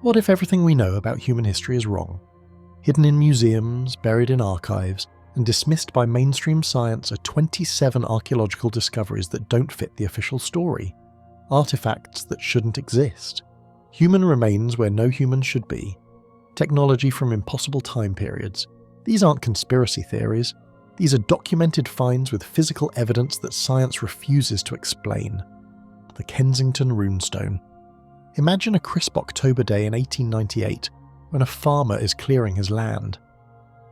What if everything we know about human history is wrong? Hidden in museums, buried in archives, and dismissed by mainstream science are 27 archaeological discoveries that don't fit the official story. Artifacts that shouldn't exist. Human remains where no human should be. Technology from impossible time periods. These aren't conspiracy theories. These are documented finds with physical evidence that science refuses to explain. The Kensington runestone. Imagine a crisp October day in 1898 when a farmer is clearing his land.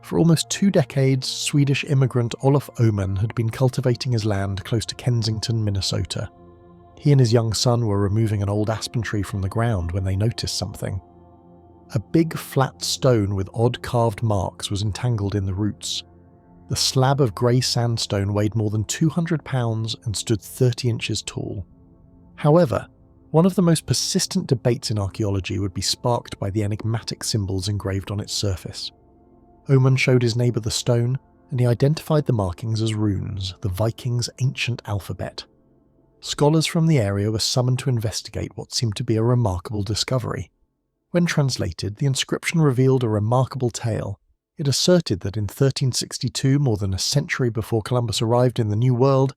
For almost 2 decades, Swedish immigrant Olof Öhman had been cultivating his land close to Kensington, Minnesota. He and his young son were removing an old aspen tree from the ground when they noticed something. A big flat stone with odd carved marks was entangled in the roots. The slab of grey sandstone weighed more than 200 pounds and stood 30 inches tall. However, one of the most persistent debates in archaeology would be sparked by the enigmatic symbols engraved on its surface. Öhman showed his neighbour the stone, and he identified the markings as runes, the Vikings' ancient alphabet. Scholars from the area were summoned to investigate what seemed to be a remarkable discovery. When translated, the inscription revealed a remarkable tale. It asserted that in 1362, more than a century before Columbus arrived in the New World,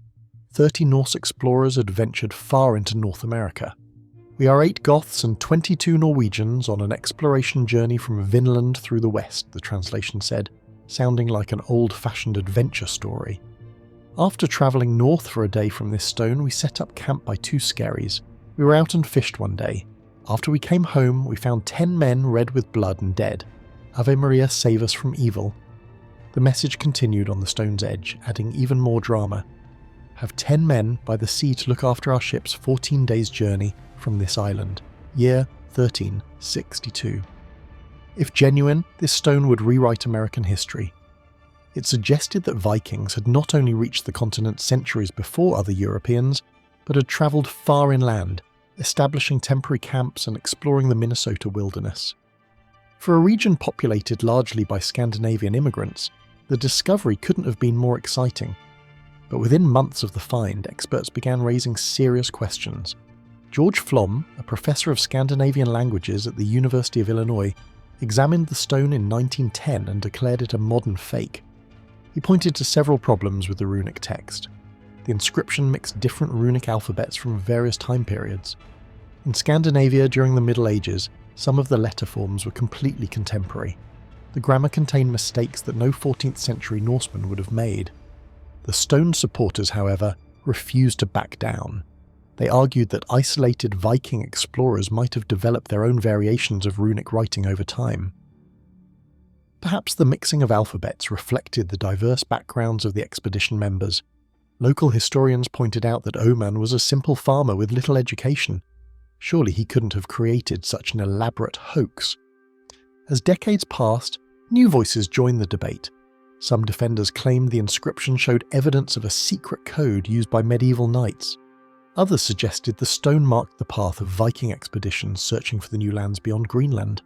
30 Norse explorers had ventured far into North America. "We are 8 Goths and 22 Norwegians on an exploration journey from Vinland through the west," the translation said, sounding like an old-fashioned adventure story. After travelling north for a day from this stone, we set up camp by 2 skerries. We were out and fished one day. After we came home, we found 10 men red with blood and dead. Ave Maria, save us from evil. The message continued on the stone's edge, adding even more drama. Have 10 men by the sea to look after our ship's 14 days' journey from this island. Year 1362. If genuine, this stone would rewrite American history. It suggested that Vikings had not only reached the continent centuries before other Europeans, but had travelled far inland, establishing temporary camps and exploring the Minnesota wilderness. For a region populated largely by Scandinavian immigrants, the discovery couldn't have been more exciting. But within months of the find, experts began raising serious questions. George Flom, a professor of Scandinavian languages at the University of Illinois, examined the stone in 1910 and declared it a modern fake. He pointed to several problems with the runic text. The inscription mixed different runic alphabets from various time periods. In Scandinavia during the Middle Ages, some of the letter forms were completely contemporary. The grammar contained mistakes that no 14th century Norseman would have made. The stone supporters, however, refused to back down. They argued that isolated Viking explorers might have developed their own variations of runic writing over time. Perhaps the mixing of alphabets reflected the diverse backgrounds of the expedition members. Local historians pointed out that Öhman was a simple farmer with little education. Surely he couldn't have created such an elaborate hoax. As decades passed, new voices joined the debate. Some defenders claimed the inscription showed evidence of a secret code used by medieval knights. Others suggested the stone marked the path of Viking expeditions searching for the new lands beyond Greenland.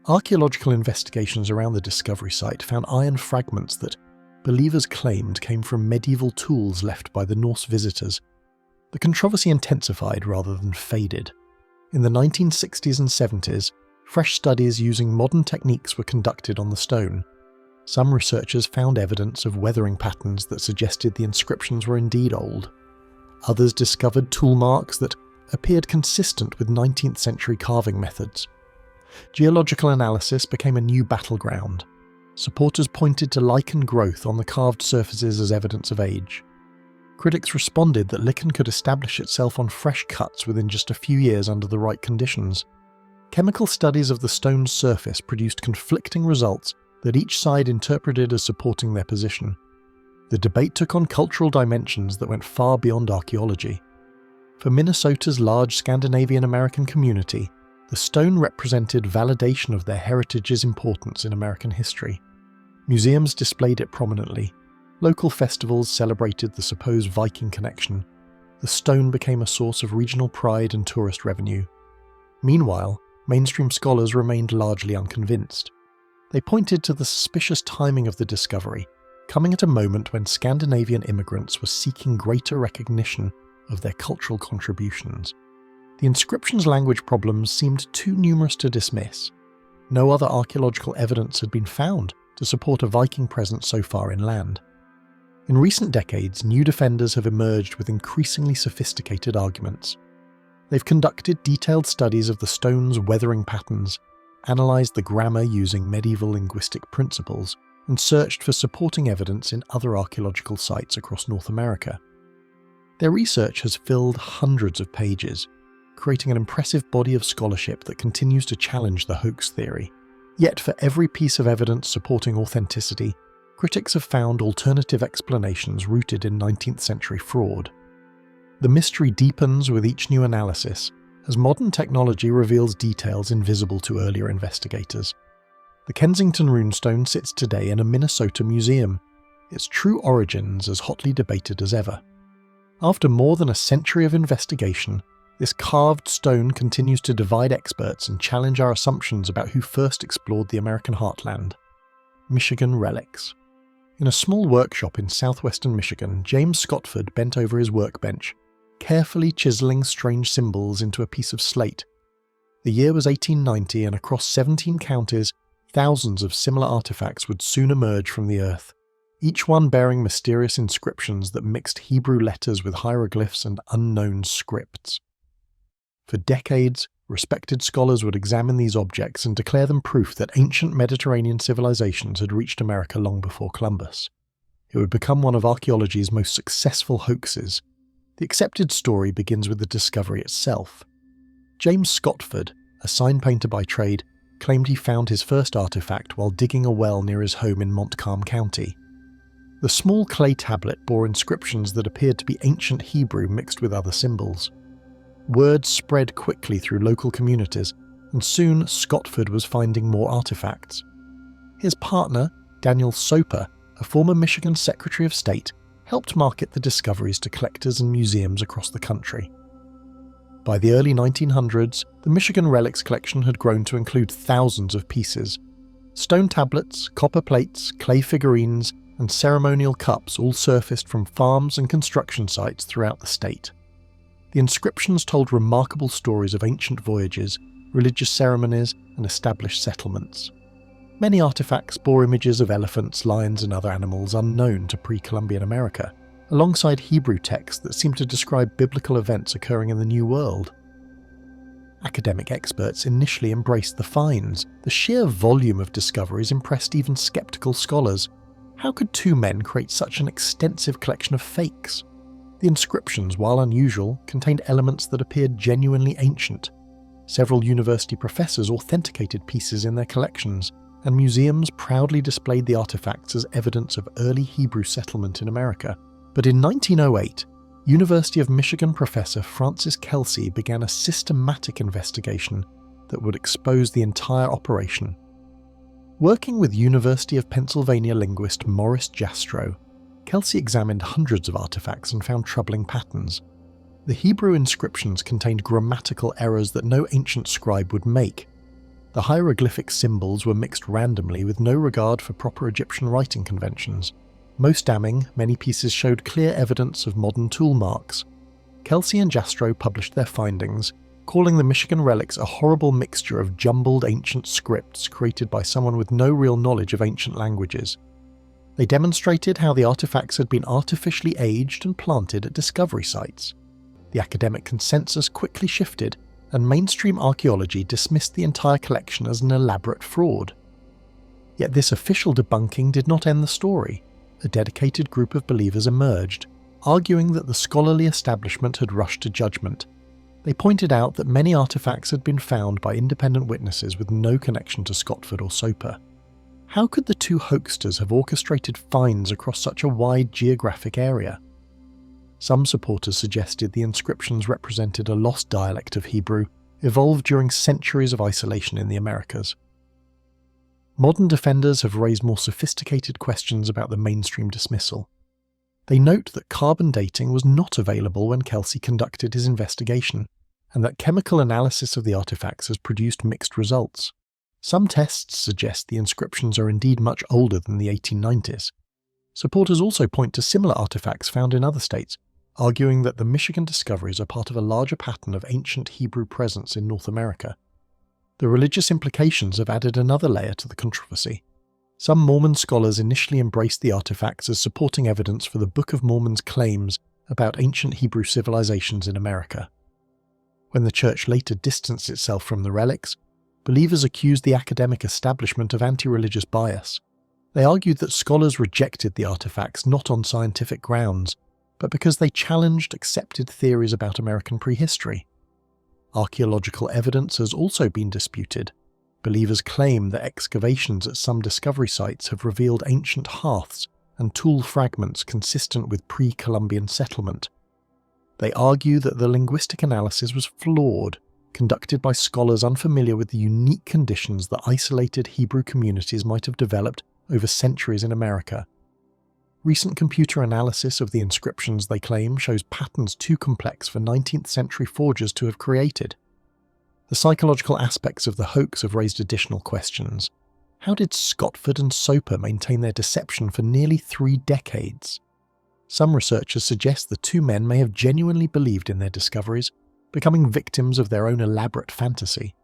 Archaeological investigations around the discovery site found iron fragments that believers claimed came from medieval tools left by the Norse visitors. The controversy intensified rather than faded. In the 1960s and 70s, fresh studies using modern techniques were conducted on the stone. Some researchers found evidence of weathering patterns that suggested the inscriptions were indeed old. Others discovered tool marks that appeared consistent with 19th century carving methods. Geological analysis became a new battleground. Supporters pointed to lichen growth on the carved surfaces as evidence of age. Critics responded that lichen could establish itself on fresh cuts within just a few years under the right conditions. Chemical studies of the stone's surface produced conflicting results that each side interpreted as supporting their position. The debate took on cultural dimensions that went far beyond archaeology. For Minnesota's large Scandinavian American community, the stone represented validation of their heritage's importance in American history. Museums displayed it prominently. Local festivals celebrated the supposed Viking connection. The stone became a source of regional pride and tourist revenue. Meanwhile, mainstream scholars remained largely unconvinced. They pointed to the suspicious timing of the discovery, coming at a moment when Scandinavian immigrants were seeking greater recognition of their cultural contributions. the inscription's language problems seemed too numerous to dismiss. No other archaeological evidence had been found to support a Viking presence so far inland. In recent decades, new defenders have emerged with increasingly sophisticated arguments. They've conducted detailed studies of the stone's weathering patterns, analysed the grammar using medieval linguistic principles, and searched for supporting evidence in other archaeological sites across North America. Their research has filled hundreds of pages, creating an impressive body of scholarship that continues to challenge the hoax theory. Yet for every piece of evidence supporting authenticity, critics have found alternative explanations rooted in 19th century fraud. The mystery deepens with each new analysis, as modern technology reveals details invisible to earlier investigators. The Kensington runestone sits today in a Minnesota museum, its true origins as hotly debated as ever. After more than a century of investigation, this carved stone continues to divide experts and challenge our assumptions about who first explored the American heartland. Michigan relics. In a small workshop in southwestern Michigan, James Scotford bent over his workbench, carefully chiseling strange symbols into a piece of slate. The year was 1890, and across 17 counties, thousands of similar artifacts would soon emerge from the earth, each one bearing mysterious inscriptions that mixed Hebrew letters with hieroglyphs and unknown scripts. For decades, respected scholars would examine these objects and declare them proof that ancient Mediterranean civilizations had reached America long before Columbus. It would become one of archaeology's most successful hoaxes. The accepted story begins with the discovery itself. James Scotford, a sign painter by trade, claimed he found his first artifact while digging a well near his home in Montcalm County. The small clay tablet bore inscriptions that appeared to be ancient Hebrew mixed with other symbols. Word spread quickly through local communities, and soon Scotford was finding more artifacts. His partner, Daniel Soper, a former Michigan Secretary of State, helped market the discoveries to collectors and museums across the country. By the early 1900s, the Michigan relics collection had grown to include thousands of pieces. Stone tablets, copper plates, clay figurines, and ceremonial cups all surfaced from farms and construction sites throughout the state. The inscriptions told remarkable stories of ancient voyages, religious ceremonies, and established settlements. Many artifacts bore images of elephants, lions, and other animals unknown to pre-Columbian America, alongside Hebrew texts that seemed to describe biblical events occurring in the New World. Academic experts initially embraced the finds. The sheer volume of discoveries impressed even skeptical scholars. How could two men create such an extensive collection of fakes? The inscriptions, while unusual, contained elements that appeared genuinely ancient. Several university professors authenticated pieces in their collections, and museums proudly displayed the artifacts as evidence of early Hebrew settlement in America. But in 1908, University of Michigan professor Francis Kelsey began a systematic investigation that would expose the entire operation. Working with University of Pennsylvania linguist Morris Jastrow, Kelsey examined hundreds of artifacts and found troubling patterns. The Hebrew inscriptions contained grammatical errors that no ancient scribe would make. The hieroglyphic symbols were mixed randomly with no regard for proper Egyptian writing conventions. Most damning, many pieces showed clear evidence of modern tool marks. Kelsey and Jastrow published their findings, calling the Michigan relics a horrible mixture of jumbled ancient scripts created by someone with no real knowledge of ancient languages. They demonstrated how the artifacts had been artificially aged and planted at discovery sites. The academic consensus quickly shifted, and mainstream archaeology dismissed the entire collection as an elaborate fraud. Yet this official debunking did not end the story. A dedicated group of believers emerged, arguing that the scholarly establishment had rushed to judgment. They pointed out that many artifacts had been found by independent witnesses with no connection to Scotford or Soper. How could the two hoaxsters have orchestrated finds across such a wide geographic area? Some supporters suggested the inscriptions represented a lost dialect of Hebrew, evolved during centuries of isolation in the Americas. Modern defenders have raised more sophisticated questions about the mainstream dismissal. They note that carbon dating was not available when Kelsey conducted his investigation, and that chemical analysis of the artifacts has produced mixed results. Some tests suggest the inscriptions are indeed much older than the 1890s. Supporters also point to similar artifacts found in other states, arguing that the Michigan discoveries are part of a larger pattern of ancient Hebrew presence in North America. The religious implications have added another layer to the controversy. Some Mormon scholars initially embraced the artifacts as supporting evidence for the Book of Mormon's claims about ancient Hebrew civilizations in America. When the church later distanced itself from the relics, believers accused the academic establishment of anti-religious bias. They argued that scholars rejected the artifacts not on scientific grounds, but because they challenged accepted theories about American prehistory. Archaeological evidence has also been disputed. Believers claim that excavations at some discovery sites have revealed ancient hearths and tool fragments consistent with pre-Columbian settlement. They argue that the linguistic analysis was flawed, conducted by scholars unfamiliar with the unique conditions that isolated Hebrew communities might have developed over centuries in America. Recent computer analysis of the inscriptions they claim shows patterns too complex for 19th century forgers to have created. The psychological aspects of the hoax have raised additional questions. How did Scotford and Soper maintain their deception for nearly 3 decades? Some researchers suggest the two men may have genuinely believed in their discoveries, becoming victims of their own elaborate fantasy.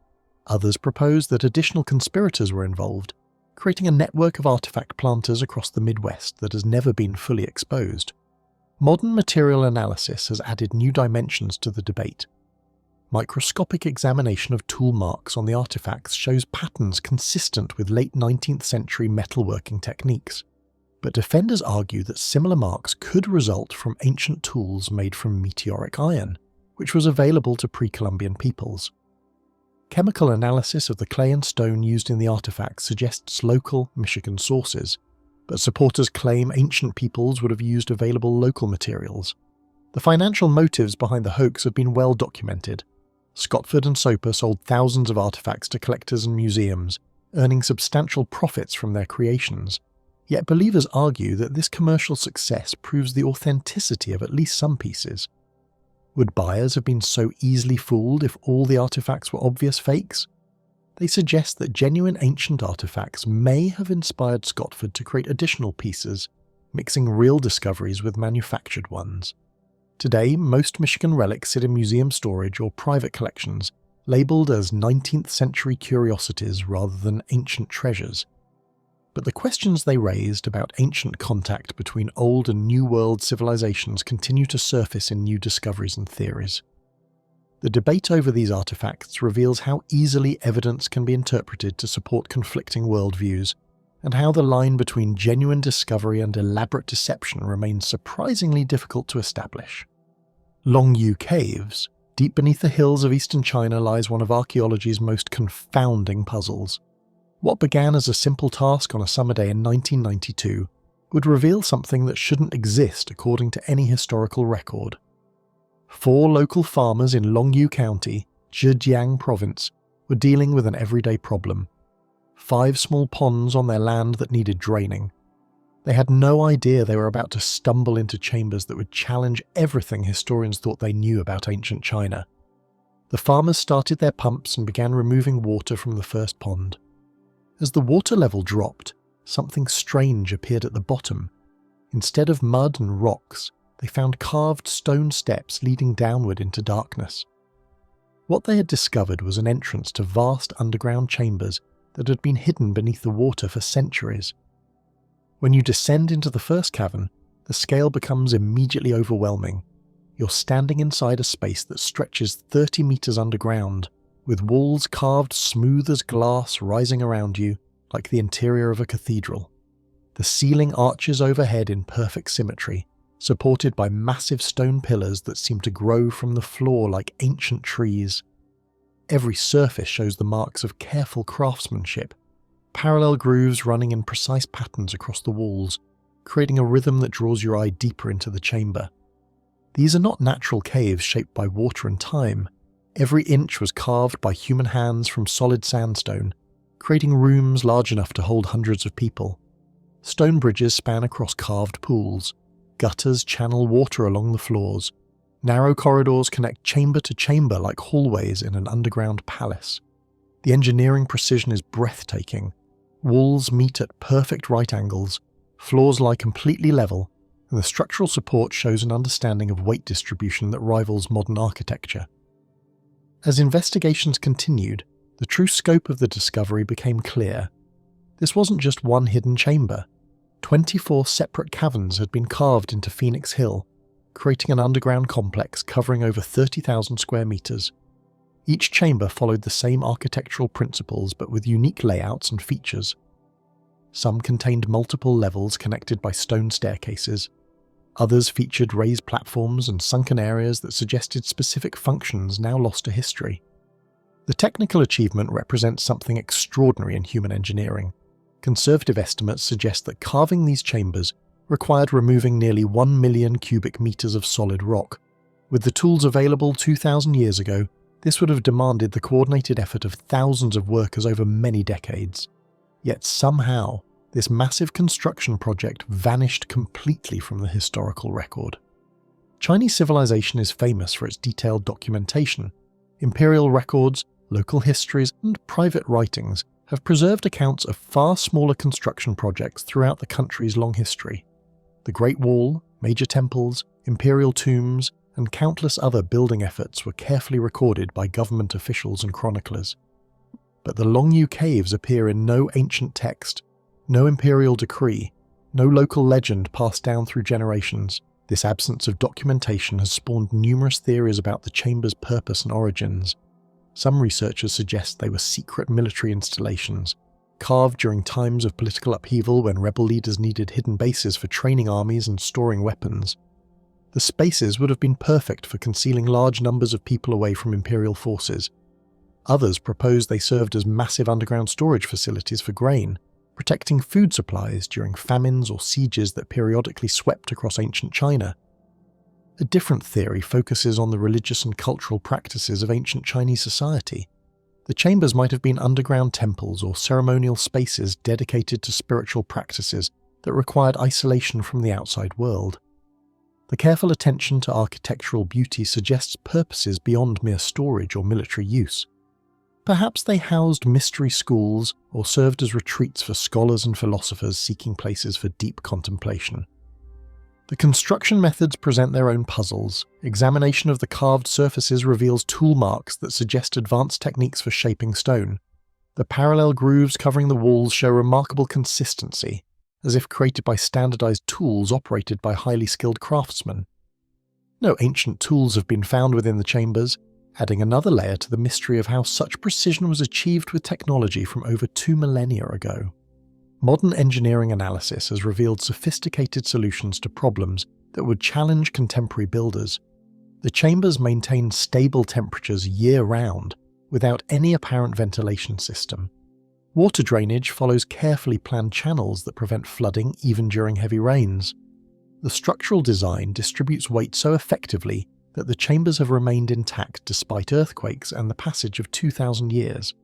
Others propose that additional conspirators were involved, creating a network of artifact planters across the Midwest that has never been fully exposed. Modern material analysis has added new dimensions to the debate. Microscopic examination of tool marks on the artifacts shows patterns consistent with late 19th century metalworking techniques, but defenders argue that similar marks could result from ancient tools made from meteoric iron, which was available to pre-Columbian peoples. Chemical analysis of the clay and stone used in the artifacts suggests local Michigan sources, but supporters claim ancient peoples would have used available local materials. The financial motives behind the hoax have been well documented. Scotford and Soper sold thousands of artifacts to collectors and museums, earning substantial profits from their creations. Yet believers argue that this commercial success proves the authenticity of at least some pieces. Would buyers have been so easily fooled if all the artifacts were obvious fakes? They suggest that genuine ancient artifacts may have inspired Scotford to create additional pieces, mixing real discoveries with manufactured ones. Today, most Michigan relics sit in museum storage or private collections, labelled as 19th century curiosities rather than ancient treasures. But the questions they raised about ancient contact between old and New World civilizations continue to surface in new discoveries and theories. The debate over these artifacts reveals how easily evidence can be interpreted to support conflicting worldviews, and how the line between genuine discovery and elaborate deception remains surprisingly difficult to establish. Longyou Caves, deep beneath the hills of eastern China, lies one of archaeology's most confounding puzzles. What began as a simple task on a summer day in 1992 would reveal something that shouldn't exist according to any historical record. 4 local farmers in Longyou County, Zhejiang Province, were dealing with an everyday problem. 5 small ponds on their land that needed draining. They had no idea they were about to stumble into chambers that would challenge everything historians thought they knew about ancient China. The farmers started their pumps and began removing water from the first pond. As the water level dropped, something strange appeared at the bottom. Instead of mud and rocks, they found carved stone steps leading downward into darkness. What they had discovered was an entrance to vast underground chambers that had been hidden beneath the water for centuries. When you descend into the first cavern, the scale becomes immediately overwhelming. You're standing inside a space that stretches 30 meters underground, with walls carved smooth as glass rising around you, like the interior of a cathedral. The ceiling arches overhead in perfect symmetry, supported by massive stone pillars that seem to grow from the floor like ancient trees. Every surface shows the marks of careful craftsmanship, parallel grooves running in precise patterns across the walls, creating a rhythm that draws your eye deeper into the chamber. These are not natural caves shaped by water and time. Every inch was carved by human hands from solid sandstone, creating rooms large enough to hold hundreds of people. Stone bridges span across carved pools. Gutters channel water along the floors. Narrow corridors connect chamber to chamber like hallways in an underground palace. The engineering precision is breathtaking. Walls meet at perfect right angles, floors lie completely level, and the structural support shows an understanding of weight distribution that rivals modern architecture. As investigations continued, the true scope of the discovery became clear. This wasn't just one hidden chamber. 24 separate caverns had been carved into Phoenix Hill, creating an underground complex covering over 30,000 square meters. Each chamber followed the same architectural principles but with unique layouts and features. Some contained multiple levels connected by stone staircases. Others featured raised platforms and sunken areas that suggested specific functions now lost to history. The technical achievement represents something extraordinary in human engineering. Conservative estimates suggest that carving these chambers required removing nearly 1 million cubic meters of solid rock. With the tools available 2,000 years ago, this would have demanded the coordinated effort of thousands of workers over many decades. Yet somehow, this massive construction project vanished completely from the historical record. Chinese civilization is famous for its detailed documentation. Imperial records, local histories, and private writings have preserved accounts of far smaller construction projects throughout the country's long history. The Great Wall, major temples, imperial tombs, and countless other building efforts were carefully recorded by government officials and chroniclers. But the Longyou caves appear in no ancient text, no imperial decree, no local legend passed down through generations. This absence of documentation has spawned numerous theories about the chamber's purpose and origins. Some researchers suggest they were secret military installations, carved during times of political upheaval when rebel leaders needed hidden bases for training armies and storing weapons. The spaces would have been perfect for concealing large numbers of people away from imperial forces. Others proposed they served as massive underground storage facilities for grain, protecting food supplies during famines or sieges that periodically swept across ancient China. A different theory focuses on the religious and cultural practices of ancient Chinese society. The chambers might have been underground temples or ceremonial spaces dedicated to spiritual practices that required isolation from the outside world. The careful attention to architectural beauty suggests purposes beyond mere storage or military use. Perhaps they housed mystery schools or served as retreats for scholars and philosophers seeking places for deep contemplation. The construction methods present their own puzzles. Examination of the carved surfaces reveals tool marks that suggest advanced techniques for shaping stone. The parallel grooves covering the walls show remarkable consistency, as if created by standardized tools operated by highly skilled craftsmen. No ancient tools have been found within the chambers, adding another layer to the mystery of how such precision was achieved with technology from over 2 millennia ago. Modern engineering analysis has revealed sophisticated solutions to problems that would challenge contemporary builders. The chambers maintain stable temperatures year-round, without any apparent ventilation system. Water drainage follows carefully planned channels that prevent flooding even during heavy rains. The structural design distributes weight so effectively that the chambers have remained intact despite earthquakes and the passage of 2,000 years.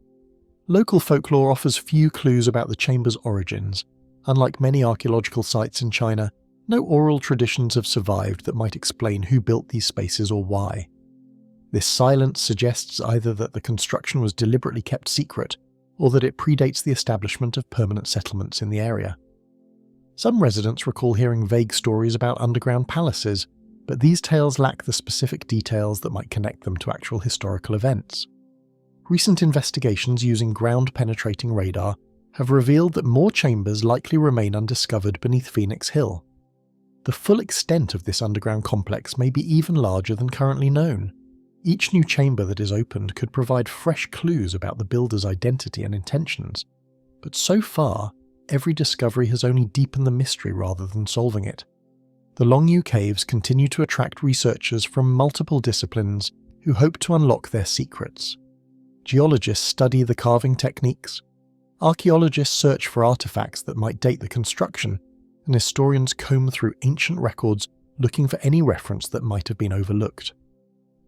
Local folklore offers few clues about the chamber's origins. Unlike many archaeological sites in China, no oral traditions have survived that might explain who built these spaces or why. This silence suggests either that the construction was deliberately kept secret, or that it predates the establishment of permanent settlements in the area. Some residents recall hearing vague stories about underground palaces, but these tales lack the specific details that might connect them to actual historical events. Recent investigations using ground-penetrating radar have revealed that more chambers likely remain undiscovered beneath Phoenix Hill. The full extent of this underground complex may be even larger than currently known. Each new chamber that is opened could provide fresh clues about the builder's identity and intentions, but so far, every discovery has only deepened the mystery rather than solving it. The Longyou caves continue to attract researchers from multiple disciplines who hope to unlock their secrets. Geologists study the carving techniques, archaeologists search for artifacts that might date the construction, and historians comb through ancient records looking for any reference that might have been overlooked.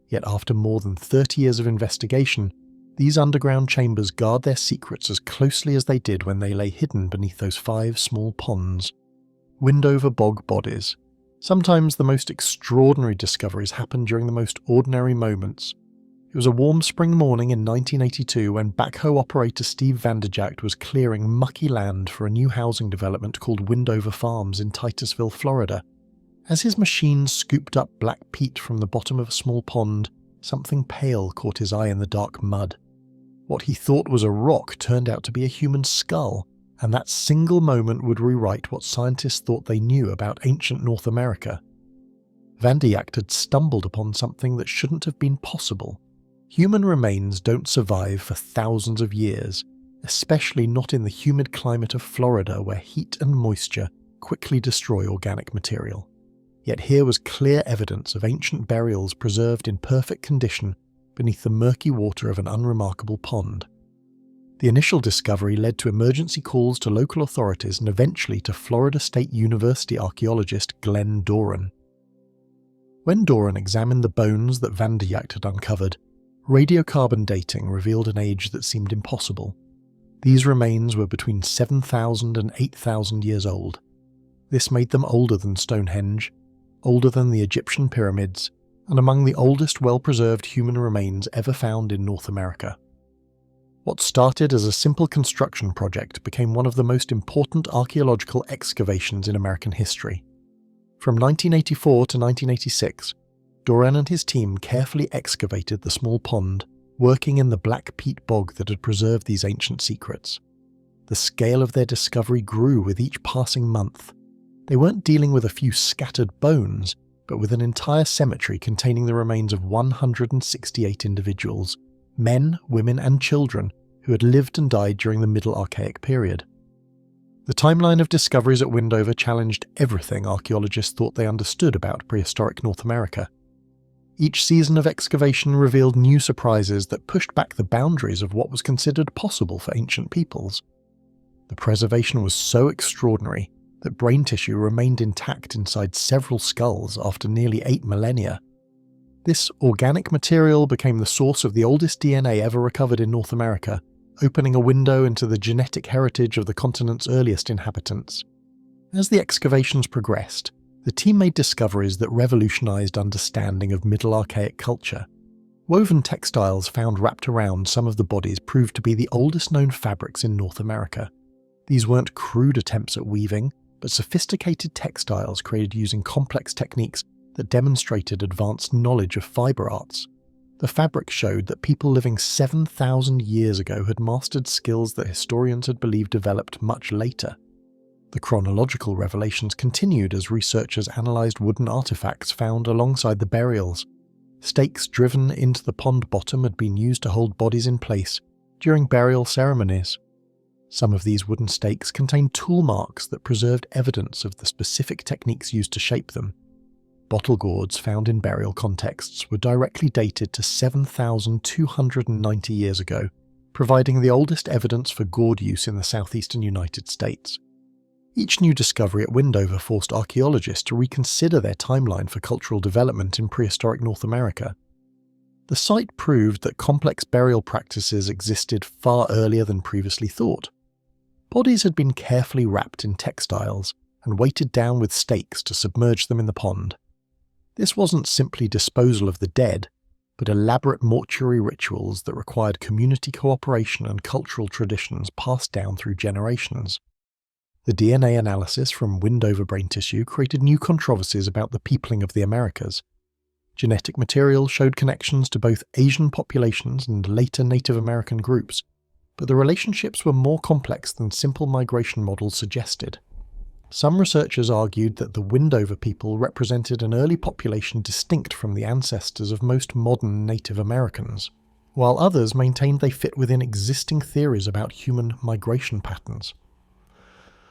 Yet after more than 30 years of investigation, these underground chambers guard their secrets as closely as they did when they lay hidden beneath those 5 small ponds. Windover bog bodies. Sometimes the most extraordinary discoveries happen during the most ordinary moments. It was a warm spring morning in 1982 when backhoe operator Steve Vanderjagt was clearing mucky land for a new housing development called Windover Farms in Titusville, Florida. As his machine scooped up black peat from the bottom of a small pond, something pale caught his eye in the dark mud. What he thought was a rock turned out to be a human skull, and that single moment would rewrite what scientists thought they knew about ancient North America. Van der Jagt had stumbled upon something that shouldn't have been possible. Human remains don't survive for thousands of years, especially not in the humid climate of Florida where heat and moisture quickly destroy organic material. Yet here was clear evidence of ancient burials preserved in perfect condition beneath the murky water of an unremarkable pond. The initial discovery led to emergency calls to local authorities and eventually to Florida State University archaeologist Glenn Doran. When Doran examined the bones that Van der Jagt had uncovered, radiocarbon dating revealed an age that seemed impossible. These remains were between 7,000 and 8,000 years old. This made them older than Stonehenge, older than the Egyptian pyramids, and among the oldest well-preserved human remains ever found in North America. What started as a simple construction project became one of the most important archaeological excavations in American history. From 1984 to 1986, Doran and his team carefully excavated the small pond, working in the black peat bog that had preserved these ancient secrets. The scale of their discovery grew with each passing month. They weren't dealing with a few scattered bones, but with an entire cemetery containing the remains of 168 individuals, men, women and children, who had lived and died during the Middle Archaic period. The timeline of discoveries at Windover challenged everything archaeologists thought they understood about prehistoric North America. Each season of excavation revealed new surprises that pushed back the boundaries of what was considered possible for ancient peoples. The preservation was so extraordinary that brain tissue remained intact inside several skulls after nearly 8 millennia. This organic material became the source of the oldest DNA ever recovered in North America, opening a window into the genetic heritage of the continent's earliest inhabitants. As the excavations progressed, the team made discoveries that revolutionized understanding of Middle Archaic culture. Woven textiles found wrapped around some of the bodies proved to be the oldest known fabrics in North America. These weren't crude attempts at weaving, but sophisticated textiles created using complex techniques that demonstrated advanced knowledge of fiber arts. The fabric showed that people living 7,000 years ago had mastered skills that historians had believed developed much later. The chronological revelations continued as researchers analysed wooden artifacts found alongside the burials. Stakes driven into the pond bottom had been used to hold bodies in place during burial ceremonies. Some of these wooden stakes contained tool marks that preserved evidence of the specific techniques used to shape them. Bottle gourds found in burial contexts were directly dated to 7,290 years ago, providing the oldest evidence for gourd use in the southeastern United States. Each new discovery at Windover forced archaeologists to reconsider their timeline for cultural development in prehistoric North America. The site proved that complex burial practices existed far earlier than previously thought. Bodies had been carefully wrapped in textiles and weighted down with stakes to submerge them in the pond. This wasn't simply disposal of the dead, but elaborate mortuary rituals that required community cooperation and cultural traditions passed down through generations. The DNA analysis from Windover brain tissue created new controversies about the peopling of the Americas. Genetic material showed connections to both Asian populations and later Native American groups, but the relationships were more complex than simple migration models suggested. Some researchers argued that the Windover people represented an early population distinct from the ancestors of most modern Native Americans, while others maintained they fit within existing theories about human migration patterns.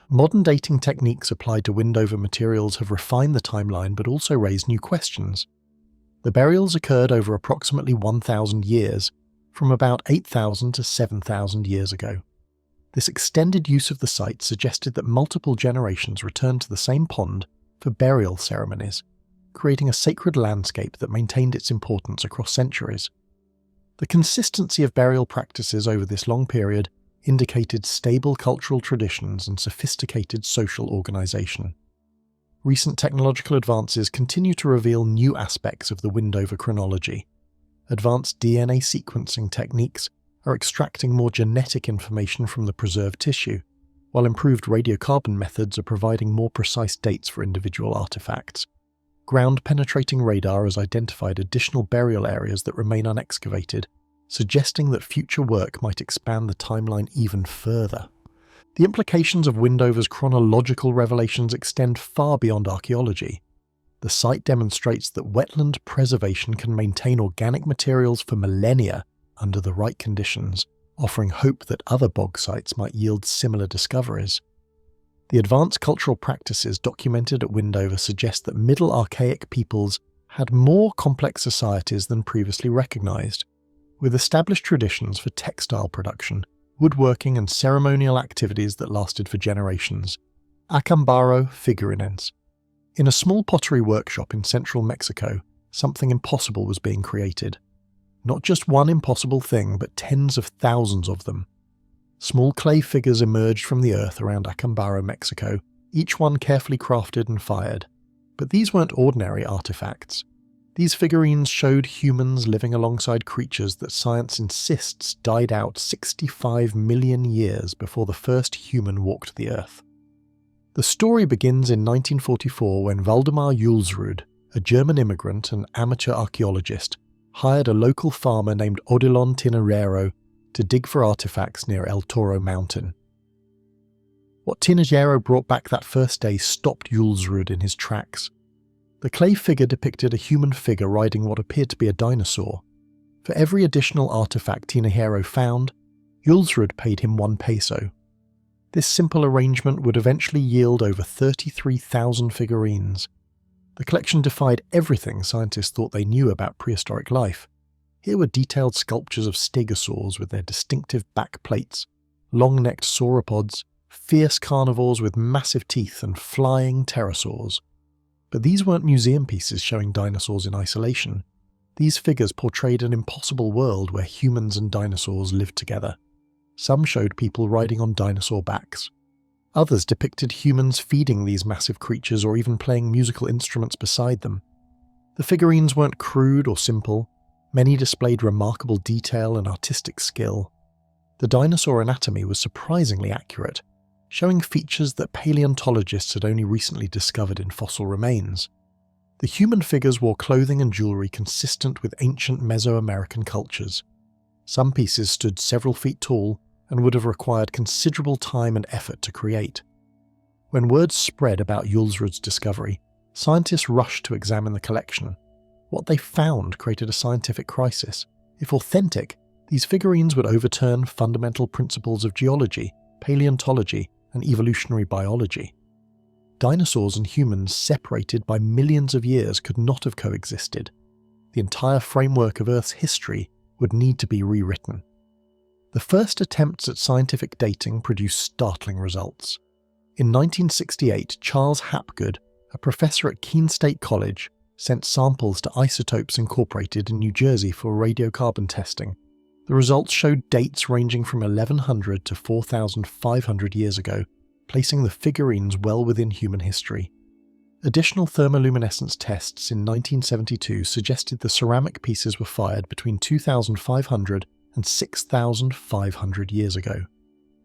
Modern dating techniques applied to Windover materials have refined the timeline but also raised new questions. The burials occurred over approximately 1,000 years, from about 8,000 to 7,000 years ago. This extended use of the site suggested that multiple generations returned to the same pond for burial ceremonies, creating a sacred landscape that maintained its importance across centuries. The consistency of burial practices over this long period indicated stable cultural traditions and sophisticated social organization. Recent technological advances continue to reveal new aspects of the Windover chronology. Advanced DNA sequencing techniques are extracting more genetic information from the preserved tissue, while improved radiocarbon methods are providing more precise dates for individual artifacts. ground-penetrating radar has identified additional burial areas that remain unexcavated, suggesting that future work might expand the timeline even further. The implications of Windover's chronological revelations extend far beyond archaeology. The site demonstrates that wetland preservation can maintain organic materials for millennia under the right conditions, offering hope that other bog sites might yield similar discoveries. The advanced cultural practices documented at Windover suggest that Middle Archaic peoples had more complex societies than previously recognised, with established traditions for textile production, woodworking and ceremonial activities that lasted for generations. Acámbaro figurines. In a small pottery workshop in central Mexico, something impossible was being created. Not just one impossible thing, but tens of thousands of them. Small clay figures emerged from the earth around Acámbaro, Mexico, each one carefully crafted and fired. But these weren't ordinary artifacts. These figurines showed humans living alongside creatures that science insists died out 65 million years before the first human walked the earth. The story begins in 1944 when Waldemar Julsrud, a German immigrant and amateur archaeologist, hired a local farmer named Odilon Tinajero to dig for artifacts near El Toro Mountain. What Tinajero brought back that first day stopped Julsrud in his tracks. The clay figure depicted a human figure riding what appeared to be a dinosaur. For every additional artifact Tinajero found, Julsrud paid him 1 peso. This simple arrangement would eventually yield over 33,000 figurines. The collection defied everything scientists thought they knew about prehistoric life. Here were detailed sculptures of stegosaurs with their distinctive back plates, long-necked sauropods, fierce carnivores with massive teeth, and flying pterosaurs. But these weren't museum pieces showing dinosaurs in isolation. These figures portrayed an impossible world where humans and dinosaurs lived together. Some showed people riding on dinosaur backs. Others depicted humans feeding these massive creatures or even playing musical instruments beside them. The figurines weren't crude or simple. Many displayed remarkable detail and artistic skill. The dinosaur anatomy was surprisingly accurate, showing features that paleontologists had only recently discovered in fossil remains. The human figures wore clothing and jewelry consistent with ancient Mesoamerican cultures. Some pieces stood several feet tall and would have required considerable time and effort to create. When word spread about Julsrud's discovery, scientists rushed to examine the collection. What they found created a scientific crisis. If authentic, these figurines would overturn fundamental principles of geology, paleontology, and evolutionary biology. Dinosaurs and humans separated by millions of years could not have coexisted. The entire framework of Earth's history would need to be rewritten. The first attempts at scientific dating produced startling results. In 1968, Charles Hapgood, a professor at Keene State College, sent samples to Isotopes Incorporated in New Jersey for radiocarbon testing. The results showed dates ranging from 1100 to 4,500 years ago, placing the figurines well within human history. Additional thermoluminescence tests in 1972 suggested the ceramic pieces were fired between 2,500 and 6,500 years ago.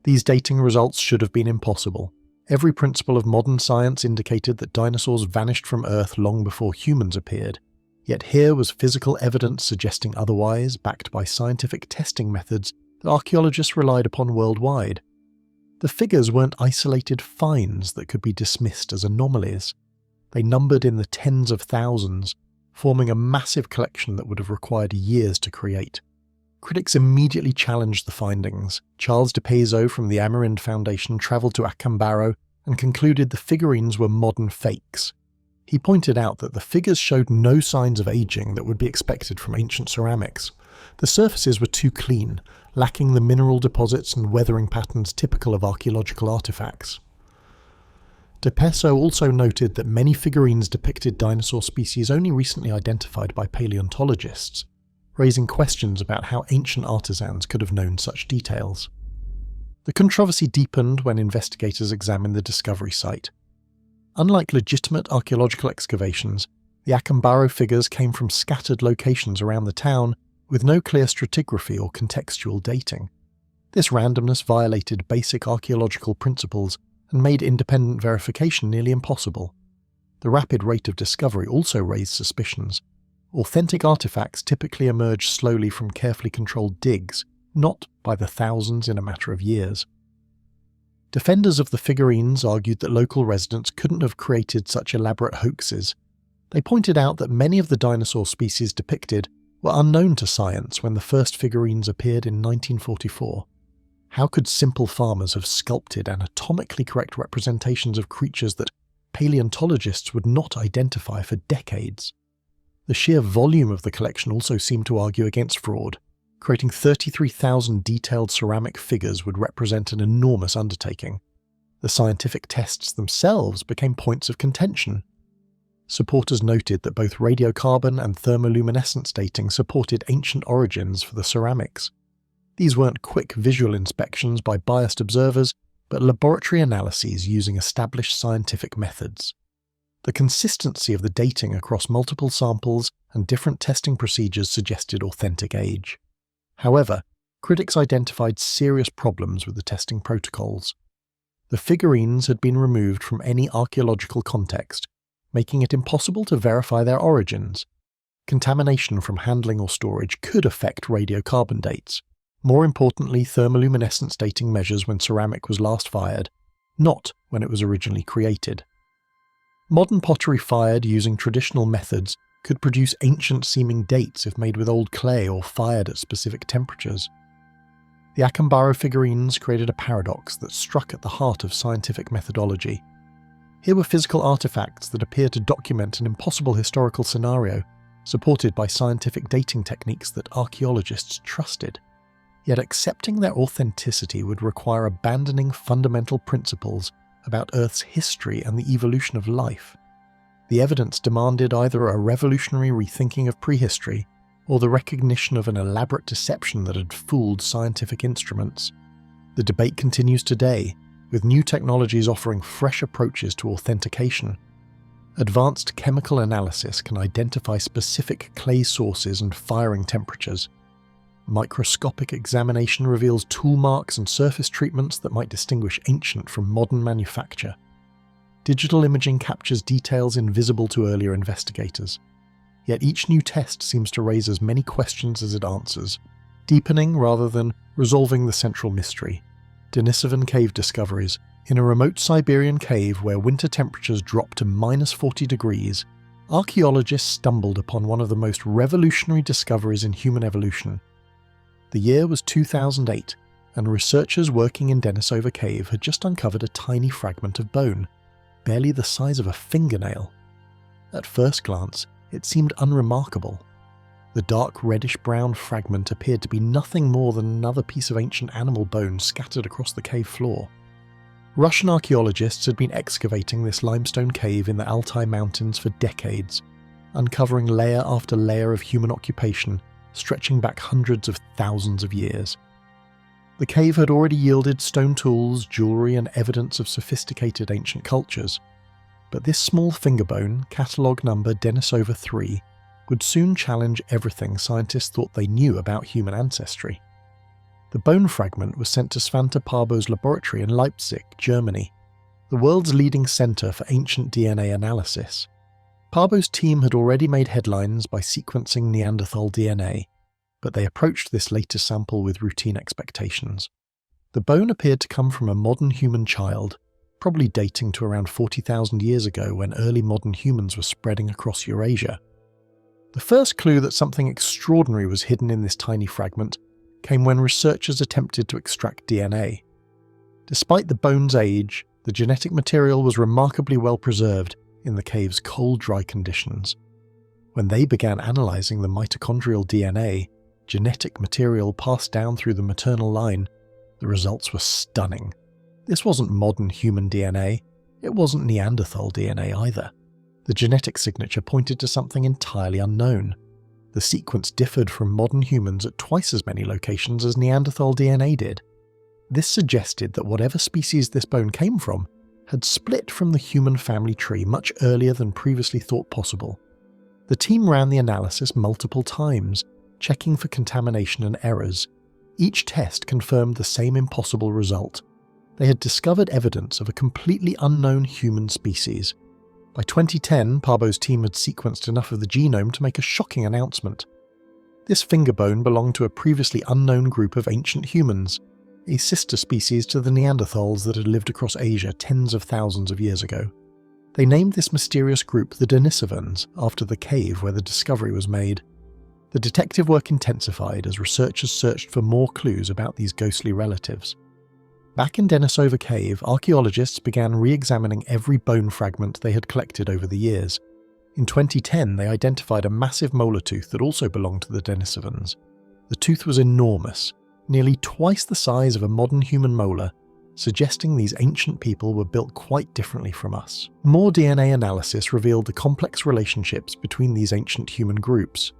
These dating results should have been impossible. Every principle of modern science indicated that dinosaurs vanished from Earth long before humans appeared. Yet here was physical evidence suggesting otherwise, backed by scientific testing methods that archaeologists relied upon worldwide. The figures weren't isolated finds that could be dismissed as anomalies. They numbered in the tens of thousands, forming a massive collection that would have required years to create. Critics immediately challenged the findings. Charles de Peyso from the Amerind Foundation travelled to Acámbaro and concluded the figurines were modern fakes. He pointed out that the figures showed no signs of aging that would be expected from ancient ceramics. The surfaces were too clean, lacking the mineral deposits and weathering patterns typical of archaeological artifacts. De Peyso also noted that many figurines depicted dinosaur species only recently identified by paleontologists, raising questions about how ancient artisans could have known such details. The controversy deepened when investigators examined the discovery site. Unlike legitimate archaeological excavations, the Acámbaro figures came from scattered locations around the town with no clear stratigraphy or contextual dating. This randomness violated basic archaeological principles and made independent verification nearly impossible. The rapid rate of discovery also raised suspicions. Authentic artifacts typically emerge slowly from carefully controlled digs, not by the thousands in a matter of years. Defenders of the figurines argued that local residents couldn't have created such elaborate hoaxes. They pointed out that many of the dinosaur species depicted were unknown to science when the first figurines appeared in 1944. How could simple farmers have sculpted anatomically correct representations of creatures that paleontologists would not identify for decades? The sheer volume of the collection also seemed to argue against fraud. Creating 33,000 detailed ceramic figures would represent an enormous undertaking. The scientific tests themselves became points of contention. Supporters noted that both radiocarbon and thermoluminescence dating supported ancient origins for the ceramics. These weren't quick visual inspections by biased observers, but laboratory analyses using established scientific methods. The consistency of the dating across multiple samples and different testing procedures suggested authentic age. However, critics identified serious problems with the testing protocols. The figurines had been removed from any archaeological context, making it impossible to verify their origins. Contamination from handling or storage could affect radiocarbon dates. More importantly, thermoluminescence dating measures when ceramic was last fired, not when it was originally created. Modern pottery fired using traditional methods could produce ancient-seeming dates if made with old clay or fired at specific temperatures. The Acámbaro figurines created a paradox that struck at the heart of scientific methodology. Here were physical artifacts that appeared to document an impossible historical scenario, supported by scientific dating techniques that archaeologists trusted. Yet accepting their authenticity would require abandoning fundamental principles about Earth's history and the evolution of life. The evidence demanded either a revolutionary rethinking of prehistory or the recognition of an elaborate deception that had fooled scientific instruments. The debate continues today, with new technologies offering fresh approaches to authentication. Advanced chemical analysis can identify specific clay sources and firing temperatures. Microscopic examination reveals tool marks and surface treatments that might distinguish ancient from modern manufacture. Digital imaging captures details invisible to earlier investigators. Yet each new test seems to raise as many questions as it answers, deepening rather than resolving the central mystery. Denisovan cave discoveries. In a remote Siberian cave where winter temperatures drop to -40 degrees, archaeologists stumbled upon one of the most revolutionary discoveries in human evolution. The year was 2008, and researchers working in Denisova Cave had just uncovered a tiny fragment of bone, barely the size of a fingernail. At first glance, it seemed unremarkable. The dark reddish-brown fragment appeared to be nothing more than another piece of ancient animal bone scattered across the cave floor. Russian archaeologists had been excavating this limestone cave in the Altai Mountains for decades, uncovering layer after layer of human occupation stretching back hundreds of thousands of years. The cave had already yielded stone tools, jewellery and evidence of sophisticated ancient cultures. But this small fingerbone, catalogue number Denisova 3, would soon challenge everything scientists thought they knew about human ancestry. The bone fragment was sent to Svante Pääbo's laboratory in Leipzig, Germany, the world's leading centre for ancient DNA analysis. Pääbo's team had already made headlines by sequencing Neanderthal DNA, but they approached this latest sample with routine expectations. The bone appeared to come from a modern human child, probably dating to around 40,000 years ago when early modern humans were spreading across Eurasia. The first clue that something extraordinary was hidden in this tiny fragment came when researchers attempted to extract DNA. Despite the bone's age, the genetic material was remarkably well preserved in the cave's cold, dry conditions. When they began analysing the mitochondrial DNA, genetic material passed down through the maternal line, the results were stunning. This wasn't modern human DNA, it wasn't Neanderthal DNA either. The genetic signature pointed to something entirely unknown. The sequence differed from modern humans at twice as many locations as Neanderthal DNA did. This suggested that whatever species this bone came from had split from the human family tree much earlier than previously thought possible. The team ran the analysis multiple times, checking for contamination and errors. Each test confirmed the same impossible result. They had discovered evidence of a completely unknown human species. By 2010, Parbo's team had sequenced enough of the genome to make a shocking announcement. This finger bone belonged to a previously unknown group of ancient humans, a sister species to the Neanderthals that had lived across Asia tens of thousands of years ago. They named this mysterious group the Denisovans, after the cave where the discovery was made. The detective work intensified as researchers searched for more clues about these ghostly relatives. Back in Denisova Cave, archaeologists began re-examining every bone fragment they had collected over the years. In 2010, they identified a massive molar tooth that also belonged to the Denisovans. The tooth was enormous, nearly twice the size of a modern human molar, suggesting these ancient people were built quite differently from us. More DNA analysis revealed the complex relationships between these ancient human groups.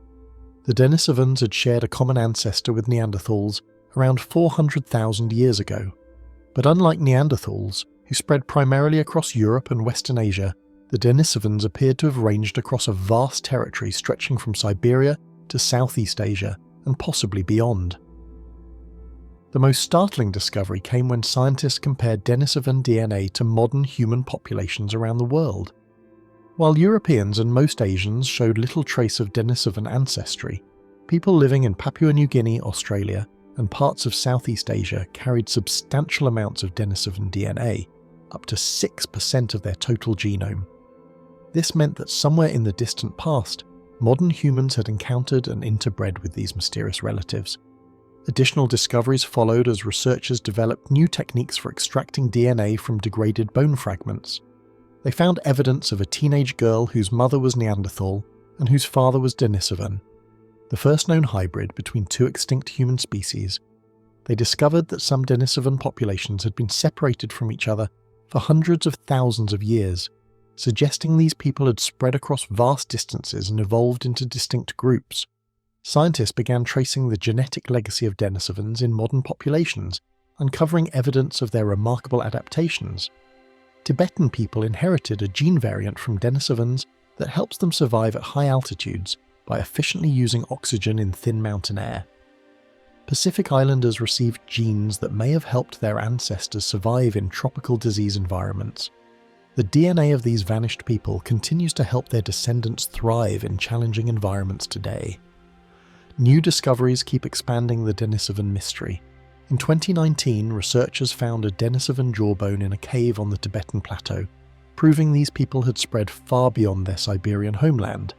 The Denisovans had shared a common ancestor with Neanderthals around 400,000 years ago. But unlike Neanderthals, who spread primarily across Europe and Western Asia, the Denisovans appeared to have ranged across a vast territory stretching from Siberia to Southeast Asia and possibly beyond. The most startling discovery came when scientists compared Denisovan DNA to modern human populations around the world. While Europeans and most Asians showed little trace of Denisovan ancestry, people living in Papua New Guinea, Australia, and parts of Southeast Asia carried substantial amounts of Denisovan DNA, up to 6% of their total genome. This meant that somewhere in the distant past, modern humans had encountered and interbred with these mysterious relatives. Additional discoveries followed as researchers developed new techniques for extracting DNA from degraded bone fragments. They found evidence of a teenage girl whose mother was Neanderthal and whose father was Denisovan, the first known hybrid between two extinct human species. They discovered that some Denisovan populations had been separated from each other for hundreds of thousands of years, suggesting these people had spread across vast distances and evolved into distinct groups. Scientists began tracing the genetic legacy of Denisovans in modern populations, uncovering evidence of their remarkable adaptations. Tibetan people inherited a gene variant from Denisovans that helps them survive at high altitudes by efficiently using oxygen in thin mountain air. Pacific Islanders received genes that may have helped their ancestors survive in tropical disease environments. The DNA of these vanished people continues to help their descendants thrive in challenging environments today. New discoveries keep expanding the Denisovan mystery. In 2019, researchers found a Denisovan jawbone in a cave on the Tibetan plateau, proving these people had spread far beyond their Siberian homeland.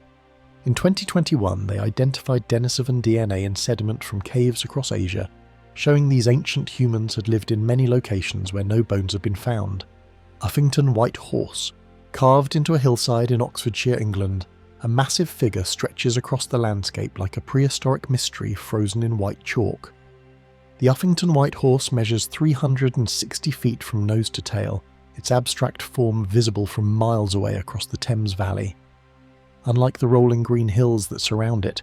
In 2021, they identified Denisovan DNA in sediment from caves across Asia, showing these ancient humans had lived in many locations where no bones had been found. Uffington White Horse, carved into a hillside in Oxfordshire, England, a massive figure stretches across the landscape like a prehistoric mystery frozen in white chalk. The Uffington White Horse measures 360 feet from nose to tail, its abstract form visible from miles away across the Thames Valley. Unlike the rolling green hills that surround it,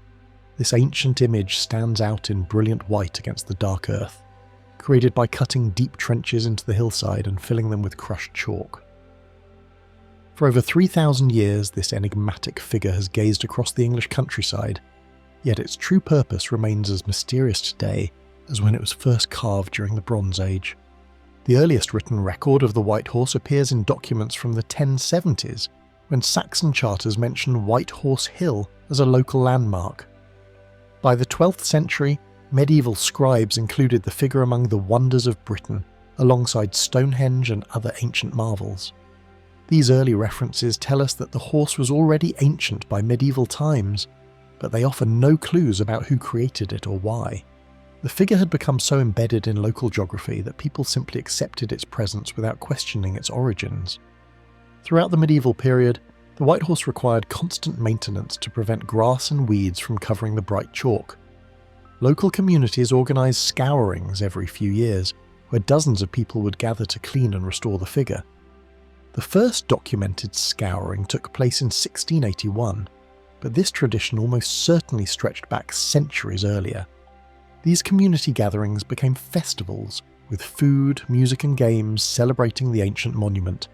this ancient image stands out in brilliant white against the dark earth, created by cutting deep trenches into the hillside and filling them with crushed chalk. For over 3,000 years, this enigmatic figure has gazed across the English countryside, yet its true purpose remains as mysterious today as when it was first carved during the Bronze Age. The earliest written record of the White Horse appears in documents from the 1070s, when Saxon charters mention White Horse Hill as a local landmark. By the 12th century, medieval scribes included the figure among the wonders of Britain, alongside Stonehenge and other ancient marvels. These early references tell us that the horse was already ancient by medieval times, but they offer no clues about who created it or why. The figure had become so embedded in local geography that people simply accepted its presence without questioning its origins. Throughout the medieval period, the White Horse required constant maintenance to prevent grass and weeds from covering the bright chalk. Local communities organised scourings every few years, where dozens of people would gather to clean and restore the figure. The first documented scouring took place in 1681, but this tradition almost certainly stretched back centuries earlier. These community gatherings became festivals, with food, music and games celebrating the ancient monument.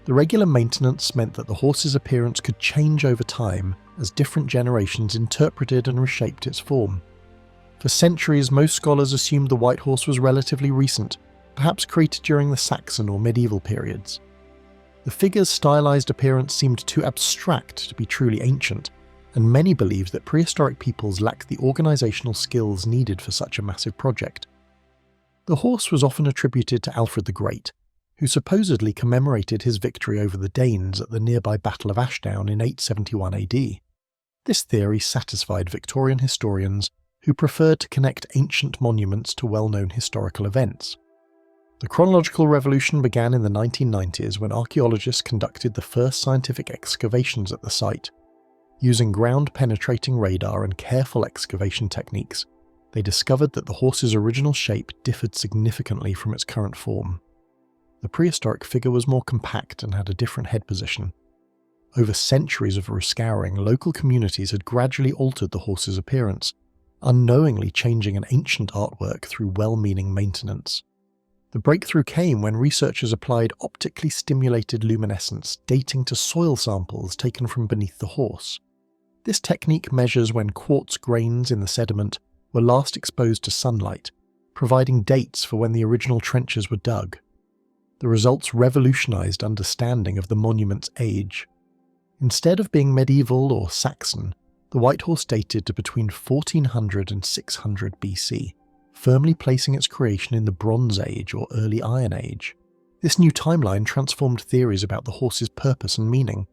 The regular maintenance meant that the horse's appearance could change over time as different generations interpreted and reshaped its form. For centuries, most scholars assumed the White Horse was relatively recent, perhaps created during the Saxon or medieval periods. The figure's stylized appearance seemed too abstract to be truly ancient, and many believed that prehistoric peoples lacked the organizational skills needed for such a massive project. The horse was often attributed to Alfred the Great, who supposedly commemorated his victory over the Danes at the nearby Battle of Ashdown in 871 AD. This theory satisfied Victorian historians who preferred to connect ancient monuments to well-known historical events. The chronological revolution began in the 1990s when archaeologists conducted the first scientific excavations at the site. Using ground-penetrating radar and careful excavation techniques, they discovered that the horse's original shape differed significantly from its current form. The prehistoric figure was more compact and had a different head position. Over centuries of rescouring, local communities had gradually altered the horse's appearance, unknowingly changing an ancient artwork through well-meaning maintenance. The breakthrough came when researchers applied optically stimulated luminescence dating to soil samples taken from beneath the horse. This technique measures when quartz grains in the sediment were last exposed to sunlight, providing dates for when the original trenches were dug. The results revolutionized understanding of the monument's age. Instead of being medieval or Saxon, the white horse dated to between 1400 and 600 BC, firmly placing its creation in the Bronze Age or Early Iron Age. This new timeline transformed theories about the horse's purpose and meaning.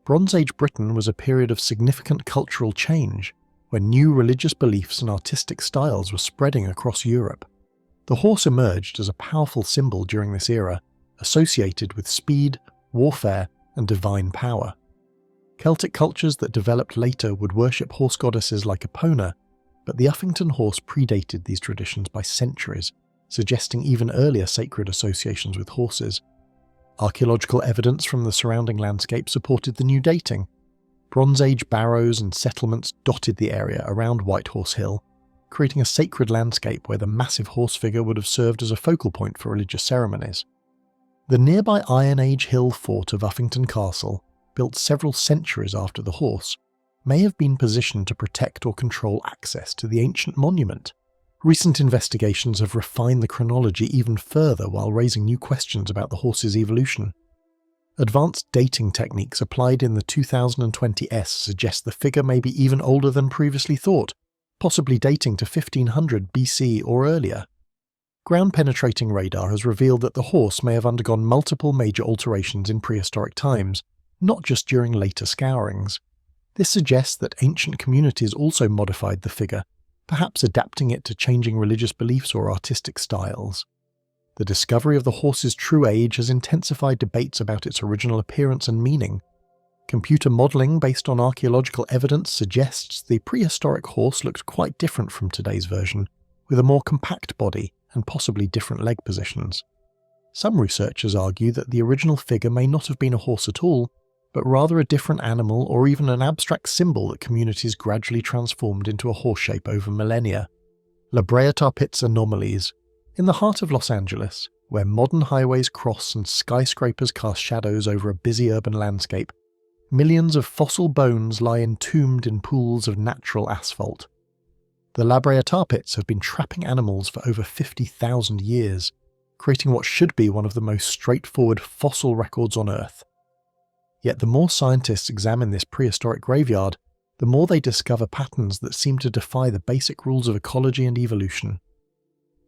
Bronze Age Britain was a period of significant cultural change, when new religious beliefs and artistic styles were spreading across Europe. The horse emerged as a powerful symbol during this era, associated with speed, warfare, and divine power. Celtic cultures that developed later would worship horse goddesses like Epona, but the Uffington horse predated these traditions by centuries, suggesting even earlier sacred associations with horses. Archaeological evidence from the surrounding landscape supported the new dating. Bronze Age barrows and settlements dotted the area around White Horse Hill, creating a sacred landscape where the massive horse figure would have served as a focal point for religious ceremonies. The nearby Iron Age hill fort of Uffington Castle, built several centuries after the horse, may have been positioned to protect or control access to the ancient monument. Recent investigations have refined the chronology even further while raising new questions about the horse's evolution. Advanced dating techniques applied in the 2020 suggest the figure may be even older than previously thought, possibly dating to 1500 BC or earlier. Ground-penetrating radar has revealed that the horse may have undergone multiple major alterations in prehistoric times, not just during later scourings. This suggests that ancient communities also modified the figure, perhaps adapting it to changing religious beliefs or artistic styles. The discovery of the horse's true age has intensified debates about its original appearance and meaning. Computer modelling based on archaeological evidence suggests the prehistoric horse looked quite different from today's version, with a more compact body and possibly different leg positions. Some researchers argue that the original figure may not have been a horse at all, but rather a different animal or even an abstract symbol that communities gradually transformed into a horse shape over millennia. Brea Tar Pits anomalies. In the heart of Los Angeles, where modern highways cross and skyscrapers cast shadows over a busy urban landscape, millions of fossil bones lie entombed in pools of natural asphalt. The Brea Tar Pits have been trapping animals for over 50,000 years, creating what should be one of the most straightforward fossil records on Earth. Yet the more scientists examine this prehistoric graveyard, the more they discover patterns that seem to defy the basic rules of ecology and evolution.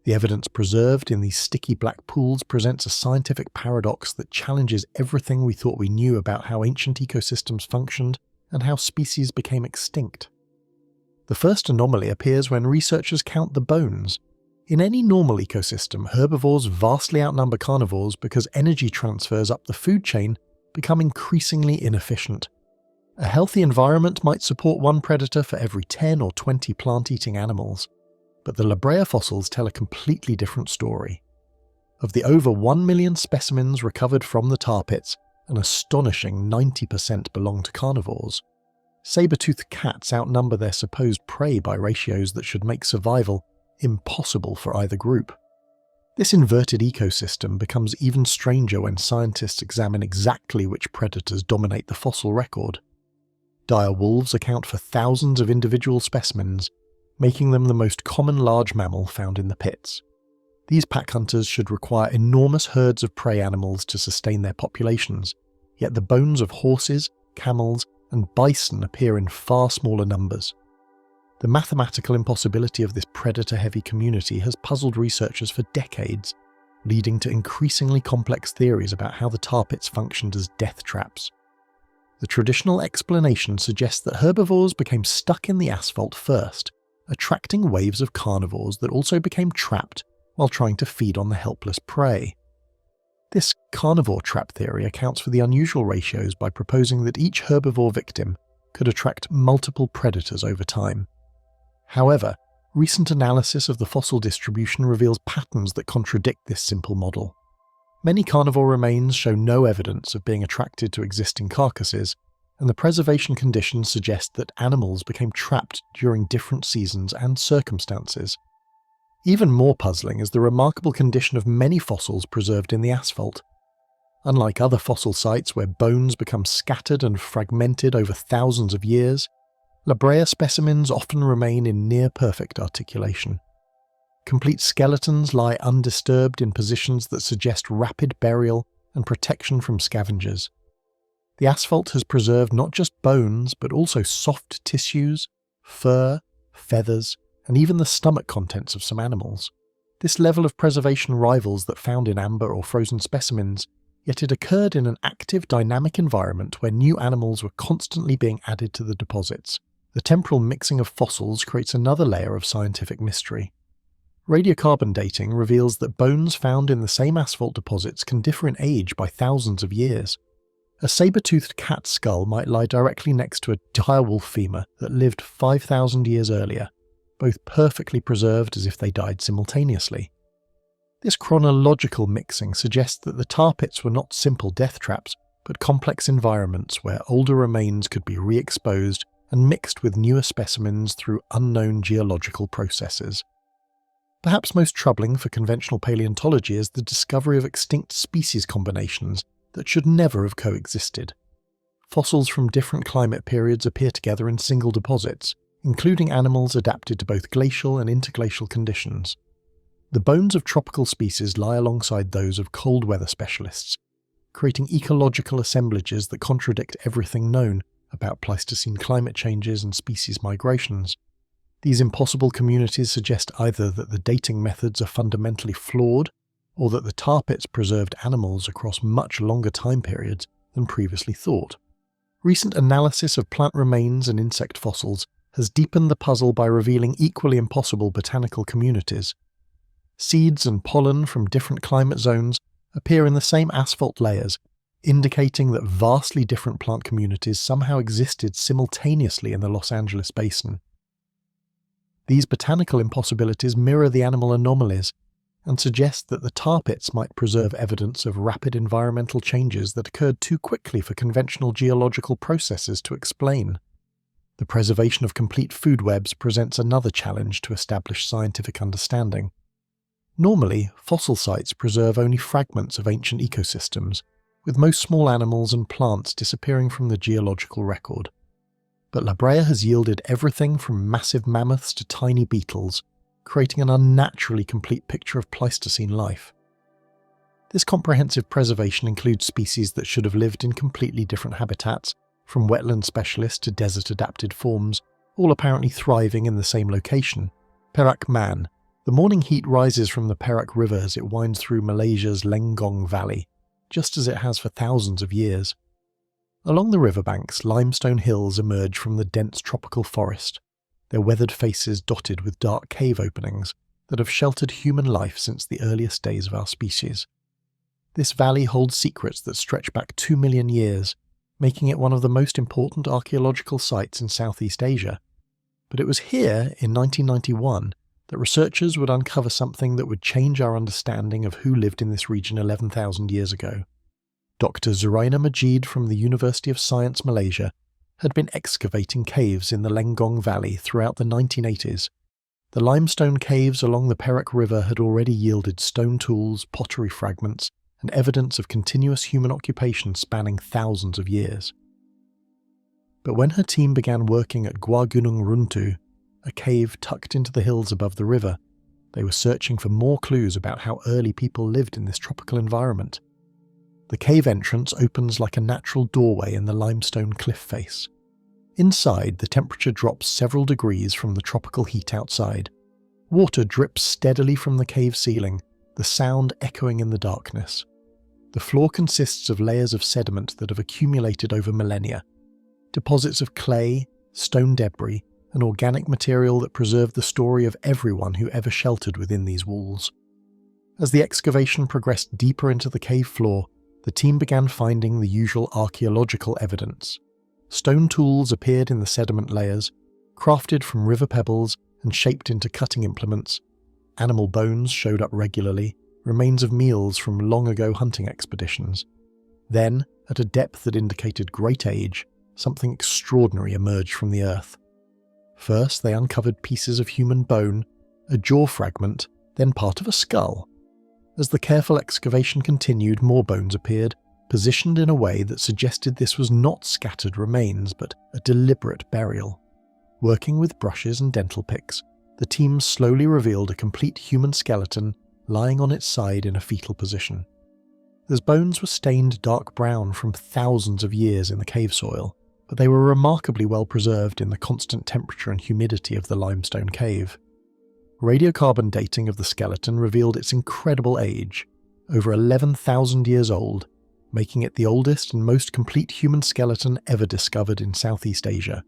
The evidence preserved in these sticky black pools presents a scientific paradox that challenges everything we thought we knew about how ancient ecosystems functioned and how species became extinct. The first anomaly appears when researchers count the bones. In any normal ecosystem, herbivores vastly outnumber carnivores because energy transfers up the food chain become increasingly inefficient. A healthy environment might support one predator for every 10 or 20 plant-eating animals, but the La Brea fossils tell a completely different story. Of the over 1 million specimens recovered from the tar pits, an astonishing 90% belong to carnivores. Saber-toothed cats outnumber their supposed prey by ratios that should make survival impossible for either group. This inverted ecosystem becomes even stranger when scientists examine exactly which predators dominate the fossil record. Dire wolves account for thousands of individual specimens, making them the most common large mammal found in the pits. These pack hunters should require enormous herds of prey animals to sustain their populations, yet the bones of horses, camels, and bison appear in far smaller numbers. The mathematical impossibility of this predator-heavy community has puzzled researchers for decades, leading to increasingly complex theories about how the tar pits functioned as death traps. The traditional explanation suggests that herbivores became stuck in the asphalt first, attracting waves of carnivores that also became trapped while trying to feed on the helpless prey. This carnivore trap theory accounts for the unusual ratios by proposing that each herbivore victim could attract multiple predators over time. However, recent analysis of the fossil distribution reveals patterns that contradict this simple model. Many carnivore remains show no evidence of being attracted to existing carcasses, and the preservation conditions suggest that animals became trapped during different seasons and circumstances. Even more puzzling is the remarkable condition of many fossils preserved in the asphalt. Unlike other fossil sites where bones become scattered and fragmented over thousands of years, La Brea specimens often remain in near-perfect articulation. Complete skeletons lie undisturbed in positions that suggest rapid burial and protection from scavengers. The asphalt has preserved not just bones, but also soft tissues, fur, feathers, and even the stomach contents of some animals. This level of preservation rivals that found in amber or frozen specimens, yet it occurred in an active, dynamic environment where new animals were constantly being added to the deposits. The temporal mixing of fossils creates another layer of scientific mystery. Radiocarbon dating reveals that bones found in the same asphalt deposits can differ in age by thousands of years. A saber-toothed cat skull might lie directly next to a direwolf femur that lived 5,000 years earlier, both perfectly preserved as if they died simultaneously. This chronological mixing suggests that the tar pits were not simple death traps, but complex environments where older remains could be re-exposed and mixed with newer specimens through unknown geological processes. Perhaps most troubling for conventional paleontology is the discovery of extinct species combinations that should never have coexisted. Fossils from different climate periods appear together in single deposits, including animals adapted to both glacial and interglacial conditions. The bones of tropical species lie alongside those of cold weather specialists, creating ecological assemblages that contradict everything known about Pleistocene climate changes and species migrations. These impossible communities suggest either that the dating methods are fundamentally flawed, or that the tar pits preserved animals across much longer time periods than previously thought. Recent analysis of plant remains and insect fossils has deepened the puzzle by revealing equally impossible botanical communities. Seeds and pollen from different climate zones appear in the same asphalt layers, indicating that vastly different plant communities somehow existed simultaneously in the Los Angeles basin. These botanical impossibilities mirror the animal anomalies and suggest that the tar pits might preserve evidence of rapid environmental changes that occurred too quickly for conventional geological processes to explain. The preservation of complete food webs presents another challenge to establish scientific understanding. Normally, fossil sites preserve only fragments of ancient ecosystems, with most small animals and plants disappearing from the geological record. But La Brea has yielded everything from massive mammoths to tiny beetles, creating an unnaturally complete picture of Pleistocene life. This comprehensive preservation includes species that should have lived in completely different habitats, from wetland specialists to desert-adapted forms, all apparently thriving in the same location. Perak Man. The morning heat rises from the Perak River as it winds through Malaysia's Lenggong Valley, just as it has for thousands of years. Along the riverbanks, limestone hills emerge from the dense tropical forest, their weathered faces dotted with dark cave openings that have sheltered human life since the earliest days of our species. This valley holds secrets that stretch back 2 million years, making it one of the most important archaeological sites in Southeast Asia. But it was here, in 1991, that researchers would uncover something that would change our understanding of who lived in this region 11,000 years ago. Dr. Zuraina Majid from the University of Science Malaysia had been excavating caves in the Lenggong Valley throughout the 1980s. The limestone caves along the Perak River had already yielded stone tools, pottery fragments, and evidence of continuous human occupation spanning thousands of years. But when her team began working at Gua Gunung Runtu, a cave tucked into the hills above the river, they were searching for more clues about how early people lived in this tropical environment. The cave entrance opens like a natural doorway in the limestone cliff face. Inside, the temperature drops several degrees from the tropical heat outside. Water drips steadily from the cave ceiling, the sound echoing in the darkness. The floor consists of layers of sediment that have accumulated over millennia. Deposits of clay, stone debris, and organic material that preserve the story of everyone who ever sheltered within these walls. As the excavation progressed deeper into the cave floor, the team began finding the usual archaeological evidence. Stone tools appeared in the sediment layers, crafted from river pebbles and shaped into cutting implements. Animal bones showed up regularly, remains of meals from long-ago hunting expeditions. Then, at a depth that indicated great age, something extraordinary emerged from the earth. First, they uncovered pieces of human bone, a jaw fragment, then part of a skull. As the careful excavation continued, more bones appeared, positioned in a way that suggested this was not scattered remains, but a deliberate burial. Working with brushes and dental picks, the team slowly revealed a complete human skeleton lying on its side in a fetal position. The bones were stained dark brown from thousands of years in the cave soil, but they were remarkably well preserved in the constant temperature and humidity of the limestone cave. Radiocarbon dating of the skeleton revealed its incredible age, over 11,000 years old, making it the oldest and most complete human skeleton ever discovered in Southeast Asia.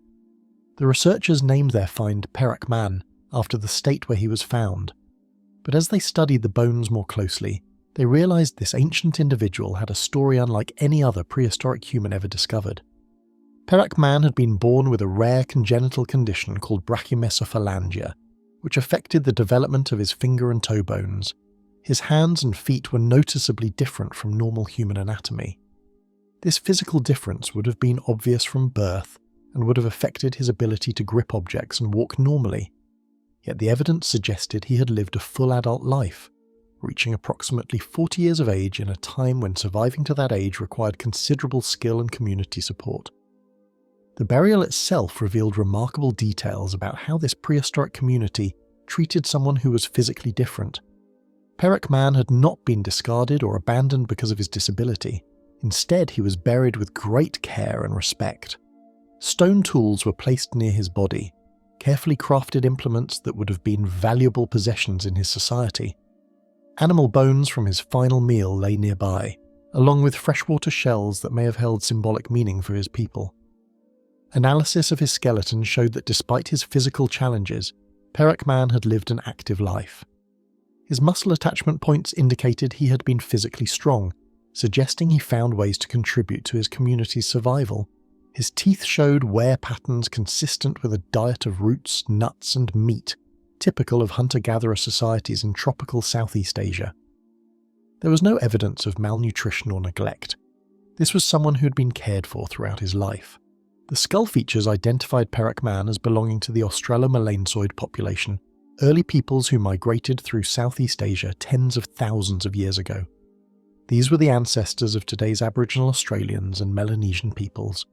The researchers named their find Perak Man, after the state where he was found. But as they studied the bones more closely, they realized this ancient individual had a story unlike any other prehistoric human ever discovered. Perak Man had been born with a rare congenital condition called brachymesophalangia, which affected the development of his finger and toe bones. His hands and feet were noticeably different from normal human anatomy. This physical difference would have been obvious from birth and would have affected his ability to grip objects and walk normally. Yet the evidence suggested he had lived a full adult life, reaching approximately 40 years of age in a time when surviving to that age required considerable skill and community support. The burial itself revealed remarkable details about how this prehistoric community treated someone who was physically different. Perak Man had not been discarded or abandoned because of his disability. Instead, he was buried with great care and respect. Stone tools were placed near his body, carefully crafted implements that would have been valuable possessions in his society. Animal bones from his final meal lay nearby, along with freshwater shells that may have held symbolic meaning for his people. Analysis of his skeleton showed that despite his physical challenges, Perak Man had lived an active life. His muscle attachment points indicated he had been physically strong, suggesting he found ways to contribute to his community's survival. His teeth showed wear patterns consistent with a diet of roots, nuts, and meat, typical of hunter-gatherer societies in tropical Southeast Asia. There was no evidence of malnutrition or neglect. This was someone who had been cared for throughout his life. The skull features identified Perak Man as belonging to the Australomalensoid population, early peoples who migrated through Southeast Asia tens of thousands of years ago. These were the ancestors of today's Aboriginal Australians and Melanesian peoples,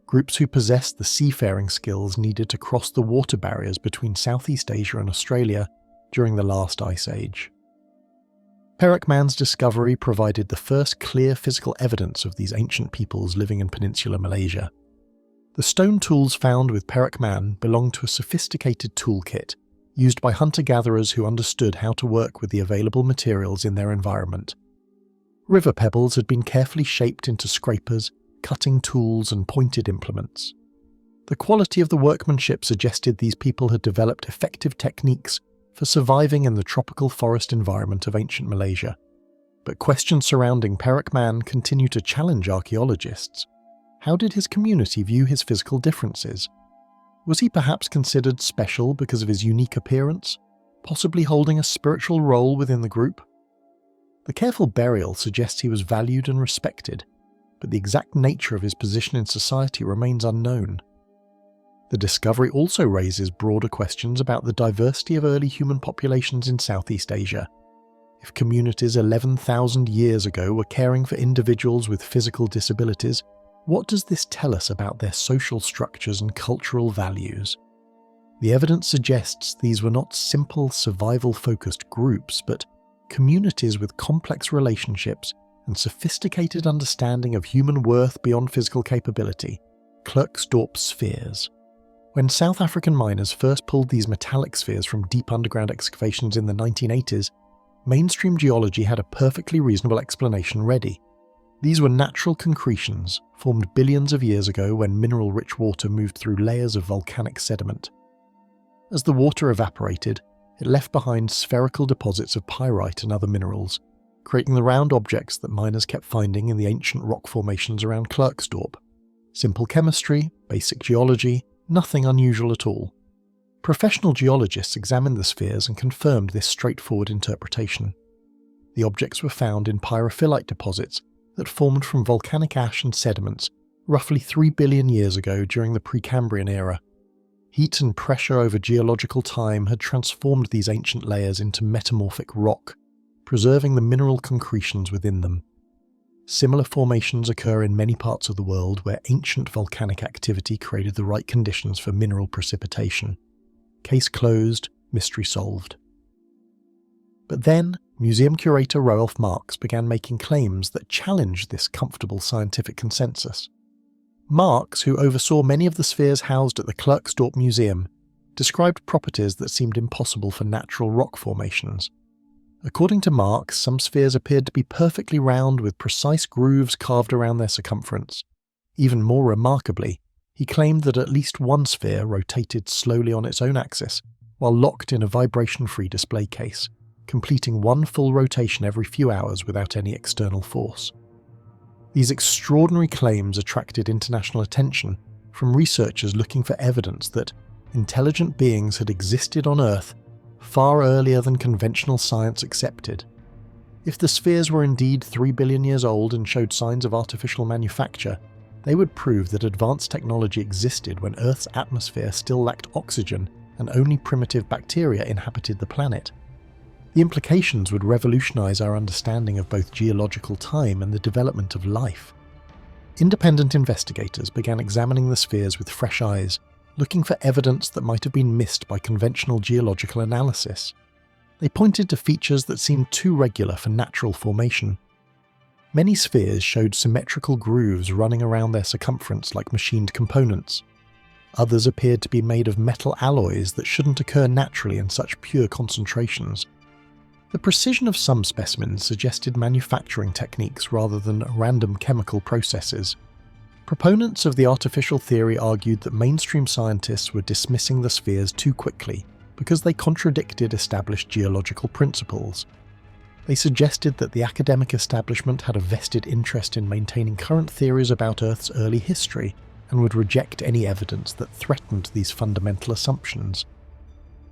groups who possessed the seafaring skills needed to cross the water barriers between Southeast Asia and Australia during the last ice age. Perak Man's discovery provided the first clear physical evidence of these ancient peoples living in peninsular Malaysia. The stone tools found with Perak Man belonged to a sophisticated toolkit used by hunter-gatherers who understood how to work with the available materials in their environment. River pebbles had been carefully shaped into scrapers, cutting tools, and pointed implements. The quality of the workmanship suggested these people had developed effective techniques for surviving in the tropical forest environment of ancient Malaysia. But questions surrounding Perak Man continue to challenge archaeologists. How did his community view his physical differences? Was he perhaps considered special because of his unique appearance, possibly holding a spiritual role within the group? The careful burial suggests he was valued and respected, but the exact nature of his position in society remains unknown. The discovery also raises broader questions about the diversity of early human populations in Southeast Asia. If communities 11,000 years ago were caring for individuals with physical disabilities, what does this tell us about their social structures and cultural values? The evidence suggests these were not simple survival-focused groups, but communities with complex relationships and sophisticated understanding of human worth beyond physical capability, Clerks Dorp spheres. When South African miners first pulled these metallic spheres from deep underground excavations in the 1980s, mainstream geology had a perfectly reasonable explanation ready. These were natural concretions, formed billions of years ago when mineral-rich water moved through layers of volcanic sediment. As the water evaporated, it left behind spherical deposits of pyrite and other minerals, creating the round objects that miners kept finding in the ancient rock formations around Clerks Dorp. Simple chemistry, basic geology, nothing unusual at all. Professional geologists examined the spheres and confirmed this straightforward interpretation. The objects were found in pyrophyllite deposits that formed from volcanic ash and sediments roughly 3 billion years ago during the Precambrian era. Heat and pressure over geological time had transformed these ancient layers into metamorphic rock, preserving the mineral concretions within them. Similar formations occur in many parts of the world where ancient volcanic activity created the right conditions for mineral precipitation. Case closed, mystery solved. But then, museum curator Roelf Marx began making claims that challenged this comfortable scientific consensus. Marx, who oversaw many of the spheres housed at the Clerks Dorp Museum, described properties that seemed impossible for natural rock formations. According to Marx, some spheres appeared to be perfectly round with precise grooves carved around their circumference. Even more remarkably, he claimed that at least one sphere rotated slowly on its own axis, while locked in a vibration-free display case, completing one full rotation every few hours without any external force. These extraordinary claims attracted international attention from researchers looking for evidence that intelligent beings had existed on Earth far earlier than conventional science accepted. If the spheres were indeed 3 billion years old and showed signs of artificial manufacture, they would prove that advanced technology existed when Earth's atmosphere still lacked oxygen and only primitive bacteria inhabited the planet. The implications would revolutionize our understanding of both geological time and the development of life. Independent investigators began examining the spheres with fresh eyes, looking for evidence that might have been missed by conventional geological analysis. They pointed to features that seemed too regular for natural formation. Many spheres showed symmetrical grooves running around their circumference like machined components. Others appeared to be made of metal alloys that shouldn't occur naturally in such pure concentrations. The precision of some specimens suggested manufacturing techniques rather than random chemical processes. Proponents of the artificial theory argued that mainstream scientists were dismissing the spheres too quickly because they contradicted established geological principles. They suggested that the academic establishment had a vested interest in maintaining current theories about Earth's early history and would reject any evidence that threatened these fundamental assumptions.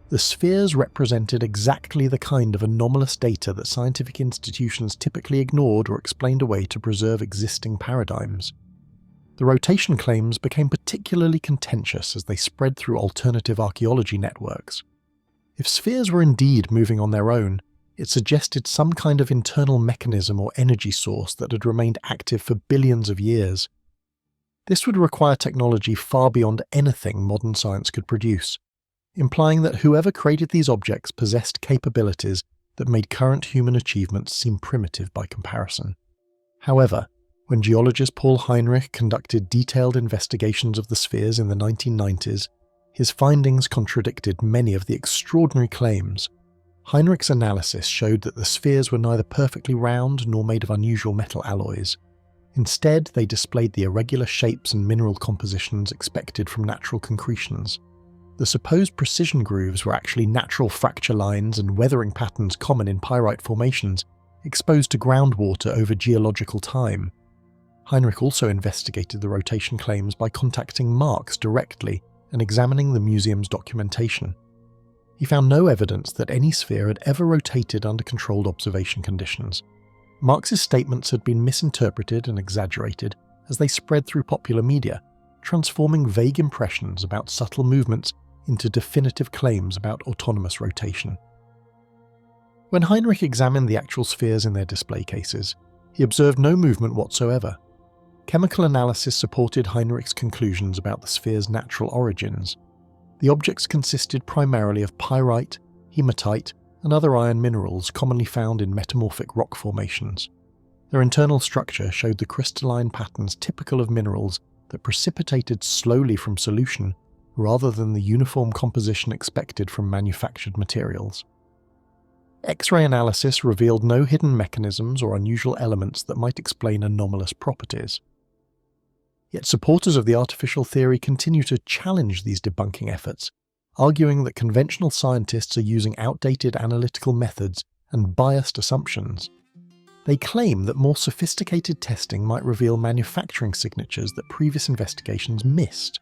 The spheres represented exactly the kind of anomalous data that scientific institutions typically ignored or explained away to preserve existing paradigms. The rotation claims became particularly contentious as they spread through alternative archaeology networks. If spheres were indeed moving on their own, it suggested some kind of internal mechanism or energy source that had remained active for billions of years. This would require technology far beyond anything modern science could produce, implying that whoever created these objects possessed capabilities that made current human achievements seem primitive by comparison. However, when geologist Paul Heinrich conducted detailed investigations of the spheres in the 1990s, his findings contradicted many of the extraordinary claims. Heinrich's analysis showed that the spheres were neither perfectly round nor made of unusual metal alloys. Instead, they displayed the irregular shapes and mineral compositions expected from natural concretions. The supposed precision grooves were actually natural fracture lines and weathering patterns common in pyrite formations, exposed to groundwater over geological time. Heinrich also investigated the rotation claims by contacting Marx directly and examining the museum's documentation. He found no evidence that any sphere had ever rotated under controlled observation conditions. Marx's statements had been misinterpreted and exaggerated as they spread through popular media, transforming vague impressions about subtle movements into definitive claims about autonomous rotation. When Heinrich examined the actual spheres in their display cases, he observed no movement whatsoever. Chemical analysis supported Heinrich's conclusions about the sphere's natural origins. The objects consisted primarily of pyrite, hematite, and other iron minerals commonly found in metamorphic rock formations. Their internal structure showed the crystalline patterns typical of minerals that precipitated slowly from solution rather than the uniform composition expected from manufactured materials. X-ray analysis revealed no hidden mechanisms or unusual elements that might explain anomalous properties. Yet supporters of the artificial theory continue to challenge these debunking efforts, arguing that conventional scientists are using outdated analytical methods and biased assumptions. They claim that more sophisticated testing might reveal manufacturing signatures that previous investigations missed.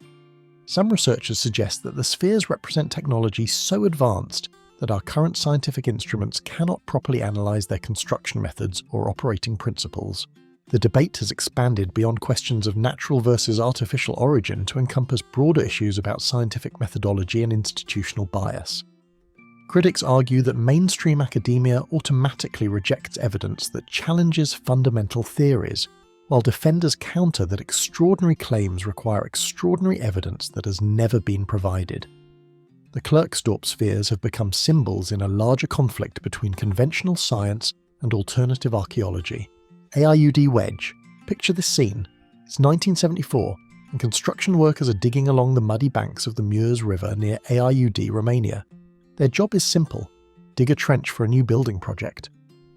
Some researchers suggest that the spheres represent technology so advanced that our current scientific instruments cannot properly analyze their construction methods or operating principles. The debate has expanded beyond questions of natural versus artificial origin to encompass broader issues about scientific methodology and institutional bias. Critics argue that mainstream academia automatically rejects evidence that challenges fundamental theories, while defenders counter that extraordinary claims require extraordinary evidence that has never been provided. The Clerks Dorp spheres have become symbols in a larger conflict between conventional science and alternative archaeology. Aiud wedge. Picture this scene. It's 1974, and construction workers are digging along the muddy banks of the Mureș River near Aiud, Romania. Their job is simple: dig a trench for a new building project.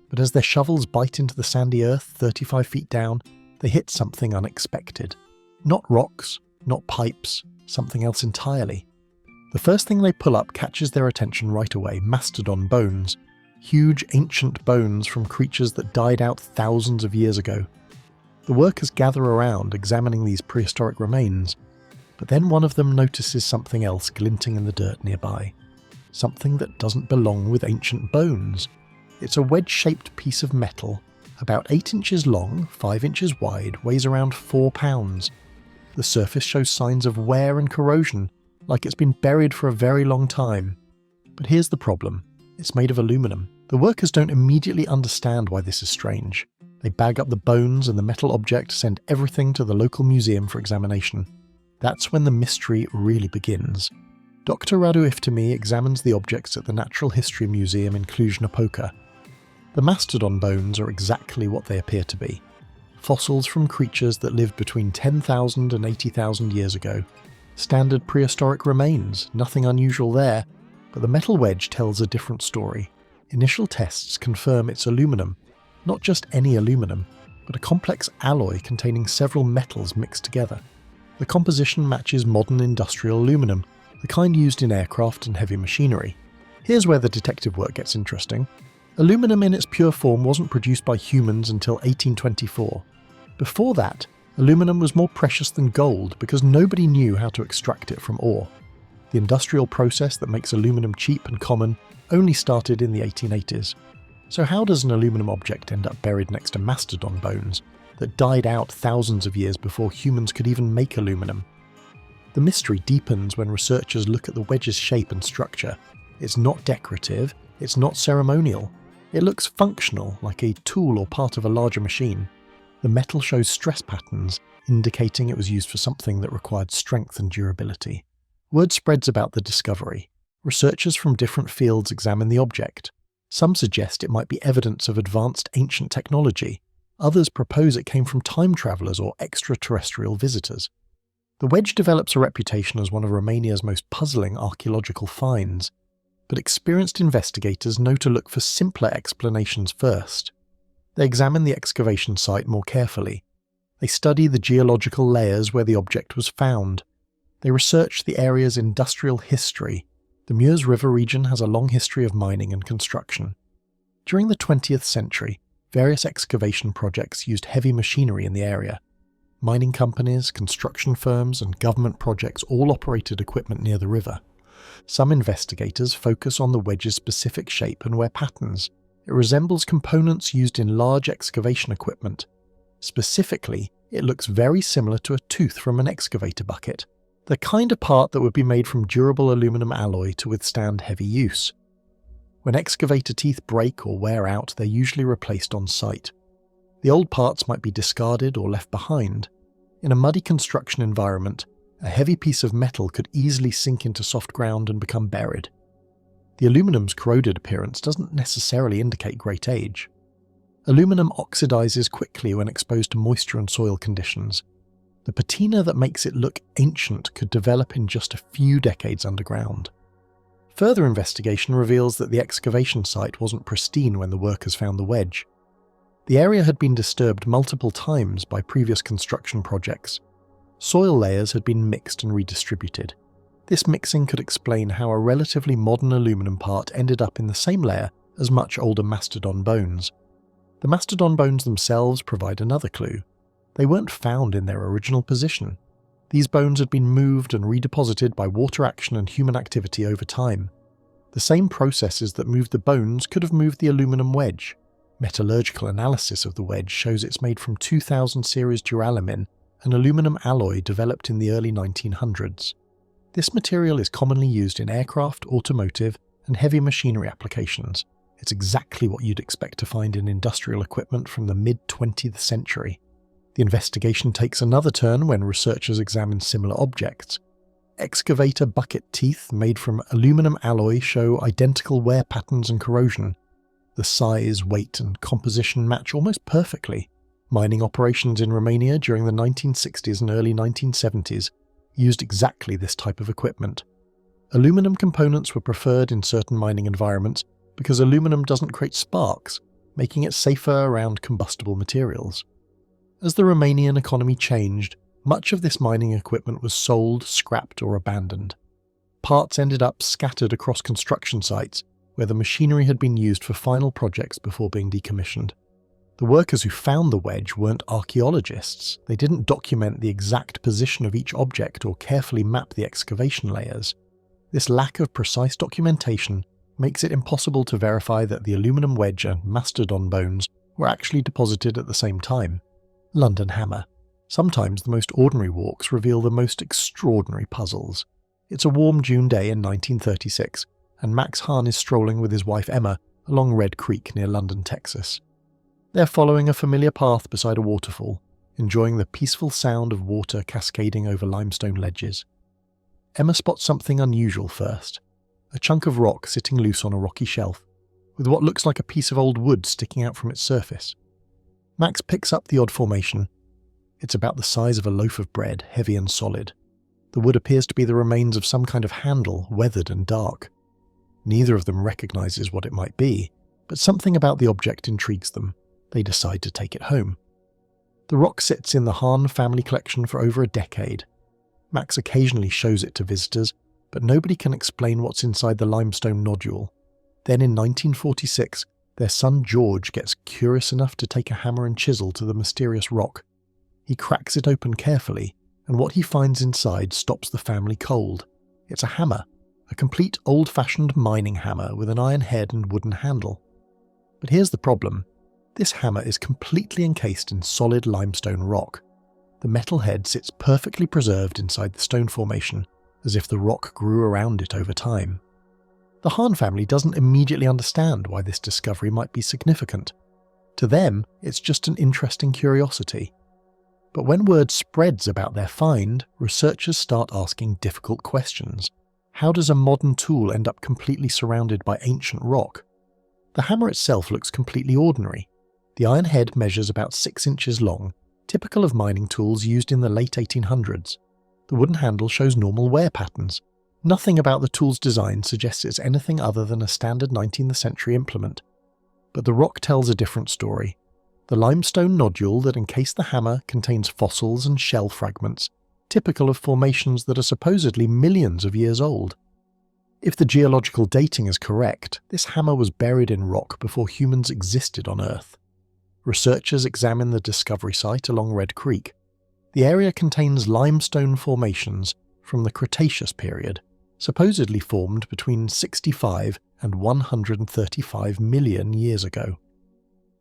But as their shovels bite into the sandy earth 35 feet down, they hit something unexpected. Not rocks, not pipes, something else entirely. The first thing they pull up catches their attention right away: mastodon bones. Huge ancient bones from creatures that died out thousands of years ago. The workers gather around examining these prehistoric remains, but then one of them notices something else glinting in the dirt nearby. Something that doesn't belong with ancient bones. It's a wedge-shaped piece of metal, about 8 inches long, 5 inches wide, weighs around 4 pounds. The surface shows signs of wear and corrosion, like it's been buried for a very long time. But here's the problem. It's made of aluminum. The workers don't immediately understand why this is strange. They bag up the bones and the metal object, send everything to the local museum for examination. That's when the mystery really begins. Dr. Radu Iftimi examines the objects at the Natural History Museum in Cluj-Napoca. The mastodon bones are exactly what they appear to be. Fossils from creatures that lived between 10,000 and 80,000 years ago. Standard prehistoric remains, nothing unusual there. But the metal wedge tells a different story. Initial tests confirm it's aluminum. Not just any aluminum, but a complex alloy containing several metals mixed together. The composition matches modern industrial aluminum, the kind used in aircraft and heavy machinery. Here's where the detective work gets interesting. Aluminum in its pure form wasn't produced by humans until 1824. Before that, aluminum was more precious than gold because nobody knew how to extract it from ore. The industrial process that makes aluminum cheap and common only started in the 1880s. So how does an aluminum object end up buried next to mastodon bones that died out thousands of years before humans could even make aluminum? The mystery deepens when researchers look at the wedge's shape and structure. It's not decorative, it's not ceremonial. It looks functional, like a tool or part of a larger machine. The metal shows stress patterns, indicating it was used for something that required strength and durability. Word spreads about the discovery. Researchers from different fields examine the object. Some suggest it might be evidence of advanced ancient technology. Others propose it came from time travelers or extraterrestrial visitors. The wedge develops a reputation as one of Romania's most puzzling archaeological finds, but experienced investigators know to look for simpler explanations first. They examine the excavation site more carefully. They study the geological layers where the object was found. They research the area's industrial history. The Mureș River region has a long history of mining and construction. During the 20th century, various excavation projects used heavy machinery in the area. Mining companies, construction firms, and government projects all operated equipment near the river. Some investigators focus on the wedge's specific shape and wear patterns. It resembles components used in large excavation equipment. Specifically, it looks very similar to a tooth from an excavator bucket. The kind of part that would be made from durable aluminum alloy to withstand heavy use. When excavator teeth break or wear out, they're usually replaced on site. The old parts might be discarded or left behind. In a muddy construction environment, a heavy piece of metal could easily sink into soft ground and become buried. The aluminum's corroded appearance doesn't necessarily indicate great age. Aluminum oxidizes quickly when exposed to moisture and soil conditions. The patina that makes it look ancient could develop in just a few decades underground. Further investigation reveals that the excavation site wasn't pristine when the workers found the wedge. The area had been disturbed multiple times by previous construction projects. Soil layers had been mixed and redistributed. This mixing could explain how a relatively modern aluminum part ended up in the same layer as much older mastodon bones. The mastodon bones themselves provide another clue. They weren't found in their original position. These bones had been moved and redeposited by water action and human activity over time. The same processes that moved the bones could have moved the aluminum wedge. Metallurgical analysis of the wedge shows it's made from 2000 series duralumin, an aluminum alloy developed in the early 1900s. This material is commonly used in aircraft, automotive, and heavy machinery applications. It's exactly what you'd expect to find in industrial equipment from the mid-20th century. The investigation takes another turn when researchers examine similar objects. Excavator bucket teeth made from aluminum alloy show identical wear patterns and corrosion. The size, weight, and composition match almost perfectly. Mining operations in Romania during the 1960s and early 1970s used exactly this type of equipment. Aluminum components were preferred in certain mining environments because aluminum doesn't create sparks, making it safer around combustible materials. As the Romanian economy changed, much of this mining equipment was sold, scrapped, or abandoned. Parts ended up scattered across construction sites, where the machinery had been used for final projects before being decommissioned. The workers who found the wedge weren't archaeologists. They didn't document the exact position of each object or carefully map the excavation layers. This lack of precise documentation makes it impossible to verify that the aluminum wedge and mastodon bones were actually deposited at the same time. London Hammer. Sometimes the most ordinary walks reveal the most extraordinary puzzles. It's a warm June day in 1936, and Max Hahn is strolling with his wife Emma along Red Creek near London, Texas. They're following a familiar path beside a waterfall, enjoying the peaceful sound of water cascading over limestone ledges. Emma spots something unusual first. A chunk of rock sitting loose on a rocky shelf, with what looks like a piece of old wood sticking out from its surface. Max picks up the odd formation. It's about the size of a loaf of bread, heavy and solid. The wood appears to be the remains of some kind of handle, weathered and dark. Neither of them recognizes what it might be, but something about the object intrigues them. They decide to take it home. The rock sits in the Hahn family collection for over a decade. Max occasionally shows it to visitors, but nobody can explain what's inside the limestone nodule. Then in 1946, their son George gets curious enough to take a hammer and chisel to the mysterious rock. He cracks it open carefully, and what he finds inside stops the family cold. It's a hammer, a complete old-fashioned mining hammer with an iron head and wooden handle. But here's the problem. This hammer is completely encased in solid limestone rock. The metal head sits perfectly preserved inside the stone formation, as if the rock grew around it over time. The Hahn family doesn't immediately understand why this discovery might be significant. To them, it's just an interesting curiosity. But when word spreads about their find, researchers start asking difficult questions. How does a modern tool end up completely surrounded by ancient rock? The hammer itself looks completely ordinary. The iron head measures about 6 inches long, typical of mining tools used in the late 1800s. The wooden handle shows normal wear patterns. Nothing about the tool's design suggests it's anything other than a standard 19th century implement. But the rock tells a different story. The limestone nodule that encased the hammer contains fossils and shell fragments, typical of formations that are supposedly millions of years old. If the geological dating is correct, this hammer was buried in rock before humans existed on Earth. Researchers examine the discovery site along Red Creek. The area contains limestone formations from the Cretaceous period, supposedly formed between 65 and 135 million years ago.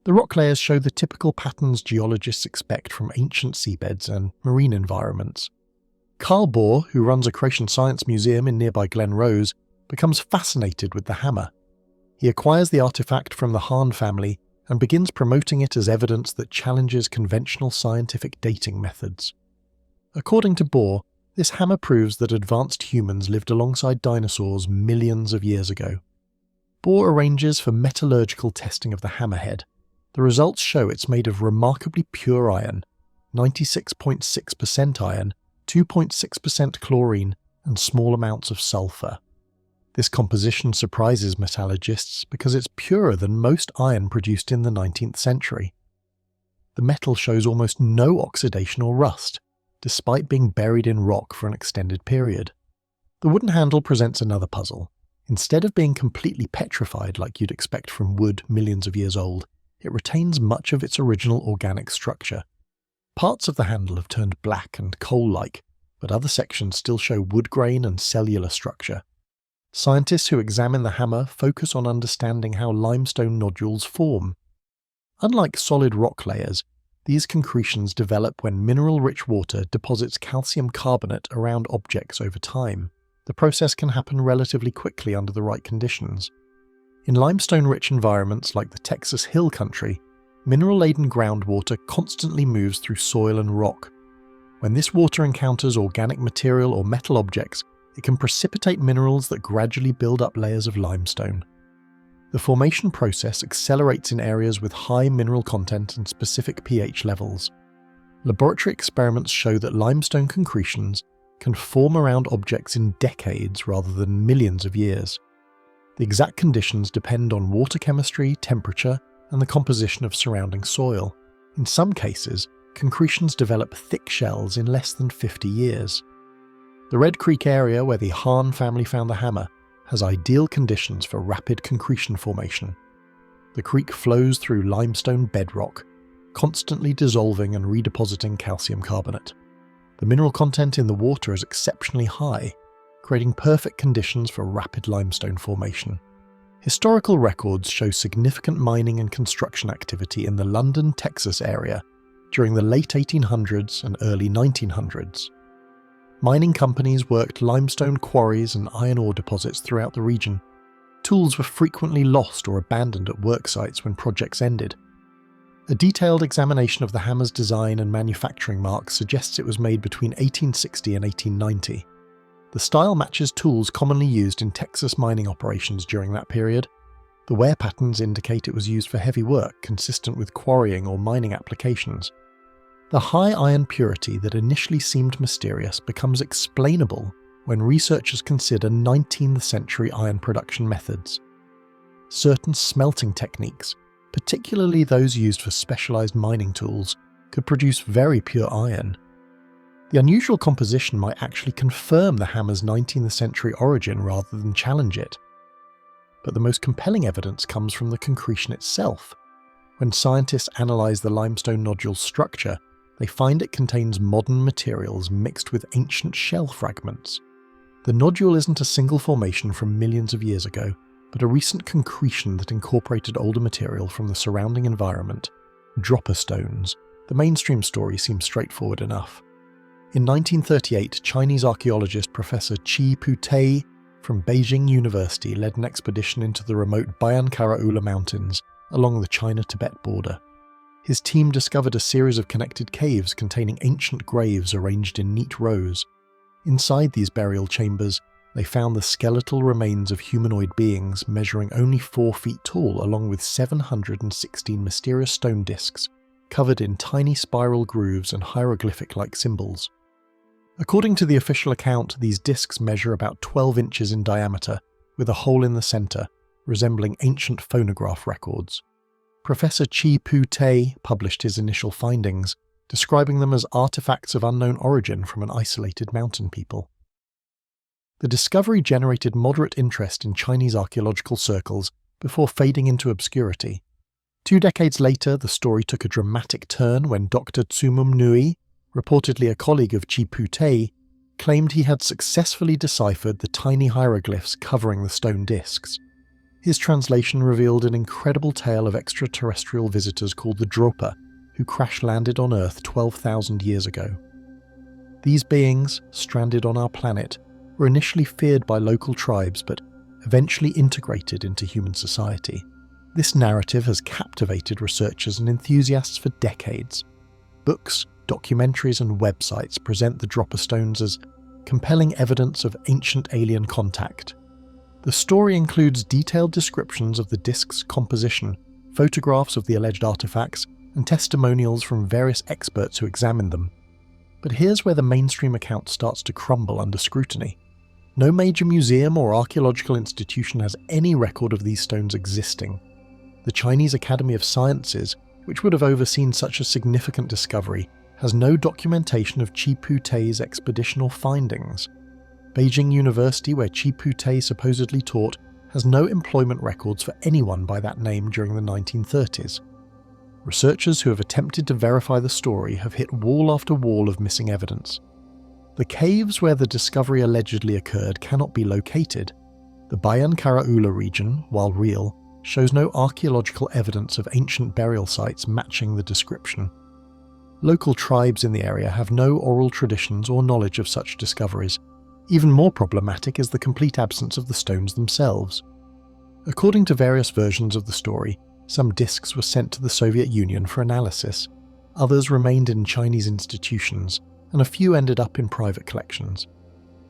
The rock layers show the typical patterns geologists expect from ancient seabeds and marine environments. Carl Bohr, who runs a Creation Science Museum in nearby Glen Rose, becomes fascinated with the hammer. He acquires the artifact from the Hahn family and begins promoting it as evidence that challenges conventional scientific dating methods. According to Bohr, this hammer proves that advanced humans lived alongside dinosaurs millions of years ago. Bohr arranges for metallurgical testing of the hammerhead. The results show it's made of remarkably pure iron, 96.6% iron, 2.6% chlorine, and small amounts of sulfur. This composition surprises metallurgists because it's purer than most iron produced in the 19th century. The metal shows almost no oxidation or rust, despite being buried in rock for an extended period. The wooden handle presents another puzzle. Instead of being completely petrified like you'd expect from wood millions of years old, it retains much of its original organic structure. Parts of the handle have turned black and coal-like, but other sections still show wood grain and cellular structure. Scientists who examine the hammer focus on understanding how limestone nodules form. Unlike solid rock layers, these concretions develop when mineral-rich water deposits calcium carbonate around objects over time. The process can happen relatively quickly under the right conditions. In limestone-rich environments like the Texas Hill Country, mineral-laden groundwater constantly moves through soil and rock. When this water encounters organic material or metal objects, it can precipitate minerals that gradually build up layers of limestone. The formation process accelerates in areas with high mineral content and specific pH levels. Laboratory experiments show that limestone concretions can form around objects in decades rather than millions of years. The exact conditions depend on water chemistry, temperature, and the composition of surrounding soil. In some cases, concretions develop thick shells in less than 50 years. The Red Creek area where the Hahn family found the hammer has ideal conditions for rapid concretion formation. The creek flows through limestone bedrock, constantly dissolving and redepositing calcium carbonate. The mineral content in the water is exceptionally high, creating perfect conditions for rapid limestone formation. Historical records show significant mining and construction activity in the London, Texas area during the late 1800s and early 1900s. Mining companies worked limestone quarries and iron ore deposits throughout the region. Tools were frequently lost or abandoned at work sites when projects ended. A detailed examination of the hammer's design and manufacturing marks suggests it was made between 1860 and 1890. The style matches tools commonly used in Texas mining operations during that period. The wear patterns indicate it was used for heavy work consistent with quarrying or mining applications. The high iron purity that initially seemed mysterious becomes explainable when researchers consider 19th century iron production methods. Certain smelting techniques, particularly those used for specialized mining tools, could produce very pure iron. The unusual composition might actually confirm the hammer's 19th century origin rather than challenge it. But the most compelling evidence comes from the concretion itself. When scientists analyze the limestone nodule's structure, they find it contains modern materials mixed with ancient shell fragments. The nodule isn't a single formation from millions of years ago, but a recent concretion that incorporated older material from the surrounding environment. Dropper stones. The mainstream story seems straightforward enough. In 1938, Chinese archaeologist Professor Chi Pu-tei from Beijing University led an expedition into the remote Bayan-Karaula Mountains along the China-Tibet border. His team discovered a series of connected caves containing ancient graves arranged in neat rows. Inside these burial chambers, they found the skeletal remains of humanoid beings measuring only 4 feet tall, along with 716 mysterious stone discs covered in tiny spiral grooves and hieroglyphic-like symbols. According to the official account, these discs measure about 12 inches in diameter, with a hole in the center, resembling ancient phonograph records. Professor Chi Pu-tei published his initial findings, describing them as artifacts of unknown origin from an isolated mountain people. The discovery generated moderate interest in Chinese archaeological circles before fading into obscurity. 2 decades later, the story took a dramatic turn when Dr. Tsumum Nui, reportedly a colleague of Chi Pu-tei, claimed he had successfully deciphered the tiny hieroglyphs covering the stone discs. His translation revealed an incredible tale of extraterrestrial visitors called the Dropa, who crash-landed on Earth 12,000 years ago. These beings, stranded on our planet, were initially feared by local tribes but eventually integrated into human society. This narrative has captivated researchers and enthusiasts for decades. Books, documentaries and websites present the Dropper stones as compelling evidence of ancient alien contact. The story includes detailed descriptions of the disc's composition, photographs of the alleged artifacts, and testimonials from various experts who examined them. But here's where the mainstream account starts to crumble under scrutiny. No major museum or archaeological institution has any record of these stones existing. The Chinese Academy of Sciences, which would have overseen such a significant discovery, has no documentation of Chi Pu-tei's expeditional findings. Beijing University, where Chi Pu-tei supposedly taught, has no employment records for anyone by that name during the 1930s. Researchers who have attempted to verify the story have hit wall after wall of missing evidence. The caves where the discovery allegedly occurred cannot be located. The Bayan Karaula region, while real, shows no archaeological evidence of ancient burial sites matching the description. Local tribes in the area have no oral traditions or knowledge of such discoveries. Even more problematic is the complete absence of the stones themselves. According to various versions of the story, some discs were sent to the Soviet Union for analysis, others remained in Chinese institutions, and a few ended up in private collections.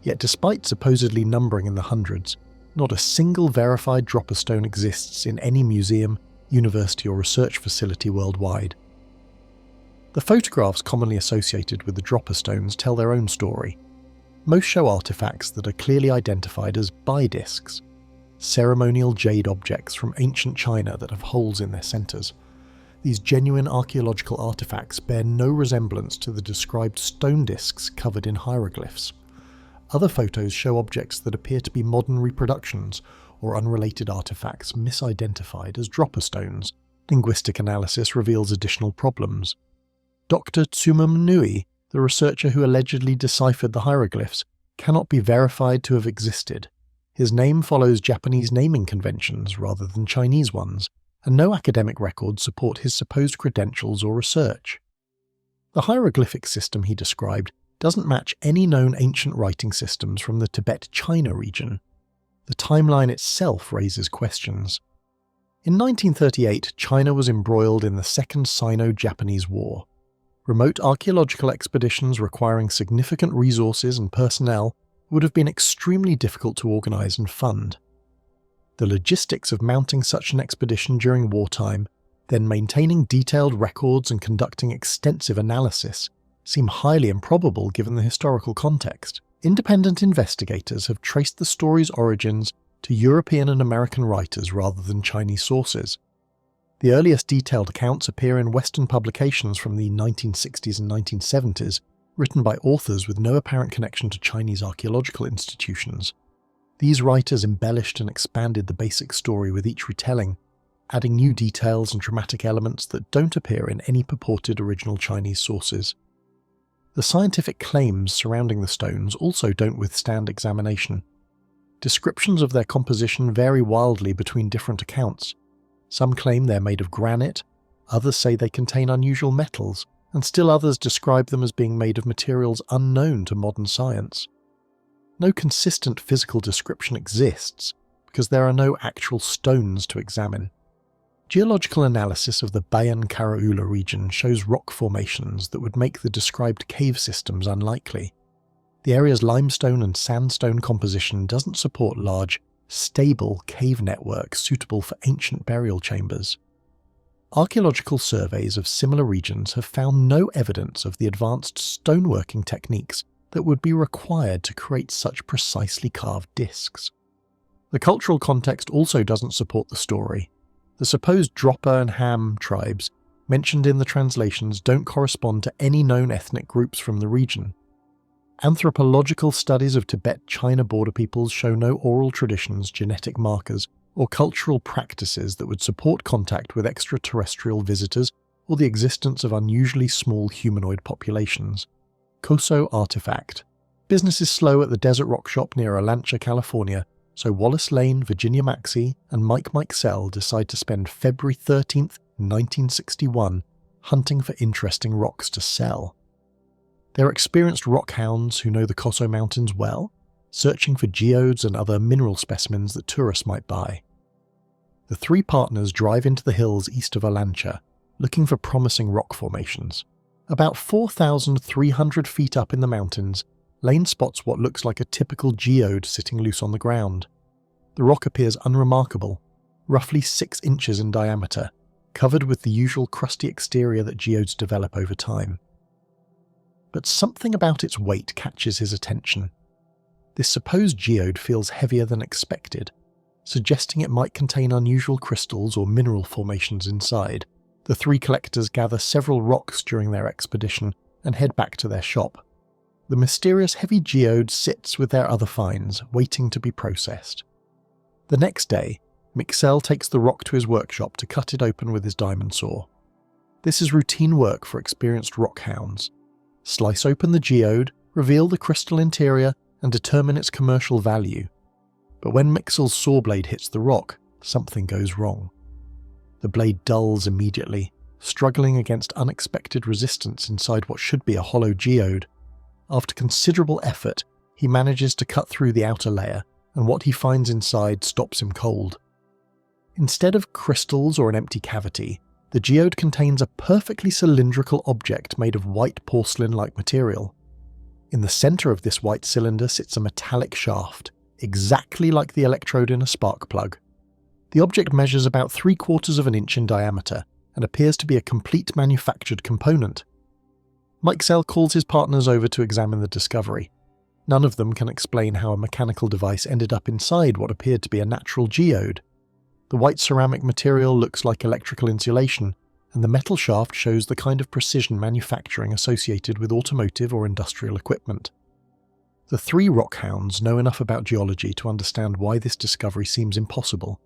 Yet despite supposedly numbering in the hundreds, not a single verified dropper stone exists in any museum, university or research facility worldwide. The photographs commonly associated with the dropper stones tell their own story. Most show artifacts that are clearly identified as bi-discs, ceremonial jade objects from ancient China that have holes in their centres. These genuine archaeological artifacts bear no resemblance to the described stone discs covered in hieroglyphs. Other photos show objects that appear to be modern reproductions or unrelated artifacts misidentified as dropper stones. Linguistic analysis reveals additional problems. Dr. Tsumam Nui, the researcher who allegedly deciphered the hieroglyphs, cannot be verified to have existed. His name follows Japanese naming conventions rather than Chinese ones, and no academic records support his supposed credentials or research. The hieroglyphic system he described doesn't match any known ancient writing systems from the Tibet-China region. The timeline itself raises questions. In 1938, China was embroiled in the Second Sino-Japanese War. Remote archaeological expeditions requiring significant resources and personnel would have been extremely difficult to organise and fund. The logistics of mounting such an expedition during wartime, then maintaining detailed records and conducting extensive analysis, seem highly improbable given the historical context. Independent investigators have traced the story's origins to European and American writers rather than Chinese sources. The earliest detailed accounts appear in Western publications from the 1960s and 1970s, written by authors with no apparent connection to Chinese archaeological institutions. These writers embellished and expanded the basic story with each retelling, adding new details and dramatic elements that don't appear in any purported original Chinese sources. The scientific claims surrounding the stones also don't withstand examination. Descriptions of their composition vary wildly between different accounts. Some claim they're made of granite, others say they contain unusual metals, and still others describe them as being made of materials unknown to modern science. No consistent physical description exists, because there are no actual stones to examine. Geological analysis of the Bayan Karaula region shows rock formations that would make the described cave systems unlikely. The area's limestone and sandstone composition doesn't support large, stable cave networks suitable for ancient burial chambers. Archaeological surveys of similar regions have found no evidence of the advanced stoneworking techniques that would be required to create such precisely carved discs. The cultural context also doesn't support the story. The supposed Dropper and Ham tribes mentioned in the translations don't correspond to any known ethnic groups from the region. Anthropological studies of Tibet-China border peoples show no oral traditions, genetic markers, or cultural practices that would support contact with extraterrestrial visitors or the existence of unusually small humanoid populations. Koso artifact. Business is slow at the Desert Rock Shop near Olancha, California, so Wallace Lane, Virginia Maxey, and Mike Mikesell decide to spend February 13th, 1961, hunting for interesting rocks to sell. They're experienced rock hounds who know the Koso Mountains well, searching for geodes and other mineral specimens that tourists might buy. The three partners drive into the hills east of Olancha, looking for promising rock formations. About 4,300 feet up in the mountains, Lane spots what looks like a typical geode sitting loose on the ground. The rock appears unremarkable, roughly 6 inches in diameter, covered with the usual crusty exterior that geodes develop over time. But something about its weight catches his attention. This supposed geode feels heavier than expected, suggesting it might contain unusual crystals or mineral formations inside. The three collectors gather several rocks during their expedition and head back to their shop. The mysterious heavy geode sits with their other finds, waiting to be processed. The next day, Mixel takes the rock to his workshop to cut it open with his diamond saw. This is routine work for experienced rock hounds. Slice open the geode, reveal the crystal interior, and determine its commercial value. But when Mixel's saw blade hits the rock, something goes wrong. The blade dulls immediately, struggling against unexpected resistance inside what should be a hollow geode. After considerable effort, he manages to cut through the outer layer, and what he finds inside stops him cold. Instead of crystals or an empty cavity, the geode contains a perfectly cylindrical object made of white porcelain-like material. In the centre of this white cylinder sits a metallic shaft, exactly like the electrode in a spark plug. The object measures about 3/4 of an inch in diameter and appears to be a complete manufactured component. Mixel calls his partners over to examine the discovery. None of them can explain how a mechanical device ended up inside what appeared to be a natural geode. The white ceramic material looks like electrical insulation, and the metal shaft shows the kind of precision manufacturing associated with automotive or industrial equipment. The three rockhounds know enough about geology to understand why this discovery seems impossible.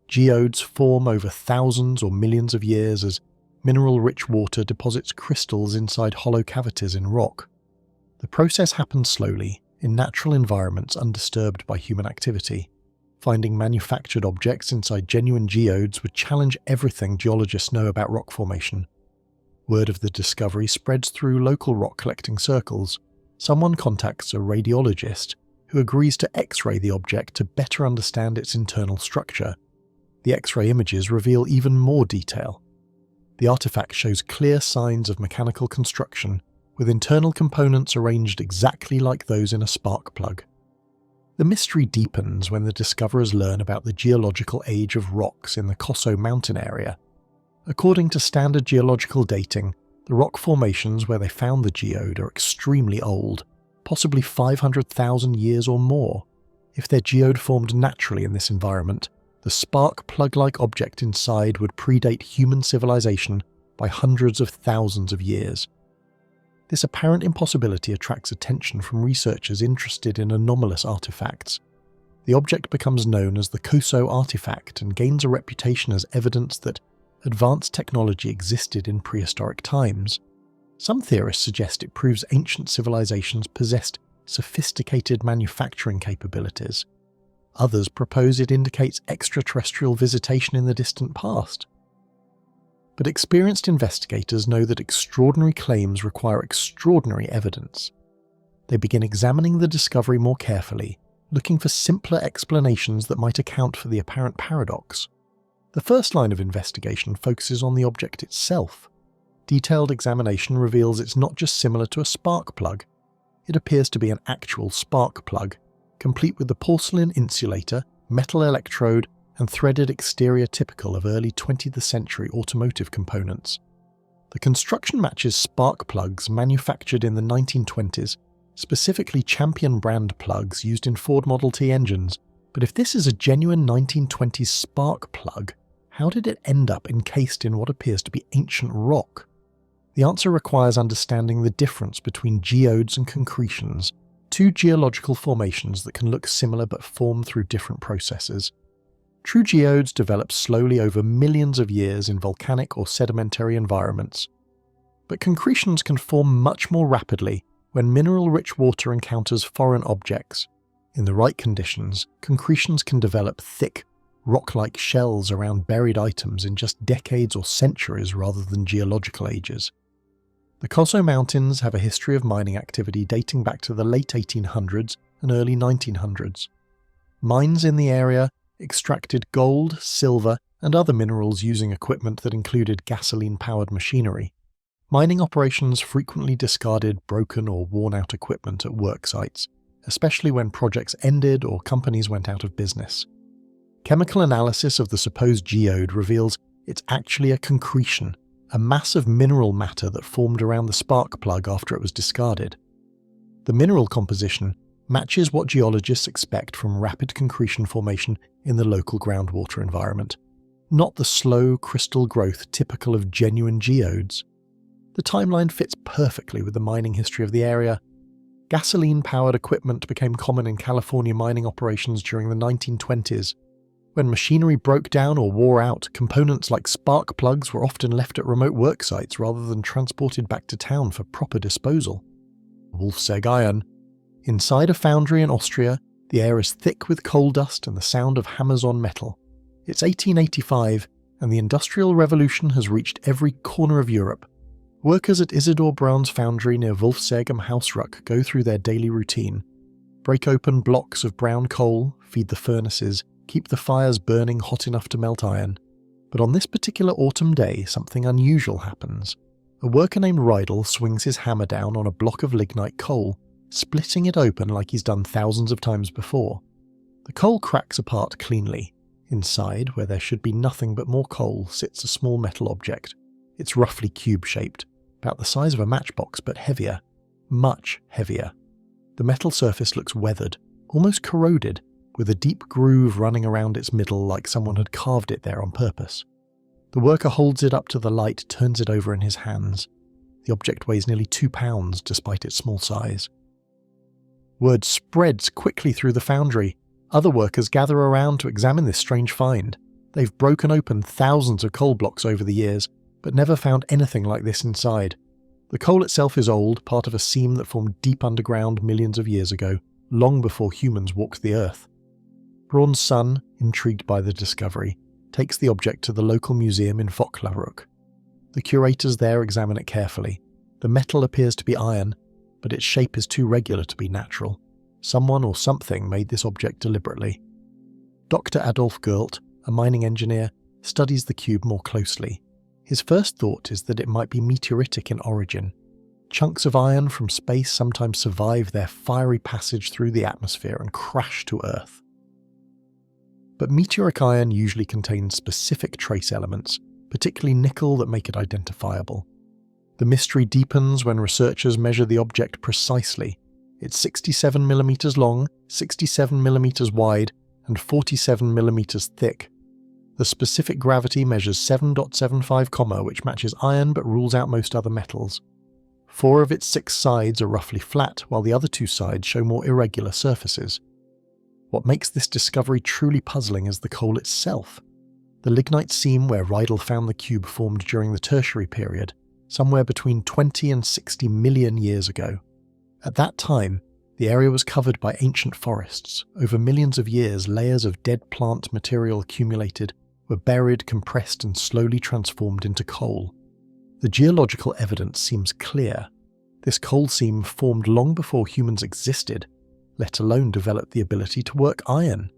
Geodes form over thousands or millions of years as mineral-rich water deposits crystals inside hollow cavities in rock. The process happens slowly, in natural environments undisturbed by human activity. Finding manufactured objects inside genuine geodes would challenge everything geologists know about rock formation. Word of the discovery spreads through local rock collecting circles. Someone contacts a radiologist, who agrees to X-ray the object to better understand its internal structure. The X-ray images reveal even more detail. The artifact shows clear signs of mechanical construction, with internal components arranged exactly like those in a spark plug. The mystery deepens when the discoverers learn about the geological age of rocks in the Koso mountain area. According to standard geological dating, the rock formations where they found the geode are extremely old, possibly 500,000 years or more. If their geode formed naturally in this environment, the spark plug-like object inside would predate human civilization by hundreds of thousands of years. This apparent impossibility attracts attention from researchers interested in anomalous artifacts. The object becomes known as the Koso artifact and gains a reputation as evidence that advanced technology existed in prehistoric times. Some theorists suggest it proves ancient civilizations possessed sophisticated manufacturing capabilities. Others propose it indicates extraterrestrial visitation in the distant past. But experienced investigators know that extraordinary claims require extraordinary evidence. They begin examining the discovery more carefully, looking for simpler explanations that might account for the apparent paradox. The first line of investigation focuses on the object itself. Detailed examination reveals it's not just similar to a spark plug. It appears to be an actual spark plug, complete with the porcelain insulator, metal electrode, and threaded exterior typical of early 20th century automotive components. The construction matches spark plugs manufactured in the 1920s, specifically Champion brand plugs used in Ford Model T engines. But if this is a genuine 1920s spark plug, how did it end up encased in what appears to be ancient rock? The answer requires understanding the difference between geodes and concretions, two geological formations that can look similar but form through different processes. True geodes develop slowly over millions of years in volcanic or sedimentary environments. But concretions can form much more rapidly when mineral-rich water encounters foreign objects. In the right conditions, concretions can develop thick, rock-like shells around buried items in just decades or centuries rather than geological ages. The Koso Mountains have a history of mining activity dating back to the late 1800s and early 1900s. Mines in the area extracted gold, silver, and other minerals using equipment that included gasoline-powered machinery. Mining operations frequently discarded broken or worn-out equipment at work sites, especially when projects ended or companies went out of business. Chemical analysis of the supposed geode reveals It's actually a concretion, a mass of mineral matter that formed around the spark plug after it was discarded. The mineral composition matches what geologists expect from rapid concretion formation in the local groundwater environment, not the slow crystal growth typical of genuine geodes. The timeline fits perfectly with the mining history of the area. Gasoline-powered equipment became common in California mining operations during the 1920s. When machinery broke down or wore out, components like spark plugs were often left at remote work sites rather than transported back to town for proper disposal. Wolfsegg iron. Inside a foundry in Austria, the air is thick with coal dust and the sound of hammers on metal. It's 1885, and the Industrial Revolution has reached every corner of Europe. Workers at Isidor Braun's foundry near Wolfsegg am Hausruck go through their daily routine. Break open blocks of brown coal, feed the furnaces, keep the fires burning hot enough to melt iron. But on this particular autumn day, something unusual happens. A worker named Rydell swings his hammer down on a block of lignite coal, splitting it open like he's done thousands of times before. The coal cracks apart cleanly. Inside, where there should be nothing but more coal, sits a small metal object. It's roughly cube-shaped, about the size of a matchbox but heavier, much heavier. The metal surface looks weathered, almost corroded, with a deep groove running around its middle like someone had carved it there on purpose. The worker holds it up to the light, turns it over in his hands. The object weighs nearly 2 pounds despite its small size. Word spreads quickly through the foundry. Other workers gather around to examine this strange find. They've broken open thousands of coal blocks over the years, but never found anything like this inside. The coal itself is old, part of a seam that formed deep underground millions of years ago, long before humans walked the earth. Braun's son, intrigued by the discovery, takes the object to the local museum in Voklaruk. The curators there examine it carefully. The metal appears to be iron, but its shape is too regular to be natural. Someone or something made this object deliberately. Dr. Adolf Gurlt, a mining engineer, studies the cube more closely. His first thought is that it might be meteoritic in origin. Chunks of iron from space sometimes survive their fiery passage through the atmosphere and crash to Earth. But meteoric iron usually contains specific trace elements, particularly nickel, that make it identifiable. The mystery deepens when researchers measure the object precisely. It's 67 millimeters long, 67 millimeters wide, and 47 millimeters thick. The specific gravity measures 7.75, which matches iron but rules out most other metals. 4 of its 6 sides are roughly flat, while the other 2 sides show more irregular surfaces. What makes this discovery truly puzzling is the coal itself. The lignite seam where Rydell found the cube formed during the Tertiary period, somewhere between 20 and 60 million years ago. At that time, the area was covered by ancient forests. Over millions of years, layers of dead plant material accumulated, were buried, compressed, and slowly transformed into coal. The geological evidence seems clear. This coal seam formed long before humans existed, let alone developed the ability to work iron.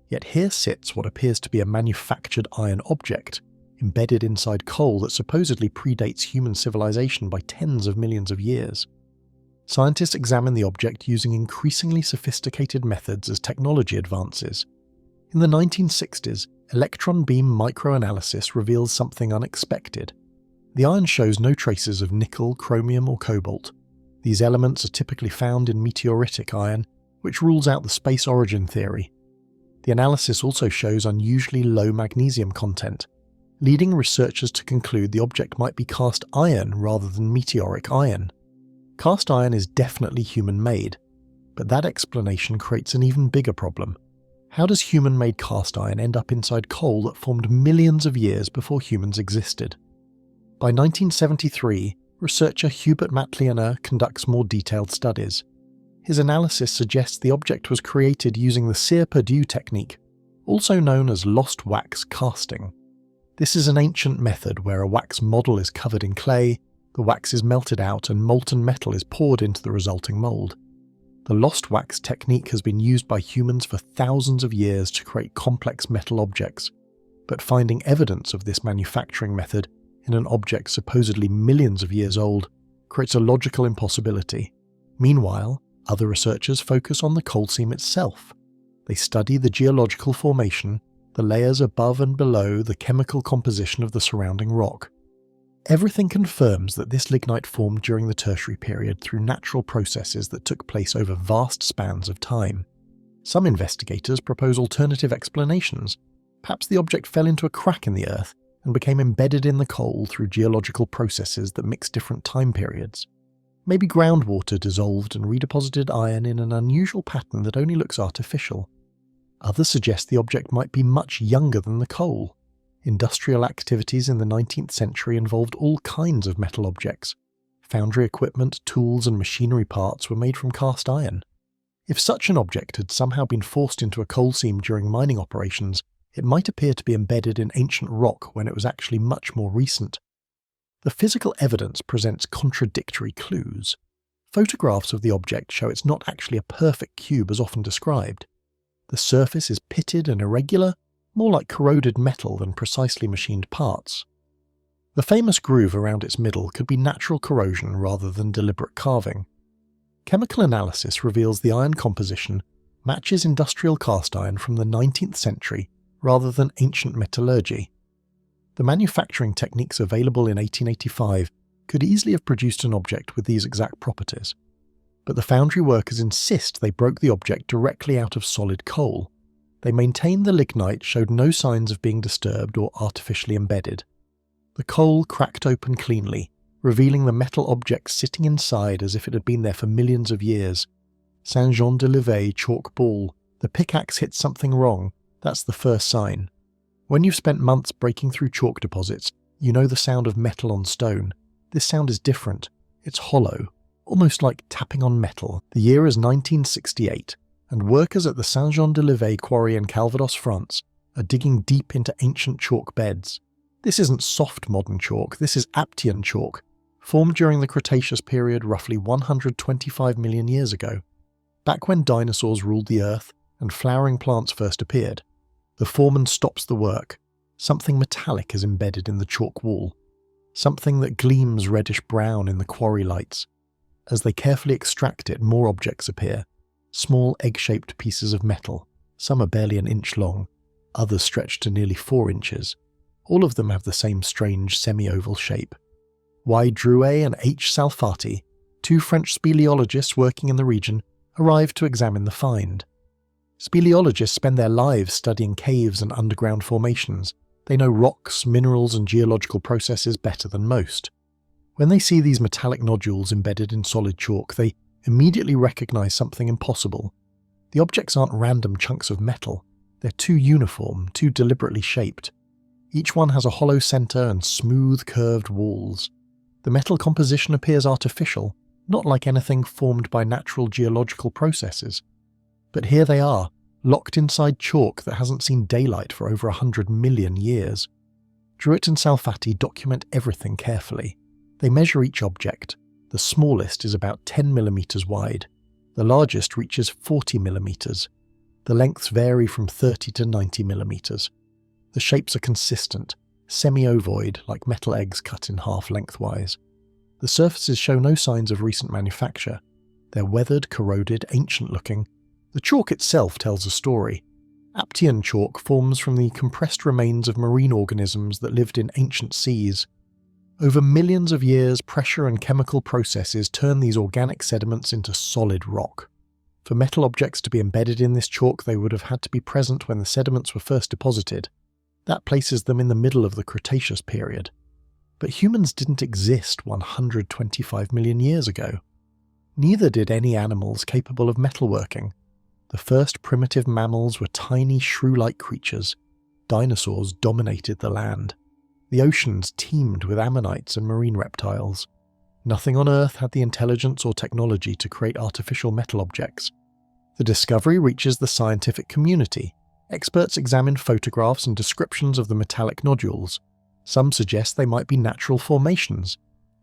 Yet here sits what appears to be a manufactured iron object, embedded inside coal that supposedly predates human civilization by tens of millions of years. Scientists examine the object using increasingly sophisticated methods as technology advances. In the 1960s, electron beam microanalysis reveals something unexpected. The iron shows no traces of nickel, chromium, or cobalt. These elements are typically found in meteoritic iron, which rules out the space origin theory. The analysis also shows unusually low magnesium content, leading researchers to conclude the object might be cast iron rather than meteoric iron. Cast iron is definitely human-made, but that explanation creates an even bigger problem. How does human-made cast iron end up inside coal that formed millions of years before humans existed? By 1973, researcher Hubert Matliener conducts more detailed studies. His analysis suggests the object was created using the Sear-Purdue technique, also known as lost wax casting. This is an ancient method where a wax model is covered in clay, the wax is melted out and molten metal is poured into the resulting mould. The lost wax technique has been used by humans for thousands of years to create complex metal objects, but finding evidence of this manufacturing method in an object supposedly millions of years old creates a logical impossibility. Meanwhile, other researchers focus on the coal seam itself. They study the geological formation, the layers above and below, the chemical composition of the surrounding rock. Everything confirms that this lignite formed during the Tertiary period through natural processes that took place over vast spans of time. Some investigators propose alternative explanations. Perhaps the object fell into a crack in the earth and became embedded in the coal through geological processes that mix different time periods. Maybe groundwater dissolved and redeposited iron in an unusual pattern that only looks artificial. Others suggest the object might be much younger than the coal. Industrial activities in the 19th century involved all kinds of metal objects. Foundry equipment, tools and machinery parts were made from cast iron. If such an object had somehow been forced into a coal seam during mining operations, it might appear to be embedded in ancient rock when it was actually much more recent. The physical evidence presents contradictory clues. Photographs of the object show it's not actually a perfect cube as often described. The surface is pitted and irregular, more like corroded metal than precisely machined parts. The famous groove around its middle could be natural corrosion rather than deliberate carving. Chemical analysis reveals the iron composition matches industrial cast iron from the 19th century rather than ancient metallurgy. The manufacturing techniques available in 1885 could easily have produced an object with these exact properties. But the foundry workers insist they broke the object directly out of solid coal. They maintain the lignite showed no signs of being disturbed or artificially embedded. The coal cracked open cleanly, revealing the metal object sitting inside as if it had been there for millions of years. Sanjon de Livet chalk ball. The pickaxe hit something wrong. That's the first sign. When you've spent months breaking through chalk deposits, you know the sound of metal on stone. This sound is different. It's hollow, almost like tapping on metal. The year is 1968, and workers at the Sanjon de Livet quarry in Calvados, France, are digging deep into ancient chalk beds. This isn't soft modern chalk, this is Aptian chalk, formed during the Cretaceous period roughly 125 million years ago, back when dinosaurs ruled the earth and flowering plants first appeared. The foreman stops the work. Something metallic is embedded in the chalk wall, something that gleams reddish-brown in the quarry lights. As they carefully extract it, more objects appear. Small egg-shaped pieces of metal. Some are barely an inch long, others stretch to nearly 4 inches. All of them have the same strange semi-oval shape. Y. Drouet and H. Salfati, 2 French speleologists working in the region, arrived to examine the find. Speleologists spend their lives studying caves and underground formations. They know rocks, minerals and geological processes better than most. When they see these metallic nodules embedded in solid chalk, they immediately recognize something impossible. The objects aren't random chunks of metal. They're too uniform, too deliberately shaped. Each one has a hollow center and smooth, curved walls. The metal composition appears artificial, not like anything formed by natural geological processes. But here they are, locked inside chalk that hasn't seen daylight for over 100 million years. Drouet and Salfati document everything carefully. They measure each object. The smallest is about 10 millimeters wide. The largest reaches 40 millimeters. The lengths vary from 30 to 90 millimeters. The shapes are consistent, semi-ovoid, like metal eggs cut in half lengthwise. The surfaces show no signs of recent manufacture. They're weathered, corroded, ancient-looking. The chalk itself tells a story. Aptian chalk forms from the compressed remains of marine organisms that lived in ancient seas. Over millions of years, pressure and chemical processes turn these organic sediments into solid rock. For metal objects to be embedded in this chalk, they would have had to be present when the sediments were first deposited. That places them in the middle of the Cretaceous period. But humans didn't exist 125 million years ago. Neither did any animals capable of metalworking. The first primitive mammals were tiny shrew-like creatures. Dinosaurs dominated the land. The oceans teemed with ammonites and marine reptiles. Nothing on Earth had the intelligence or technology to create artificial metal objects. The discovery reaches the scientific community. Experts examine photographs and descriptions of the metallic nodules. Some suggest they might be natural formations,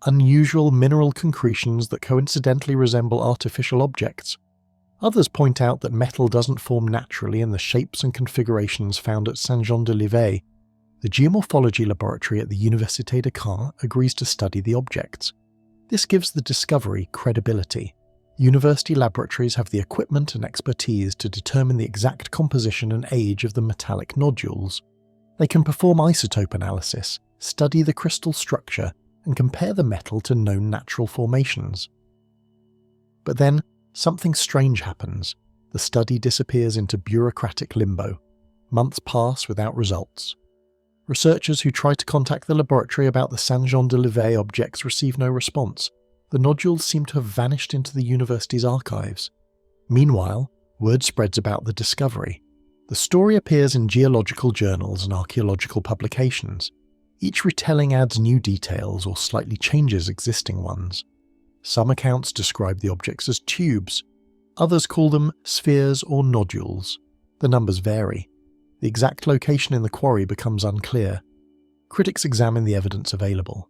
unusual mineral concretions that coincidentally resemble artificial objects. Others point out that metal doesn't form naturally in the shapes and configurations found at Sanjon de Livet. The geomorphology laboratory at the Université de Caen agrees to study the objects. This gives the discovery credibility. University laboratories have the equipment and expertise to determine the exact composition and age of the metallic nodules. They can perform isotope analysis, study the crystal structure, and compare the metal to known natural formations. But then, something strange happens. The study disappears into bureaucratic limbo. Months pass without results. Researchers who try to contact the laboratory about the Sanjon de Levay objects receive no response. The nodules seem to have vanished into the university's archives. Meanwhile, word spreads about the discovery. The story appears in geological journals and archaeological publications. Each retelling adds new details or slightly changes existing ones. Some accounts describe the objects as tubes. Others call them spheres or nodules. The numbers vary. The exact location in the quarry becomes unclear. Critics examine the evidence available.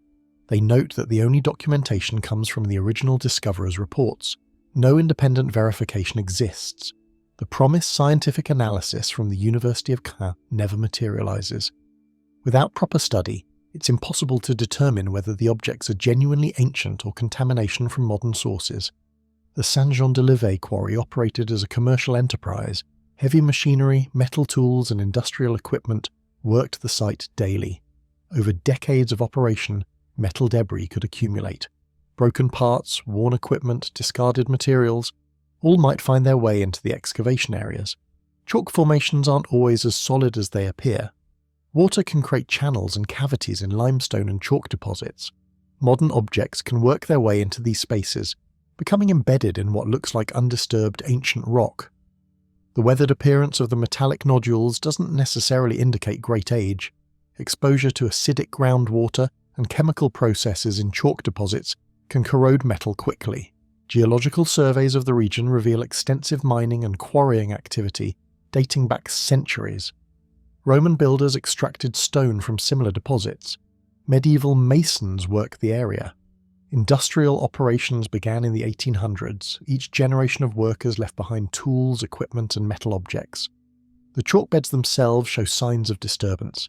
They note that the only documentation comes from the original discoverers' reports. No independent verification exists. The promised scientific analysis from the University of Caen never materializes. Without proper study, it's impossible to determine whether the objects are genuinely ancient or contamination from modern sources. The Sanjon de Levay quarry operated as a commercial enterprise. Heavy machinery, metal tools, and industrial equipment worked the site daily. Over decades of operation, metal debris could accumulate. Broken parts, worn equipment, discarded materials, all might find their way into the excavation areas. Chalk formations aren't always as solid as they appear. Water can create channels and cavities in limestone and chalk deposits. Modern objects can work their way into these spaces, becoming embedded in what looks like undisturbed ancient rock. The weathered appearance of the metallic nodules doesn't necessarily indicate great age. Exposure to acidic groundwater and chemical processes in chalk deposits can corrode metal quickly. Geological surveys of the region reveal extensive mining and quarrying activity dating back centuries. Roman builders extracted stone from similar deposits. Medieval masons worked the area. Industrial operations began in the 1800s. Each generation of workers left behind tools, equipment, and metal objects. The chalk beds themselves show signs of disturbance.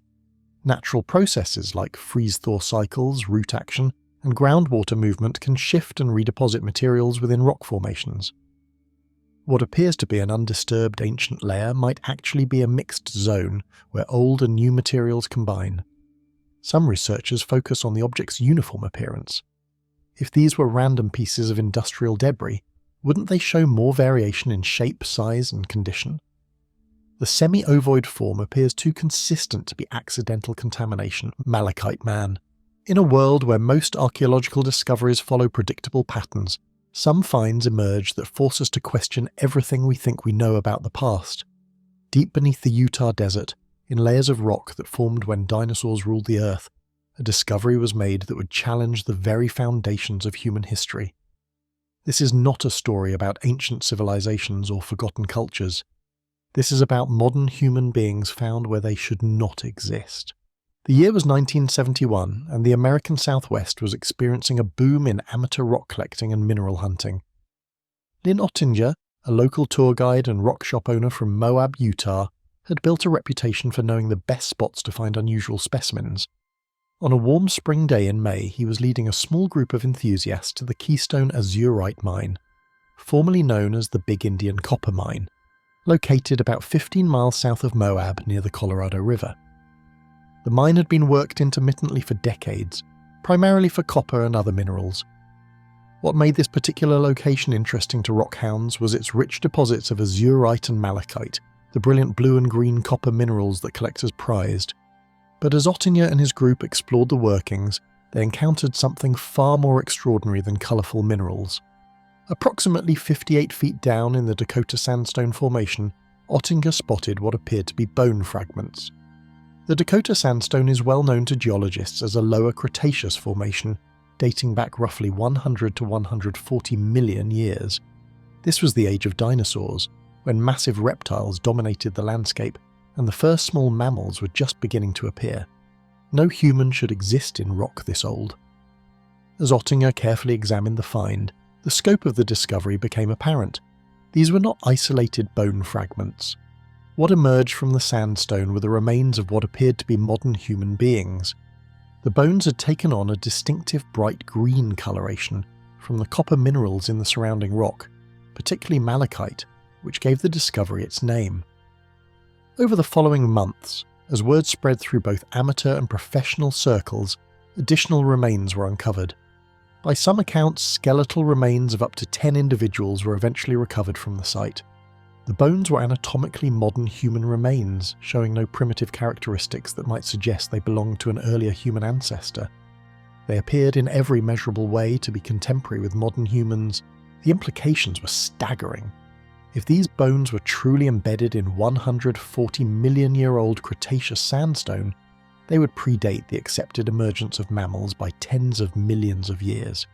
Natural processes like freeze-thaw cycles, root action, and groundwater movement can shift and redeposit materials within rock formations. What appears to be an undisturbed ancient layer might actually be a mixed zone where old and new materials combine. Some researchers focus on the object's uniform appearance. If these were random pieces of industrial debris, wouldn't they show more variation in shape, size, and condition? The semi-ovoid form appears too consistent to be accidental contamination. Malachite Man. In a world where most archaeological discoveries follow predictable patterns, some finds emerge that force us to question everything we think we know about the past. Deep beneath the Utah desert, in layers of rock that formed when dinosaurs ruled the earth, a discovery was made that would challenge the very foundations of human history. This is not a story about ancient civilizations or forgotten cultures. This is about modern human beings found where they should not exist. The year was 1971, and the American Southwest was experiencing a boom in amateur rock collecting and mineral hunting. Lynn Ottinger, a local tour guide and rock shop owner from Moab, Utah, had built a reputation for knowing the best spots to find unusual specimens. On a warm spring day in May, he was leading a small group of enthusiasts to the Keystone Azurite Mine, formerly known as the Big Indian Copper Mine, located about 15 miles south of Moab near the Colorado River. The mine had been worked intermittently for decades, primarily for copper and other minerals. What made this particular location interesting to rock hounds was its rich deposits of azurite and malachite, the brilliant blue and green copper minerals that collectors prized. But as Ottinger and his group explored the workings, they encountered something far more extraordinary than colourful minerals. Approximately 58 feet down in the Dakota Sandstone Formation, Ottinger spotted what appeared to be bone fragments. The Dakota Sandstone is well known to geologists as a Lower Cretaceous formation, dating back roughly 100 to 140 million years. This was the age of dinosaurs, when massive reptiles dominated the landscape and the first small mammals were just beginning to appear. No human should exist in rock this old. As Ottinger carefully examined the find, the scope of the discovery became apparent. These were not isolated bone fragments. What emerged from the sandstone were the remains of what appeared to be modern human beings. The bones had taken on a distinctive bright green coloration, from the copper minerals in the surrounding rock, particularly malachite, which gave the discovery its name. Over the following months, as word spread through both amateur and professional circles, additional remains were uncovered. By some accounts, skeletal remains of up to 10 individuals were eventually recovered from the site. The bones were anatomically modern human remains, showing no primitive characteristics that might suggest they belonged to an earlier human ancestor. They appeared in every measurable way to be contemporary with modern humans. The implications were staggering. If these bones were truly embedded in 140 million year old Cretaceous sandstone, they would predate the accepted emergence of mammals by tens of millions of years.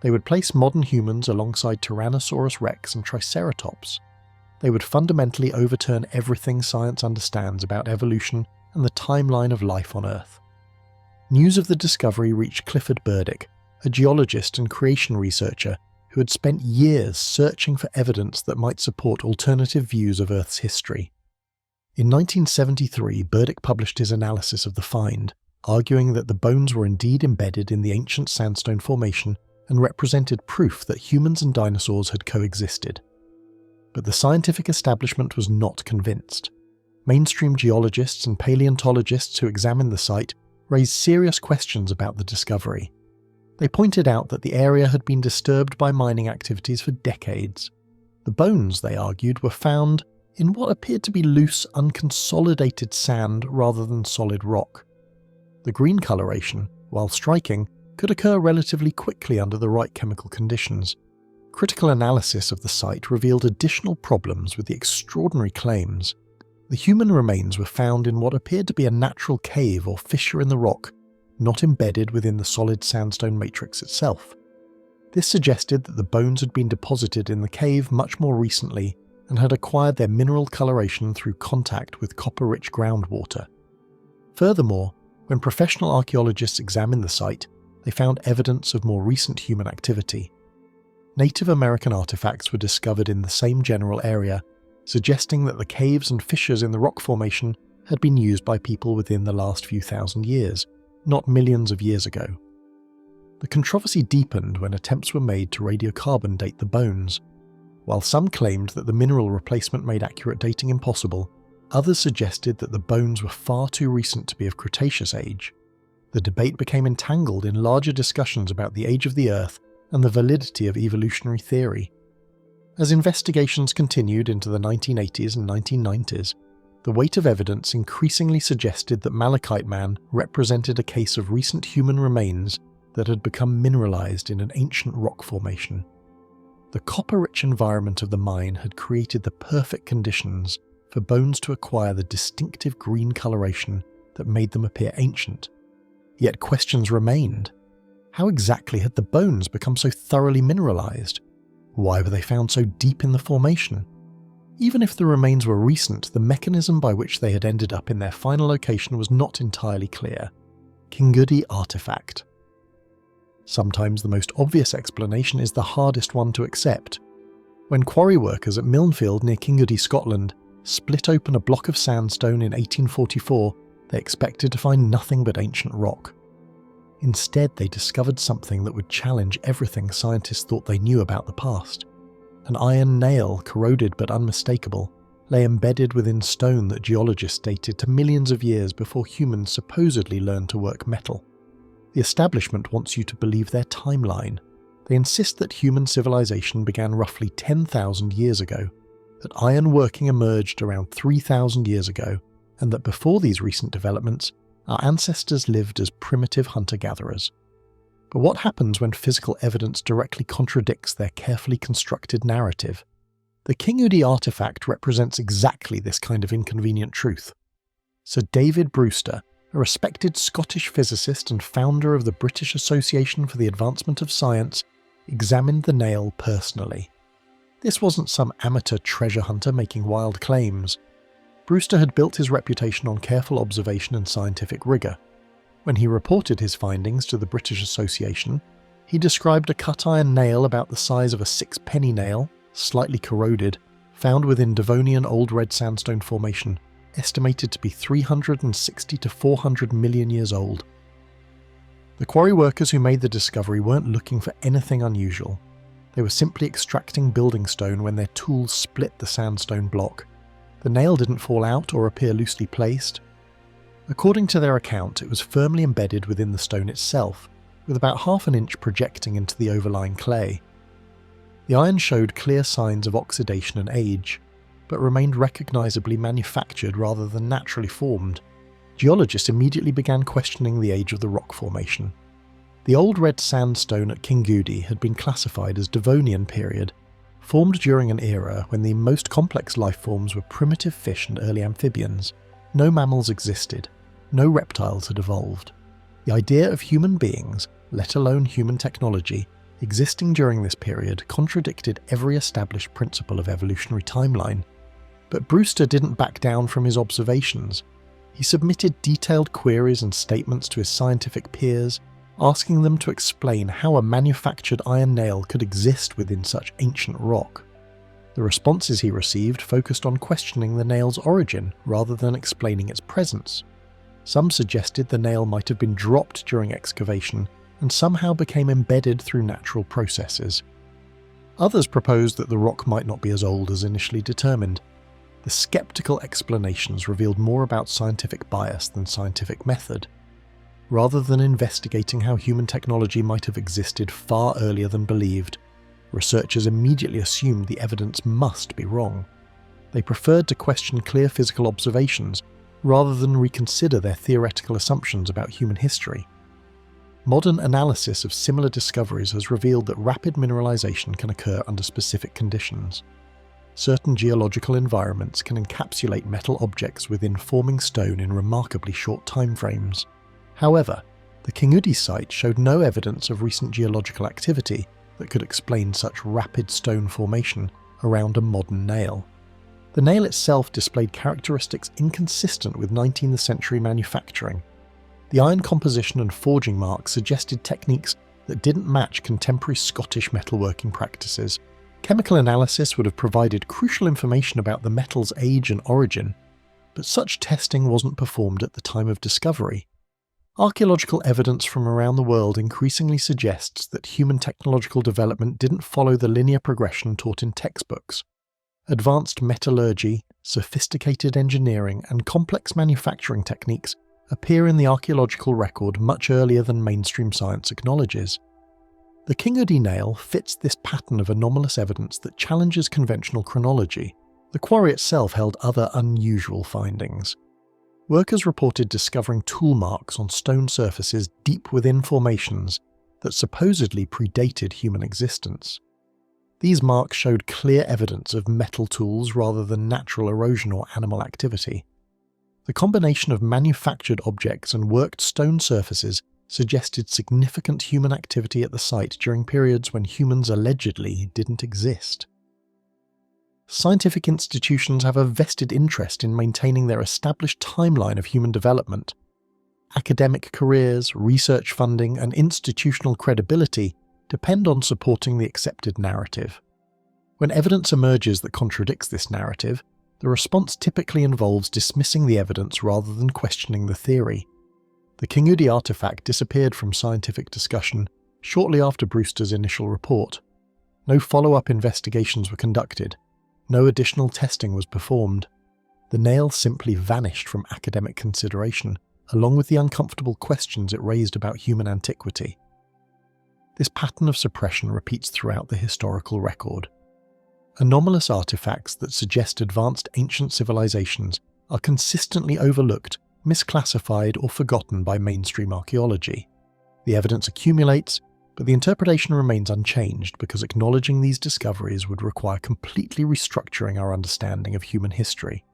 They would place modern humans alongside Tyrannosaurus rex and Triceratops. They would fundamentally overturn everything science understands about evolution and the timeline of life on Earth. News of the discovery reached Clifford Burdick, a geologist and creation researcher who had spent years searching for evidence that might support alternative views of Earth's history. In 1973, Burdick published his analysis of the find, arguing that the bones were indeed embedded in the ancient sandstone formation and represented proof that humans and dinosaurs had coexisted. But the scientific establishment was not convinced. Mainstream geologists and paleontologists who examined the site raised serious questions about the discovery. They pointed out that the area had been disturbed by mining activities for decades. The bones, they argued, were found in what appeared to be loose, unconsolidated sand rather than solid rock. The green coloration, while striking, could occur relatively quickly under the right chemical conditions. Critical analysis of the site revealed additional problems with the extraordinary claims. The human remains were found in what appeared to be a natural cave or fissure in the rock, not embedded within the solid sandstone matrix itself. This suggested that the bones had been deposited in the cave much more recently and had acquired their mineral coloration through contact with copper-rich groundwater. Furthermore, when professional archaeologists examined the site, they found evidence of more recent human activity. Native American artifacts were discovered in the same general area, suggesting that the caves and fissures in the rock formation had been used by people within the last few thousand years, not millions of years ago. The controversy deepened when attempts were made to radiocarbon date the bones. While some claimed that the mineral replacement made accurate dating impossible, others suggested that the bones were far too recent to be of Cretaceous age. The debate became entangled in larger discussions about the age of the Earth and the validity of evolutionary theory. As investigations continued into the 1980s and 1990s, the weight of evidence increasingly suggested that Malachite Man represented a case of recent human remains that had become mineralized in an ancient rock formation. The copper-rich environment of the mine had created the perfect conditions for bones to acquire the distinctive green coloration that made them appear ancient. Yet questions remained. How exactly had the bones become so thoroughly mineralized? Why were they found so deep in the formation? Even if the remains were recent, the mechanism by which they had ended up in their final location was not entirely clear. Kingoodie artifact. Sometimes the most obvious explanation is the hardest one to accept. When quarry workers at Milnfield near Kingoodie, Scotland, split open a block of sandstone in 1844, they expected to find nothing but ancient rock. Instead, they discovered something that would challenge everything scientists thought they knew about the past. An iron nail, corroded but unmistakable, lay embedded within stone that geologists dated to millions of years before humans supposedly learned to work metal. The establishment wants you to believe their timeline. They insist that human civilization began roughly 10,000 years ago, that iron working emerged around 3,000 years ago, and that before these recent developments, our ancestors lived as primitive hunter-gatherers. But what happens when physical evidence directly contradicts their carefully constructed narrative? The Kingoodie artifact represents exactly this kind of inconvenient truth. Sir David Brewster, a respected Scottish physicist and founder of the British Association for the Advancement of Science, examined the nail personally. This wasn't some amateur treasure hunter making wild claims. Brewster had built his reputation on careful observation and scientific rigour. When he reported his findings to the British Association, he described a cut iron nail about the size of a six-penny nail, slightly corroded, found within Devonian Old Red Sandstone Formation, estimated to be 360 to 400 million years old. The The quarry workers who made the discovery weren't looking for anything unusual. They were simply extracting building stone when their tools split the sandstone block. The nail didn't fall out or appear loosely placed. According to their account, it was firmly embedded within the stone itself, with about half an inch projecting into the overlying clay. The iron showed clear signs of oxidation and age, but remained recognisably manufactured rather than naturally formed. Geologists immediately began questioning the age of the rock formation. The old red sandstone at Kingoodie had been classified as Devonian period, formed during an era when the most complex life forms were primitive fish and early amphibians. No mammals existed, no reptiles had evolved. The idea of human beings, let alone human technology, existing during this period contradicted every established principle of evolutionary timeline. But Brewster didn't back down from his observations. He submitted detailed queries and statements to his scientific peers, asking them to explain how a manufactured iron nail could exist within such ancient rock. The responses he received focused on questioning the nail's origin rather than explaining its presence. Some suggested the nail might have been dropped during excavation and somehow became embedded through natural processes. Others proposed that the rock might not be as old as initially determined. The skeptical explanations revealed more about scientific bias than scientific method. Rather than investigating how human technology might have existed far earlier than believed, researchers immediately assumed the evidence must be wrong. They preferred to question clear physical observations rather than reconsider their theoretical assumptions about human history. Modern analysis of similar discoveries has revealed that rapid mineralization can occur under specific conditions. Certain geological environments can encapsulate metal objects within forming stone in remarkably short timeframes. However, the Kingoodie site showed no evidence of recent geological activity that could explain such rapid stone formation around a modern nail. The nail itself displayed characteristics inconsistent with 19th century manufacturing. The iron composition and forging marks suggested techniques that didn't match contemporary Scottish metalworking practices. Chemical analysis would have provided crucial information about the metal's age and origin, but such testing wasn't performed at the time of discovery. Archaeological evidence from around the world increasingly suggests that human technological development didn't follow the linear progression taught in textbooks. Advanced metallurgy, sophisticated engineering, and complex manufacturing techniques appear in the archaeological record much earlier than mainstream science acknowledges. The Kingoodie nail fits this pattern of anomalous evidence that challenges conventional chronology. The quarry itself held other unusual findings. Workers reported discovering tool marks on stone surfaces deep within formations that supposedly predated human existence. These marks showed clear evidence of metal tools rather than natural erosion or animal activity. The combination of manufactured objects and worked stone surfaces suggested significant human activity at the site during periods when humans allegedly didn't exist. Scientific institutions have a vested interest in maintaining their established timeline of human development. Academic careers, research funding, and institutional credibility depend on supporting the accepted narrative. When evidence emerges that contradicts this narrative, the response typically involves dismissing the evidence rather than questioning the theory. The Kingoodie artifact disappeared from scientific discussion shortly after Brewster's initial report. No follow-up investigations were conducted. No additional testing was performed. The nail simply vanished from academic consideration, along with the uncomfortable questions it raised about human antiquity. This pattern of suppression repeats throughout the historical record. Anomalous artifacts that suggest advanced ancient civilizations are consistently overlooked, misclassified, or forgotten by mainstream archaeology. The evidence accumulates, but the interpretation remains unchanged because acknowledging these discoveries would require completely restructuring our understanding of human history.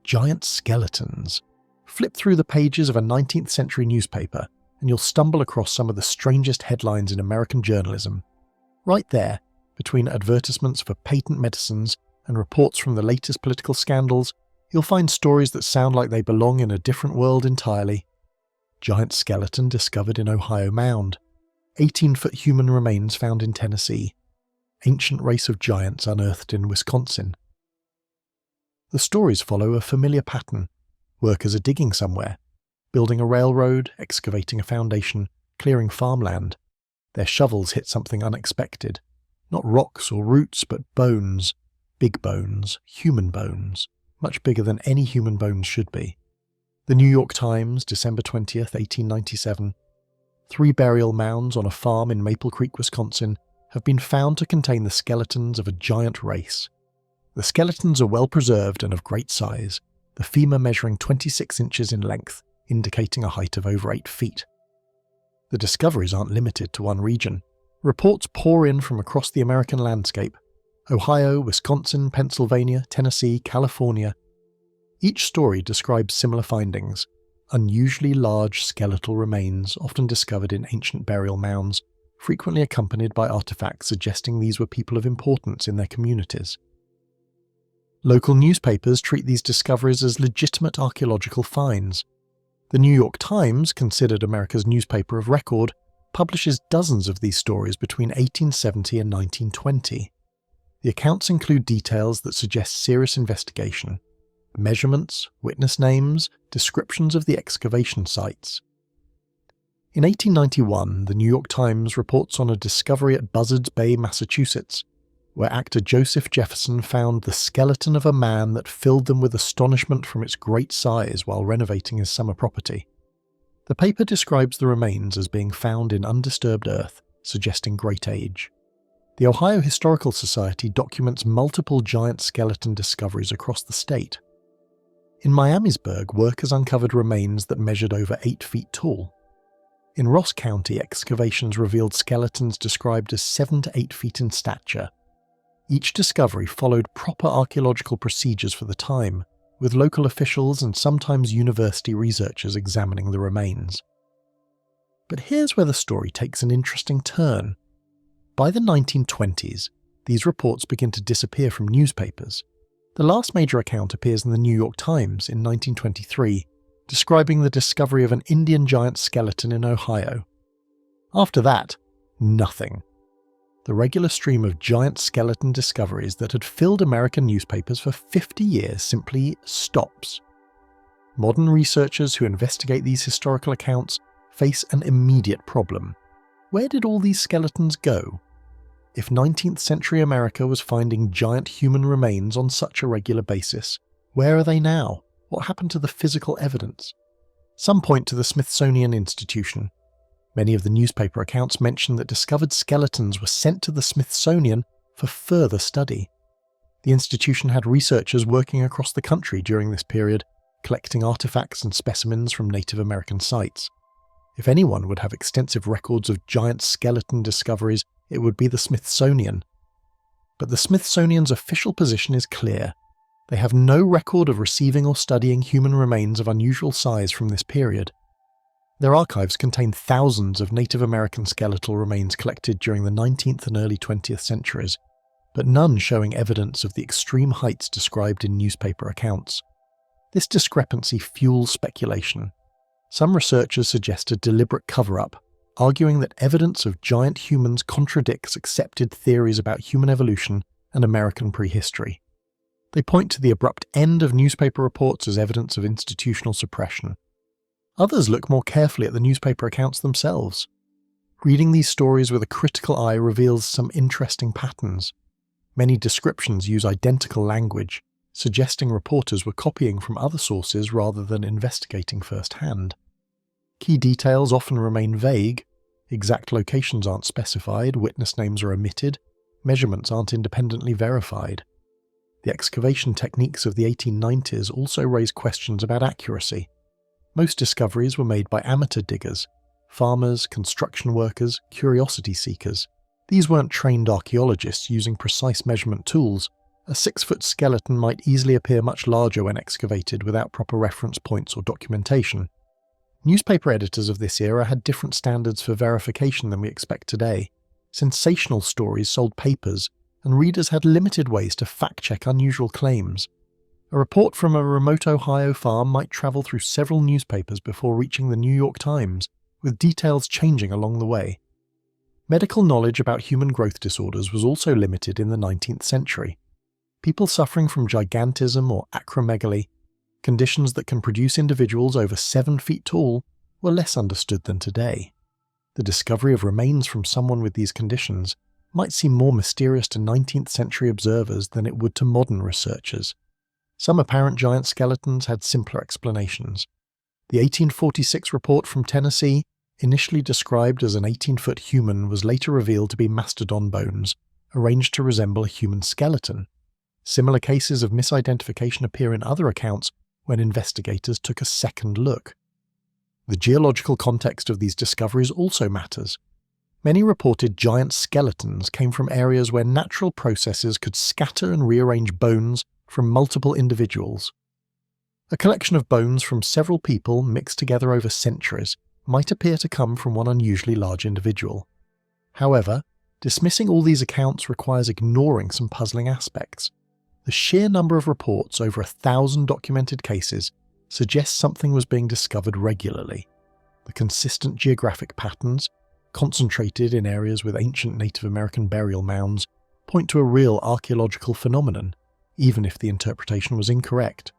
Giant skeletons. Flip through the pages of a 19th century newspaper and you'll stumble across some of the strangest headlines in American journalism. Right there, between advertisements for patent medicines and reports from the latest political scandals, you'll find stories that sound like they belong in a different world entirely. Giant skeleton discovered in Ohio Mound. 18-foot human remains found in Tennessee. Ancient race of giants unearthed in Wisconsin. The stories follow a familiar pattern. Workers are digging somewhere, building a railroad, excavating a foundation, clearing farmland. Their shovels hit something unexpected. Not rocks or roots, but bones. Big bones, human bones, much bigger than any human bones should be. The New York Times, December 20th, 1897. 3 burial mounds on a farm in Maple Creek, Wisconsin, have been found to contain the skeletons of a giant race. The skeletons are well preserved and of great size, the femur measuring 26 inches in length, indicating a height of over 8 feet. The discoveries aren't limited to one region. Reports pour in from across the American landscape: Ohio, Wisconsin, Pennsylvania, Tennessee, California. Each story describes similar findings: unusually large skeletal remains often discovered in ancient burial mounds, frequently accompanied by artifacts suggesting these were people of importance in their communities. Local newspapers treat these discoveries as legitimate archaeological finds. The New York Times, considered America's newspaper of record, publishes dozens of these stories between 1870 and 1920. The accounts include details that suggest serious investigation: measurements, witness names, descriptions of the excavation sites. In 1891, the New York Times reports on a discovery at Buzzards Bay, Massachusetts, where actor Joseph Jefferson found the skeleton of a man that filled them with astonishment from its great size while renovating his summer property. The paper describes the remains as being found in undisturbed earth, suggesting great age. The Ohio Historical Society documents multiple giant skeleton discoveries across the state. In Miamisburg, workers uncovered remains that measured over 8 feet tall. In Ross County, excavations revealed skeletons described as 7 to 8 feet in stature. Each discovery followed proper archaeological procedures for the time, with local officials and sometimes university researchers examining the remains. But here's where the story takes an interesting turn. By the 1920s, these reports begin to disappear from newspapers. The last major account appears in the New York Times in 1923, describing the discovery of an Indian giant skeleton in Ohio. After that, nothing. The regular stream of giant skeleton discoveries that had filled American newspapers for 50 years simply stops. Modern researchers who investigate these historical accounts face an immediate problem. Where did all these skeletons go? If 19th century America was finding giant human remains on such a regular basis, where are they now? What happened to the physical evidence? Some point to the Smithsonian Institution. Many of the newspaper accounts mention that discovered skeletons were sent to the Smithsonian for further study. The institution had researchers working across the country during this period, collecting artifacts and specimens from Native American sites. If anyone would have extensive records of giant skeleton discoveries, it would be the Smithsonian. But the Smithsonian's official position is clear. They have no record of receiving or studying human remains of unusual size from this period. Their archives contain thousands of Native American skeletal remains collected during the 19th and early 20th centuries, but none showing evidence of the extreme heights described in newspaper accounts. This discrepancy fuels speculation. Some researchers suggest a deliberate cover-up, arguing that evidence of giant humans contradicts accepted theories about human evolution and American prehistory. They point to the abrupt end of newspaper reports as evidence of institutional suppression. Others look more carefully at the newspaper accounts themselves. Reading these stories with a critical eye reveals some interesting patterns. Many descriptions use identical language, suggesting reporters were copying from other sources rather than investigating firsthand. Key details often remain vague. Exact locations aren't specified, witness names are omitted, measurements aren't independently verified. The excavation techniques of the 1890s also raise questions about accuracy. Most discoveries were made by amateur diggers, farmers, construction workers, curiosity seekers. These weren't trained archaeologists using precise measurement tools. A 6-foot skeleton might easily appear much larger when excavated without proper reference points or documentation. Newspaper editors of this era had different standards for verification than we expect today. Sensational stories sold papers, and readers had limited ways to fact-check unusual claims. A report from a remote Ohio farm might travel through several newspapers before reaching the New York Times, with details changing along the way. Medical knowledge about human growth disorders was also limited in the 19th century. People suffering from gigantism or acromegaly, conditions that can produce individuals over 7 feet tall, were less understood than today. the discovery of remains from someone with these conditions might seem more mysterious to 19th century observers than it would to modern researchers. Some apparent giant skeletons had simpler explanations. The 1846 report from Tennessee, initially described as an 18-foot human, was later revealed to be mastodon bones, arranged to resemble a human skeleton. Similar cases of misidentification appear in other accounts when investigators took a second look. The geological context of these discoveries also matters. Many reported giant skeletons came from areas where natural processes could scatter and rearrange bones from multiple individuals. A collection of bones from several people mixed together over centuries might appear to come from one unusually large individual. However, dismissing all these accounts requires ignoring some puzzling aspects. The sheer number of reports, over 1,000 documented cases, suggests something was being discovered regularly. The consistent geographic patterns, concentrated in areas with ancient Native American burial mounds, point to a real archaeological phenomenon, even if the interpretation was incorrect.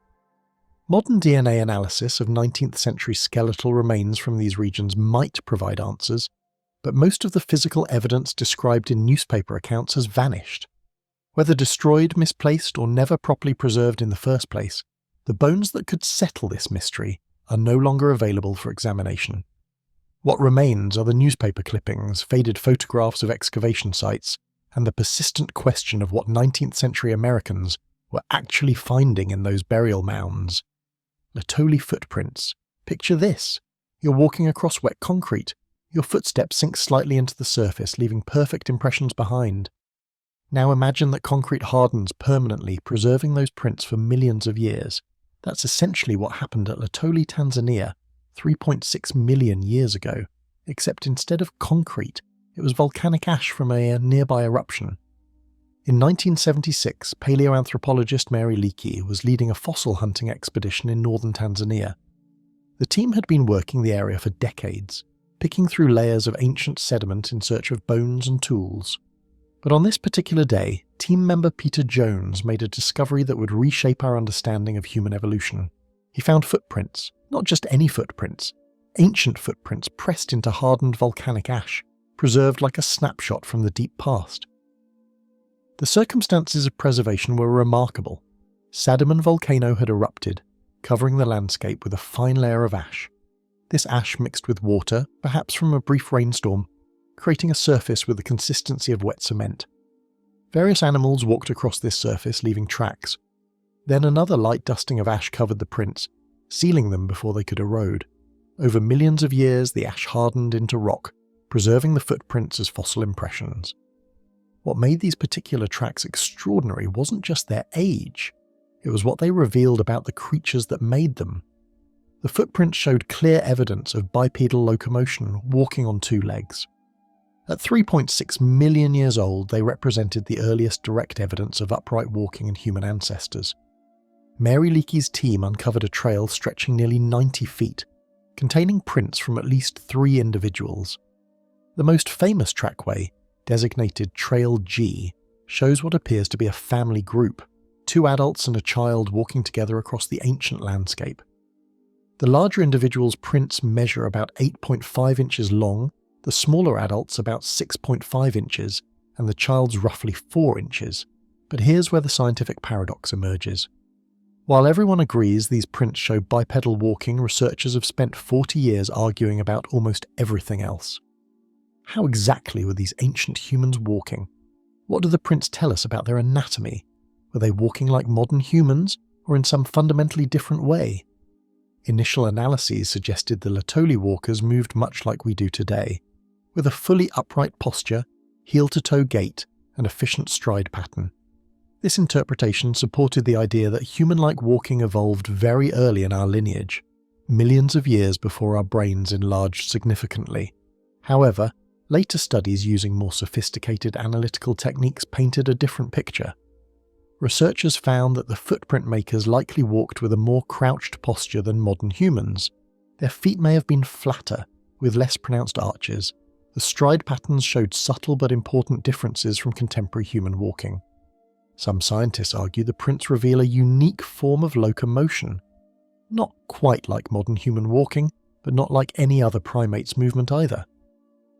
Modern DNA analysis of 19th century skeletal remains from these regions might provide answers, but most of the physical evidence described in newspaper accounts has vanished. Whether destroyed, misplaced, or never properly preserved in the first place, the bones that could settle this mystery are no longer available for examination. What remains are the newspaper clippings, faded photographs of excavation sites, and the persistent question of what 19th century Americans were actually finding in those burial mounds. Laetoli footprints. Picture this. You're walking across wet concrete. Your footsteps sink slightly into the surface, leaving perfect impressions behind. Now imagine that concrete hardens permanently, preserving those prints for millions of years. That's essentially what happened at Laetoli, Tanzania, 3.6 million years ago, except instead of concrete, it was volcanic ash from a nearby eruption. In 1976, paleoanthropologist Mary Leakey was leading a fossil hunting expedition in northern Tanzania. The team had been working the area for decades, picking through layers of ancient sediment in search of bones and tools. But on this particular day, team member Peter Jones made a discovery that would reshape our understanding of human evolution. He found footprints, not just any footprints, ancient footprints pressed into hardened volcanic ash, preserved like a snapshot from the deep past. The circumstances of preservation were remarkable. Sadaman volcano had erupted, covering the landscape with a fine layer of ash. This ash mixed with water, perhaps from a brief rainstorm, creating a surface with the consistency of wet cement. Various animals walked across this surface, leaving tracks. Then another light dusting of ash covered the prints, sealing them before they could erode. Over millions of years, the ash hardened into rock, preserving the footprints as fossil impressions. What made these particular tracks extraordinary wasn't just their age, it was what they revealed about the creatures that made them. The footprints showed clear evidence of bipedal locomotion, walking on two legs. At 3.6 million years old, they represented the earliest direct evidence of upright walking in human ancestors. Mary Leakey's team uncovered a trail stretching nearly 90 feet, containing prints from at least 3 individuals. The most famous trackway, designated Trail G, shows what appears to be a family group, 2 adults and a child walking together across the ancient landscape. The larger individuals' prints measure about 8.5 inches long, the smaller adults about 6.5 inches, and the child's roughly 4 inches. But here's where the scientific paradox emerges. While everyone agrees these prints show bipedal walking, researchers have spent 40 years arguing about almost everything else. How exactly were these ancient humans walking? What do the prints tell us about their anatomy? Were they walking like modern humans, or in some fundamentally different way? Initial analyses suggested the Laetoli walkers moved much like we do today, with a fully upright posture, heel-to-toe gait, and efficient stride pattern. This interpretation supported the idea that human-like walking evolved very early in our lineage, millions of years before our brains enlarged significantly. However, later studies using more sophisticated analytical techniques painted a different picture. Researchers found that the footprint makers likely walked with a more crouched posture than modern humans. Their feet may have been flatter, with less pronounced arches. The stride patterns showed subtle but important differences from contemporary human walking. Some scientists argue the prints reveal a unique form of locomotion. Not quite like modern human walking, but not like any other primate's movement either.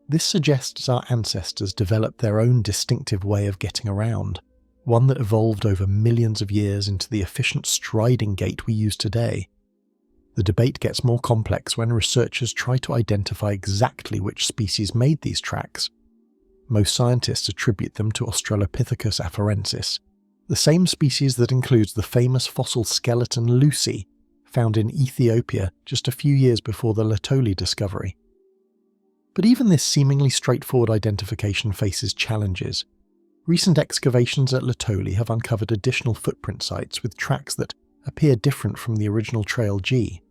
This suggests our ancestors developed their own distinctive way of getting around, one that evolved over millions of years into the efficient striding gait we use today. The debate gets more complex when researchers try to identify exactly which species made these tracks. Most scientists attribute them to Australopithecus afarensis, the same species that includes the famous fossil skeleton Lucy, found in Ethiopia just a few years before the Laetoli discovery. But even this seemingly straightforward identification faces challenges. Recent excavations at Laetoli have uncovered additional footprint sites with tracks that appear different from the original Trail G.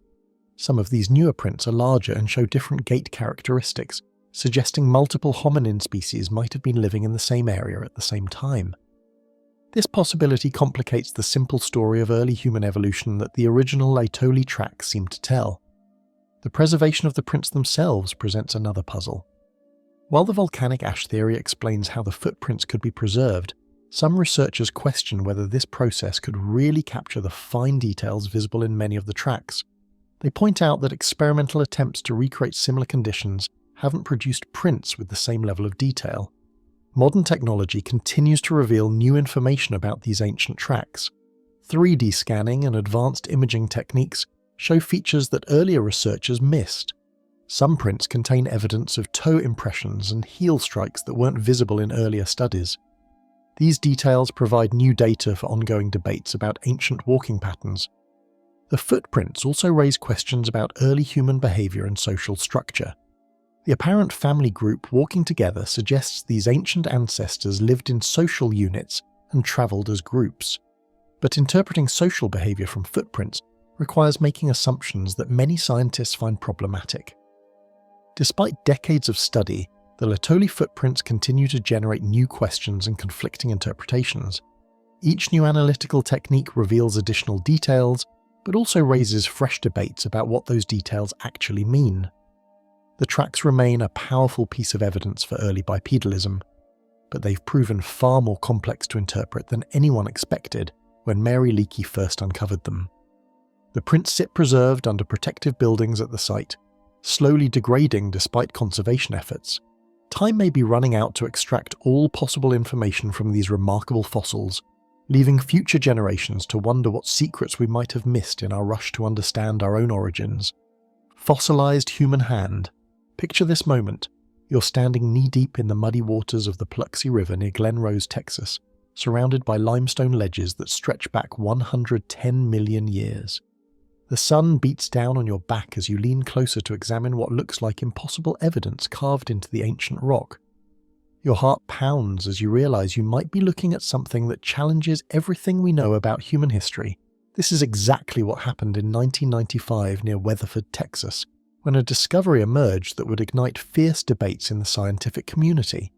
Some of these newer prints are larger and show different gait characteristics, suggesting multiple hominin species might have been living in the same area at the same time. This possibility complicates the simple story of early human evolution that the original Laetoli tracks seem to tell. The preservation of the prints themselves presents another puzzle. While the volcanic ash theory explains how the footprints could be preserved, some researchers question whether this process could really capture the fine details visible in many of the tracks. They point out that experimental attempts to recreate similar conditions haven't produced prints with the same level of detail. Modern technology continues to reveal new information about these ancient tracks. 3D scanning and advanced imaging techniques show features that earlier researchers missed. Some prints contain evidence of toe impressions and heel strikes that weren't visible in earlier studies. These details provide new data for ongoing debates about ancient walking patterns. The footprints also raise questions about early human behavior and social structure. The apparent family group walking together suggests these ancient ancestors lived in social units and travelled as groups. But interpreting social behavior from footprints requires making assumptions that many scientists find problematic. Despite decades of study, the Laetoli footprints continue to generate new questions and conflicting interpretations. Each new analytical technique reveals additional details, but also raises fresh debates about what those details actually mean. The tracks remain a powerful piece of evidence for early bipedalism, but they've proven far more complex to interpret than anyone expected when Mary Leakey first uncovered them. The prints sit preserved under protective buildings at the site, slowly degrading despite conservation efforts. Time may be running out to extract all possible information from these remarkable fossils, leaving future generations to wonder what secrets we might have missed in our rush to understand our own origins. Fossilized human hand. Picture this moment. You're standing knee-deep in the muddy waters of the Paluxy River near Glen Rose, Texas, surrounded by limestone ledges that stretch back 110 million years. The sun beats down on your back as you lean closer to examine what looks like impossible evidence carved into the ancient rock. Your heart pounds as you realize you might be looking at something that challenges everything we know about human history. This is exactly what happened in 1995 near Weatherford, Texas, when a discovery emerged that would ignite fierce debates in the scientific community.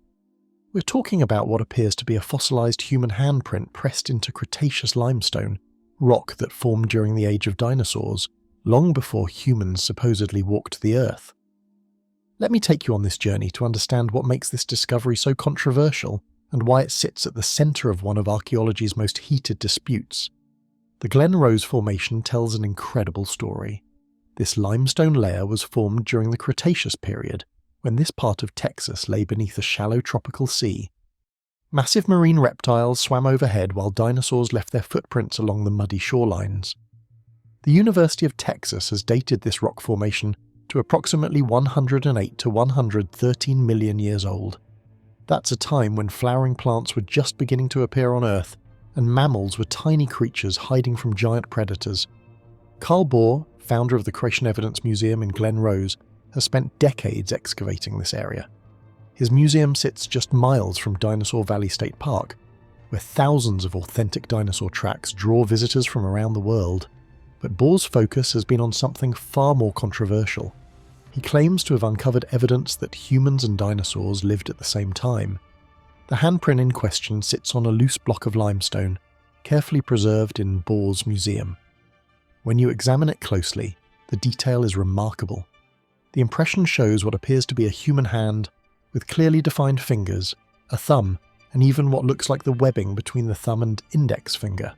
We're talking about what appears to be a fossilized human handprint pressed into Cretaceous limestone, rock that formed during the age of dinosaurs, long before humans supposedly walked the earth. Let me take you on this journey to understand what makes this discovery so controversial and why it sits at the center of one of archaeology's most heated disputes. The Glen Rose Formation tells an incredible story. This limestone layer was formed during the Cretaceous period, when this part of Texas lay beneath a shallow tropical sea. Massive marine reptiles swam overhead while dinosaurs left their footprints along the muddy shorelines. The University of Texas has dated this rock formation to approximately 108 to 113 million years old. That's a time when flowering plants were just beginning to appear on Earth, and mammals were tiny creatures hiding from giant predators. Carl Bohr, founder of the Creation Evidence Museum in Glen Rose, has spent decades excavating this area. His museum sits just miles from Dinosaur Valley State Park, where thousands of authentic dinosaur tracks draw visitors from around the world. But Bohr's focus has been on something far more controversial. He claims to have uncovered evidence that humans and dinosaurs lived at the same time. The handprint in question sits on a loose block of limestone, carefully preserved in Bohr's museum. When you examine it closely, the detail is remarkable. The impression shows what appears to be a human hand, with clearly defined fingers, a thumb, and even what looks like the webbing between the thumb and index finger.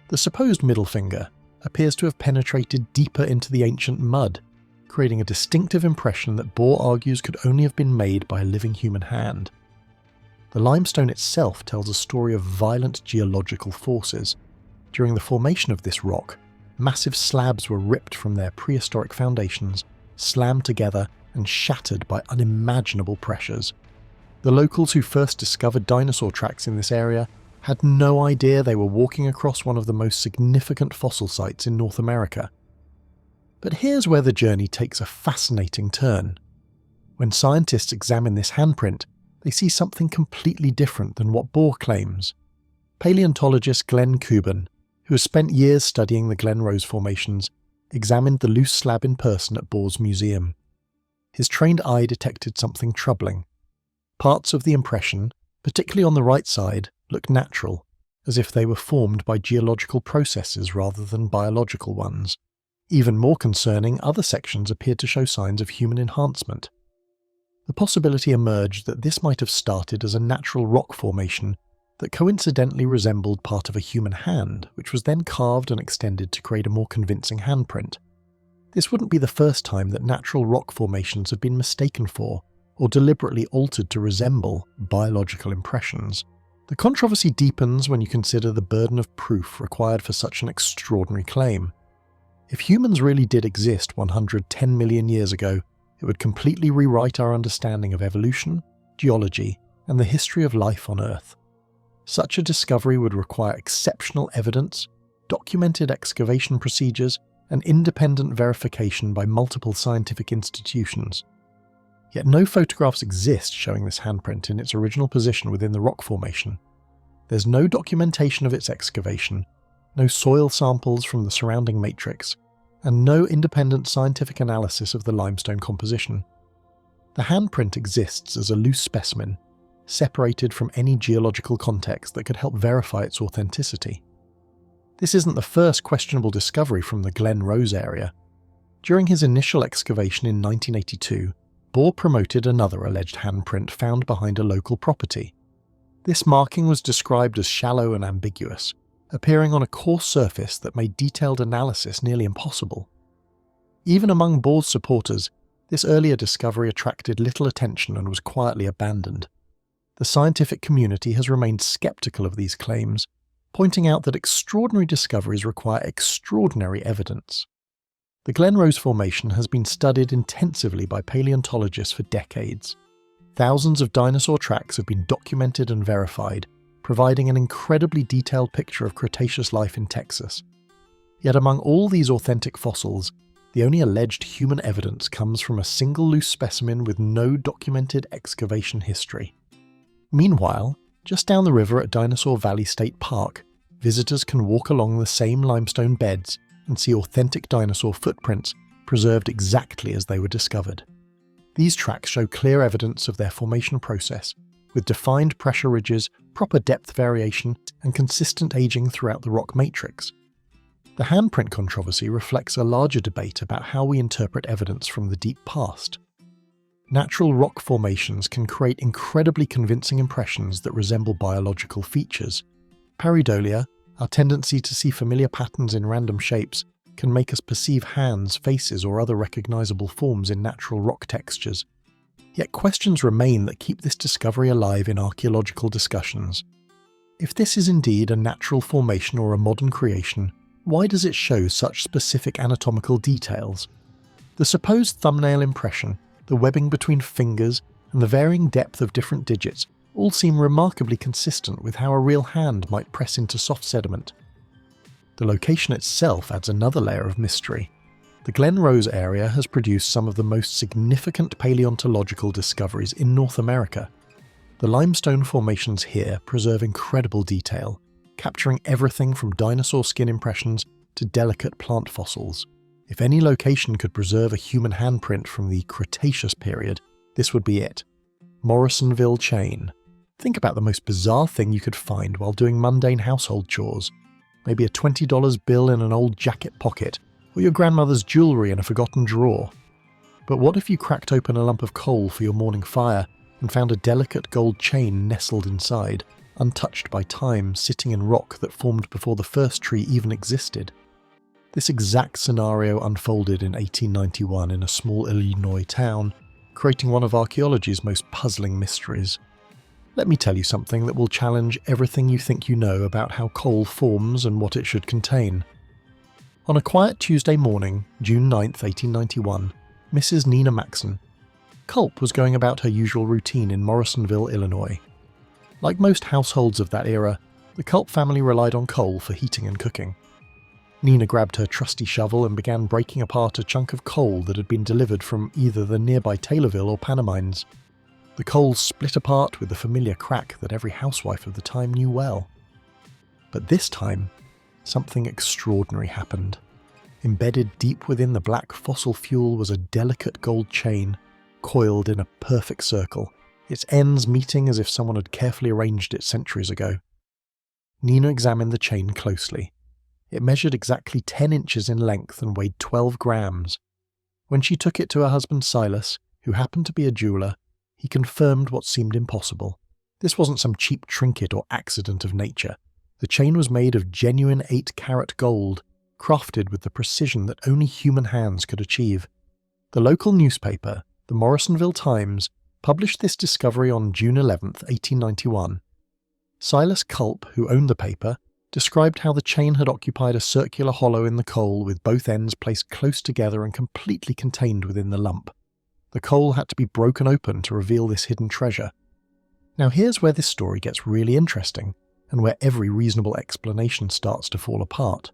The supposed middle finger appears to have penetrated deeper into the ancient mud. creating a distinctive impression that Brea argues could only have been made by a living human hand. The limestone itself tells a story of violent geological forces. During the formation of this rock, massive slabs were ripped from their prehistoric foundations, slammed together and shattered by unimaginable pressures. The locals who first discovered dinosaur tracks in this area had no idea they were walking across one of the most significant fossil sites in North America. But here's where the journey takes a fascinating turn. When scientists examine this handprint, they see something completely different than what Brea claims. Paleontologist Glenn Kuban, who has spent years studying the Glen Rose formations, examined the loose slab in person at Brea's museum. His trained eye detected something troubling. Parts of the impression, particularly on the right side, look natural, as if they were formed by geological processes rather than biological ones. Even more concerning, other sections appeared to show signs of human enhancement. The possibility emerged that this might have started as a natural rock formation that coincidentally resembled part of a human hand, which was then carved and extended to create a more convincing handprint. This wouldn't be the first time that natural rock formations have been mistaken for, or deliberately altered to resemble, biological impressions. The controversy deepens when you consider the burden of proof required for such an extraordinary claim. If humans really did exist 110 million years ago, it would completely rewrite our understanding of evolution, geology, and the history of life on Earth. Such a discovery would require exceptional evidence, documented excavation procedures, and independent verification by multiple scientific institutions. Yet no photographs exist showing this handprint in its original position within the rock formation. There's no documentation of its excavation, no soil samples from the surrounding matrix, and no independent scientific analysis of the limestone composition. The handprint exists as a loose specimen, separated from any geological context that could help verify its authenticity. This isn't the first questionable discovery from the Glen Rose area. During his initial excavation in 1982, Brea promoted another alleged handprint found behind a local property. This marking was described as shallow and ambiguous, appearing on a coarse surface that made detailed analysis nearly impossible. Even among Brea's supporters, this earlier discovery attracted little attention and was quietly abandoned. The scientific community has remained skeptical of these claims, pointing out that extraordinary discoveries require extraordinary evidence. The Glen Rose Formation has been studied intensively by paleontologists for decades. Thousands of dinosaur tracks have been documented and verified, providing an incredibly detailed picture of Cretaceous life in Texas. Yet among all these authentic fossils, the only alleged human evidence comes from a single loose specimen with no documented excavation history. Meanwhile, just down the river at Dinosaur Valley State Park, visitors can walk along the same limestone beds and see authentic dinosaur footprints preserved exactly as they were discovered. These tracks show clear evidence of their formation process, with defined pressure ridges, proper depth variation, and consistent aging throughout the rock matrix. The handprint controversy reflects a larger debate about how we interpret evidence from the deep past. Natural rock formations can create incredibly convincing impressions that resemble biological features. Pareidolia, our tendency to see familiar patterns in random shapes, can make us perceive hands, faces, or other recognizable forms in natural rock textures. Yet questions remain that keep this discovery alive in archaeological discussions. If this is indeed a natural formation or a modern creation, why does it show such specific anatomical details? The supposed thumbnail impression, the webbing between fingers, and the varying depth of different digits all seem remarkably consistent with how a real hand might press into soft sediment. The location itself adds another layer of mystery. The Glen Rose area has produced some of the most significant paleontological discoveries in North America. The limestone formations here preserve incredible detail, capturing everything from dinosaur skin impressions to delicate plant fossils. If any location could preserve a human handprint from the Cretaceous period, this would be it. Morrisonville chain. Think about the most bizarre thing you could find while doing mundane household chores. Maybe a $20 bill in an old jacket pocket, or your grandmother's jewellery in a forgotten drawer. But what if you cracked open a lump of coal for your morning fire and found a delicate gold chain nestled inside, untouched by time, sitting in rock that formed before the first tree even existed? This exact scenario unfolded in 1891 in a small Illinois town, creating one of archaeology's most puzzling mysteries. Let me tell you something that will challenge everything you think you know about how coal forms and what it should contain. On a quiet Tuesday morning, June 9th, 1891, Mrs. Nina Maxon, Culp was going about her usual routine in Morrisonville, Illinois. Like most households of that era, the Culp family relied on coal for heating and cooking. Nina grabbed her trusty shovel and began breaking apart a chunk of coal that had been delivered from either the nearby Taylorville or Panamines. The coal split apart with the familiar crack that every housewife of the time knew well. But this time, something extraordinary happened. Embedded deep within the black fossil fuel was a delicate gold chain, coiled in a perfect circle, its ends meeting as if someone had carefully arranged it centuries ago. Nina examined the chain closely. It measured exactly 10 inches in length and weighed 12 grams. When she took it to her husband Silas, who happened to be a jeweller, he confirmed what seemed impossible. This wasn't some cheap trinket or accident of nature. The chain was made of genuine 8-carat gold, crafted with the precision that only human hands could achieve. The local newspaper, the Morrisonville Times, published this discovery on June 11th, 1891. Silas Culp, who owned the paper, described how the chain had occupied a circular hollow in the coal with both ends placed close together and completely contained within the lump. The coal had to be broken open to reveal this hidden treasure. Now here's where this story gets really interesting, and where every reasonable explanation starts to fall apart.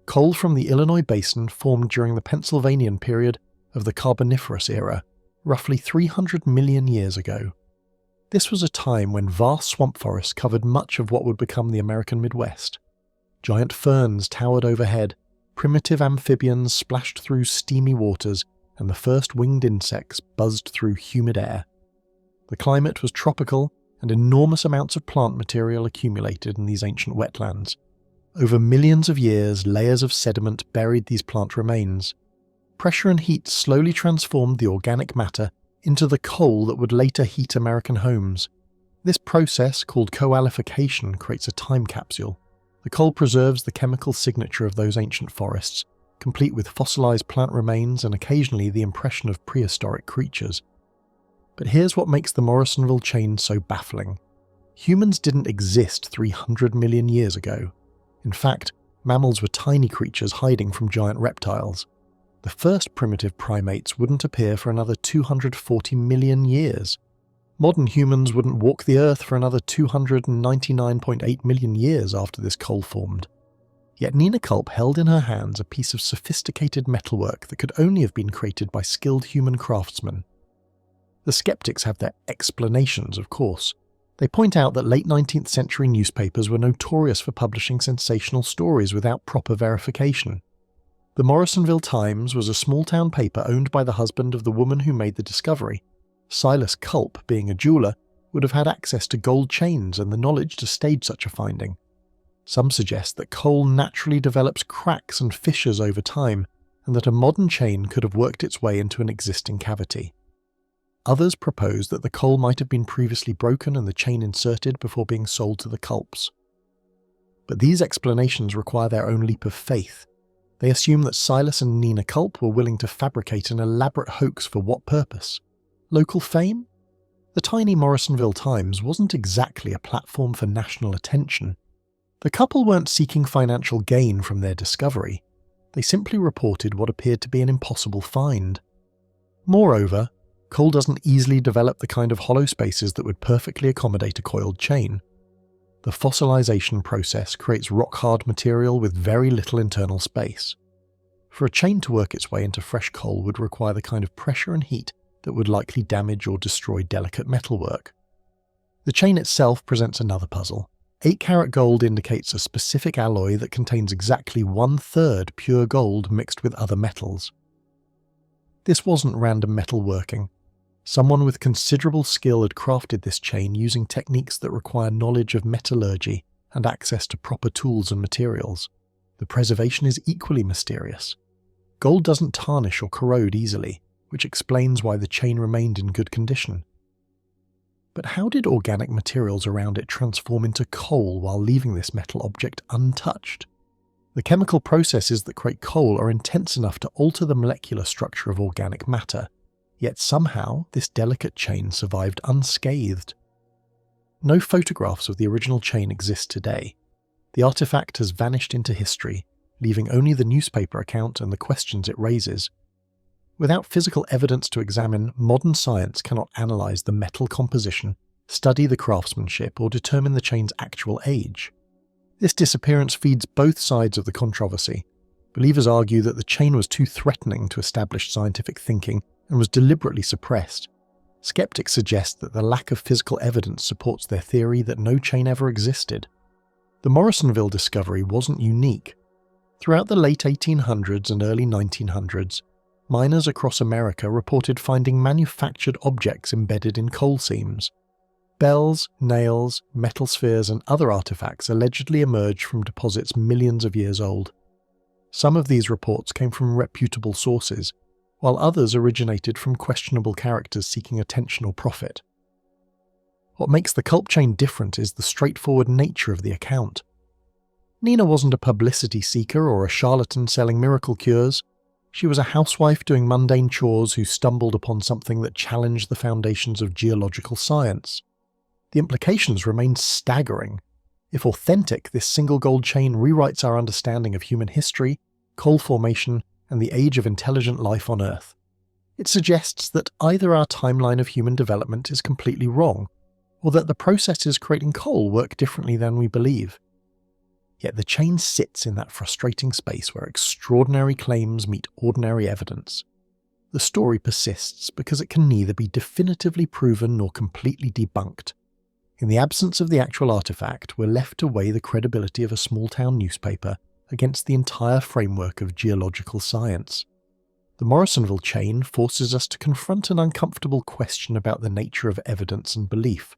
Coal from the Illinois basin formed during the Pennsylvanian period of the Carboniferous era, roughly 300 million years ago. This was a time when vast swamp forests covered much of what would become the American Midwest. Giant ferns towered overhead, primitive amphibians splashed through steamy waters, and the first winged insects buzzed through humid air. The climate was tropical, and enormous amounts of plant material accumulated in these ancient wetlands. Over millions of years, layers of sediment buried these plant remains. Pressure and heat slowly transformed the organic matter into the coal that would later heat American homes. This process, called coalification, creates a time capsule. The coal preserves the chemical signature of those ancient forests, complete with fossilized plant remains and occasionally the impression of prehistoric creatures. But here's what makes the Morrisonville chain so baffling. Humans didn't exist 300 million years ago. In fact, mammals were tiny creatures hiding from giant reptiles. The first primitive primates wouldn't appear for another 240 million years. Modern humans wouldn't walk the earth for another 299.8 million years after this coal formed. Yet Nina Culp held in her hands a piece of sophisticated metalwork that could only have been created by skilled human craftsmen. The skeptics have their explanations, of course. They point out that late 19th century newspapers were notorious for publishing sensational stories without proper verification. The Morrisonville Times was a small-town paper owned by the husband of the woman who made the discovery. Silas Culp, being a jeweller, would have had access to gold chains and the knowledge to stage such a finding. Some suggest that coal naturally develops cracks and fissures over time, and that a modern chain could have worked its way into an existing cavity. Others propose that the coal might have been previously broken and the chain inserted before being sold to the Culps. But these explanations require their own leap of faith. They assume that Silas and Nina Culp were willing to fabricate an elaborate hoax for what purpose? Local fame? The tiny Morrisonville Times wasn't exactly a platform for national attention. The couple weren't seeking financial gain from their discovery. They simply reported what appeared to be an impossible find. Moreover, coal doesn't easily develop the kind of hollow spaces that would perfectly accommodate a coiled chain. The fossilization process creates rock-hard material with very little internal space. For a chain to work its way into fresh coal would require the kind of pressure and heat that would likely damage or destroy delicate metalwork. The chain itself presents another puzzle. 8-carat gold indicates a specific alloy that contains exactly 1/3 pure gold mixed with other metals. This wasn't random metalworking. Someone with considerable skill had crafted this chain using techniques that require knowledge of metallurgy and access to proper tools and materials. The preservation is equally mysterious. Gold doesn't tarnish or corrode easily, which explains why the chain remained in good condition. But how did organic materials around it transform into coal while leaving this metal object untouched? The chemical processes that create coal are intense enough to alter the molecular structure of organic matter, yet somehow this delicate chain survived unscathed. No photographs of the original chain exist today. The artifact has vanished into history, leaving only the newspaper account and the questions it raises. Without physical evidence to examine, modern science cannot analyse the metal composition, study the craftsmanship, or determine the chain's actual age. This disappearance feeds both sides of the controversy. Believers argue that the chain was too threatening to established scientific thinking and was deliberately suppressed. Skeptics suggest that the lack of physical evidence supports their theory that no chain ever existed. The Morrisonville discovery wasn't unique. Throughout the late 1800s and early 1900s, miners across America reported finding manufactured objects embedded in coal seams. Bells, nails, metal spheres, and other artifacts allegedly emerged from deposits millions of years old. Some of these reports came from reputable sources, while others originated from questionable characters seeking attention or profit. What makes the cult chain different is the straightforward nature of the account. Nina wasn't a publicity seeker or a charlatan selling miracle cures. She was a housewife doing mundane chores who stumbled upon something that challenged the foundations of geological science. The implications remain staggering. If authentic, this single gold chain rewrites our understanding of human history, coal formation, and the age of intelligent life on Earth. It suggests that either our timeline of human development is completely wrong, or that the processes creating coal work differently than we believe. Yet the chain sits in that frustrating space where extraordinary claims meet ordinary evidence. The story persists because it can neither be definitively proven nor completely debunked. In the absence of the actual artifact, we're left to weigh the credibility of a small-town newspaper against the entire framework of geological science. The Morrisonville chain forces us to confront an uncomfortable question about the nature of evidence and belief.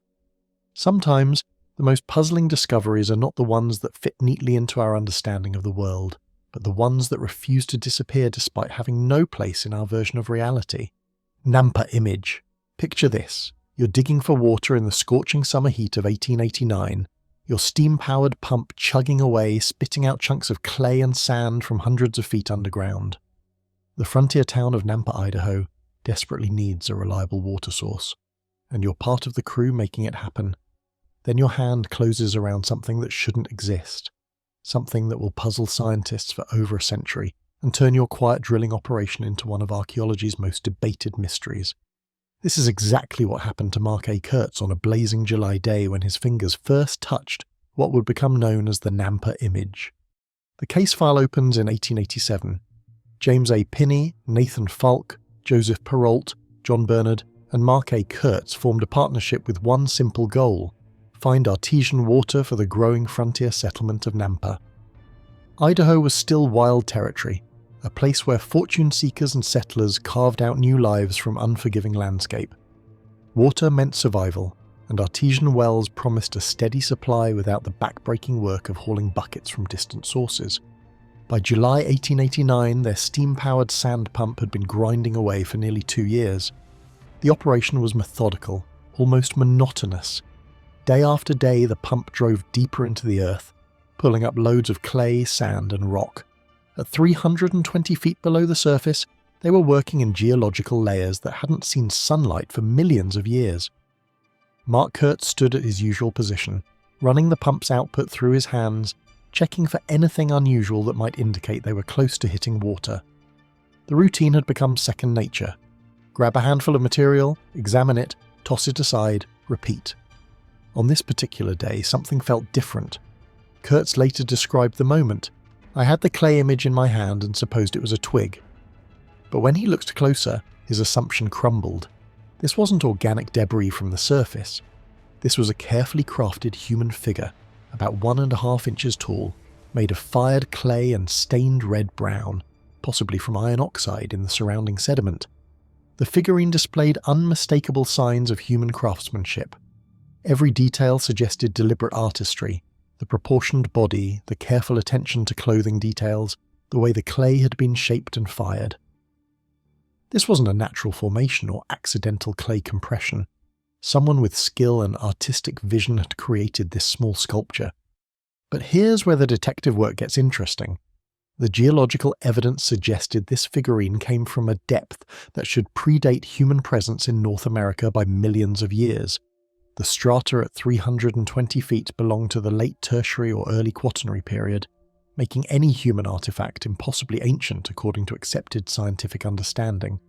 Sometimes, the most puzzling discoveries are not the ones that fit neatly into our understanding of the world, but the ones that refuse to disappear despite having no place in our version of reality. Nampa image. Picture this. You're digging for water in the scorching summer heat of 1889, your steam-powered pump chugging away, spitting out chunks of clay and sand from hundreds of feet underground. The frontier town of Nampa, Idaho, desperately needs a reliable water source, and you're part of the crew making it happen. Then your hand closes around something that shouldn't exist, something that will puzzle scientists for over a century and turn your quiet drilling operation into one of archaeology's most debated mysteries. This is exactly what happened to Mark A. Kurtz on a blazing July day when his fingers first touched what would become known as the Nampa image. The case file opens in 1887. James A. Pinney, Nathan Falk, Joseph Perrault, John Bernard, and Mark A. Kurtz formed a partnership with one simple goal: find artesian water for the growing frontier settlement of Nampa. Idaho was still wild territory, a place where fortune seekers and settlers carved out new lives from unforgiving landscape. Water meant survival, and artesian wells promised a steady supply without the back-breaking work of hauling buckets from distant sources. By July 1889, their steam-powered sand pump had been grinding away for nearly 2 years. The operation was methodical, almost monotonous. Day after day, the pump drove deeper into the earth, pulling up loads of clay, sand, and rock. At 320 feet below the surface, they were working in geological layers that hadn't seen sunlight for millions of years. Mark Kurtz stood at his usual position, running the pump's output through his hands, checking for anything unusual that might indicate they were close to hitting water. The routine had become second nature. Grab a handful of material, examine it, toss it aside, repeat. On this particular day, something felt different. Kurtz later described the moment. I had the clay image in my hand and supposed it was a twig. But when he looked closer, his assumption crumbled. This wasn't organic debris from the surface. This was a carefully crafted human figure, about 1.5 inches tall, made of fired clay and stained red-brown, possibly from iron oxide in the surrounding sediment. The figurine displayed unmistakable signs of human craftsmanship. Every detail suggested deliberate artistry. The proportioned body, the careful attention to clothing details, the way the clay had been shaped and fired. This wasn't a natural formation or accidental clay compression. Someone with skill and artistic vision had created this small sculpture. But here's where the detective work gets interesting. The geological evidence suggested this figurine came from a depth that should predate human presence in North America by millions of years. The strata at 320 feet belong to the late Tertiary or early Quaternary period, making any human artifact impossibly ancient according to accepted scientific understanding.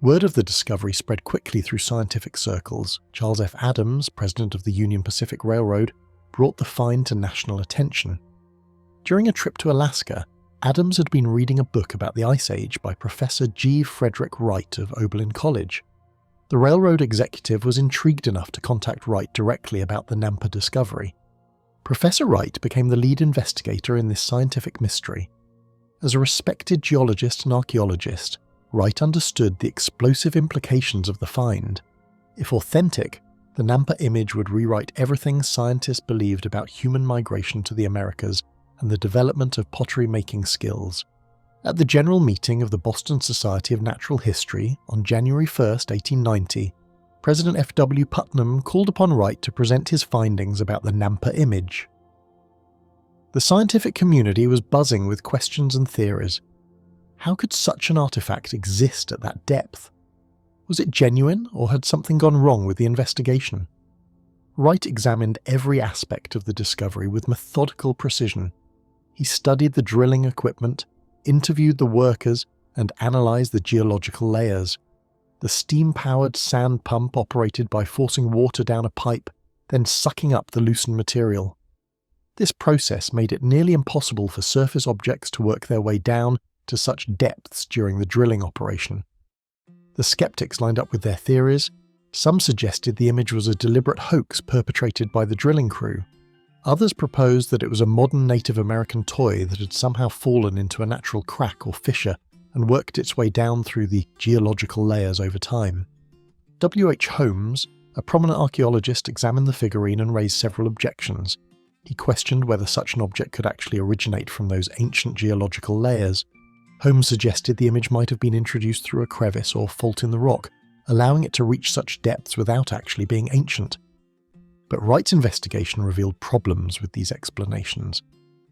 Word of the discovery spread quickly through scientific circles. Charles F. Adams, president of the Union Pacific Railroad, brought the find to national attention. During a trip to Alaska, Adams had been reading a book about the Ice Age by Professor G. Frederick Wright of Oberlin College. The railroad executive was intrigued enough to contact Wright directly about the Nampa discovery. Professor Wright became the lead investigator in this scientific mystery. As a respected geologist and archaeologist, Wright understood the explosive implications of the find. If authentic, the Nampa image would rewrite everything scientists believed about human migration to the Americas and the development of pottery-making skills. At the general meeting of the Boston Society of Natural History on January 1, 1890, President F. W. Putnam called upon Wright to present his findings about the Nampa image. The scientific community was buzzing with questions and theories. How could such an artifact exist at that depth? Was it genuine, or had something gone wrong with the investigation? Wright examined every aspect of the discovery with methodical precision. He studied the drilling equipment, interviewed the workers, and analysed the geological layers. The steam-powered sand pump operated by forcing water down a pipe, then sucking up the loosened material. This process made it nearly impossible for surface objects to work their way down to such depths during the drilling operation. The skeptics lined up with their theories. Some suggested the image was a deliberate hoax perpetrated by the drilling crew. Others proposed that it was a modern Native American toy that had somehow fallen into a natural crack or fissure and worked its way down through the geological layers over time. W. H. Holmes, a prominent archaeologist, examined the figurine and raised several objections. He questioned whether such an object could actually originate from those ancient geological layers. Holmes suggested the image might have been introduced through a crevice or fault in the rock, allowing it to reach such depths without actually being ancient. But Wright's investigation revealed problems with these explanations.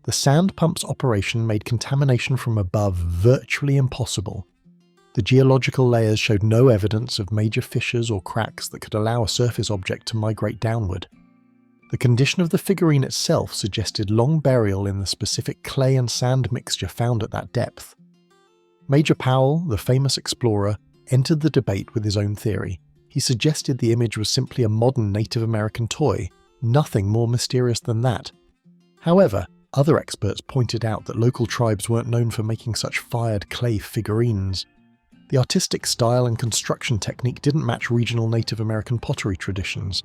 The sand pump's operation made contamination from above virtually impossible. The geological layers showed no evidence of major fissures or cracks that could allow a surface object to migrate downward. The condition of the figurine itself suggested long burial in the specific clay and sand mixture found at that depth. Major Powell, the famous explorer, entered the debate with his own theory. He suggested the image was simply a modern Native American toy, nothing more mysterious than that. However, other experts pointed out that local tribes weren't known for making such fired clay figurines. The artistic style and construction technique didn't match regional Native American pottery traditions.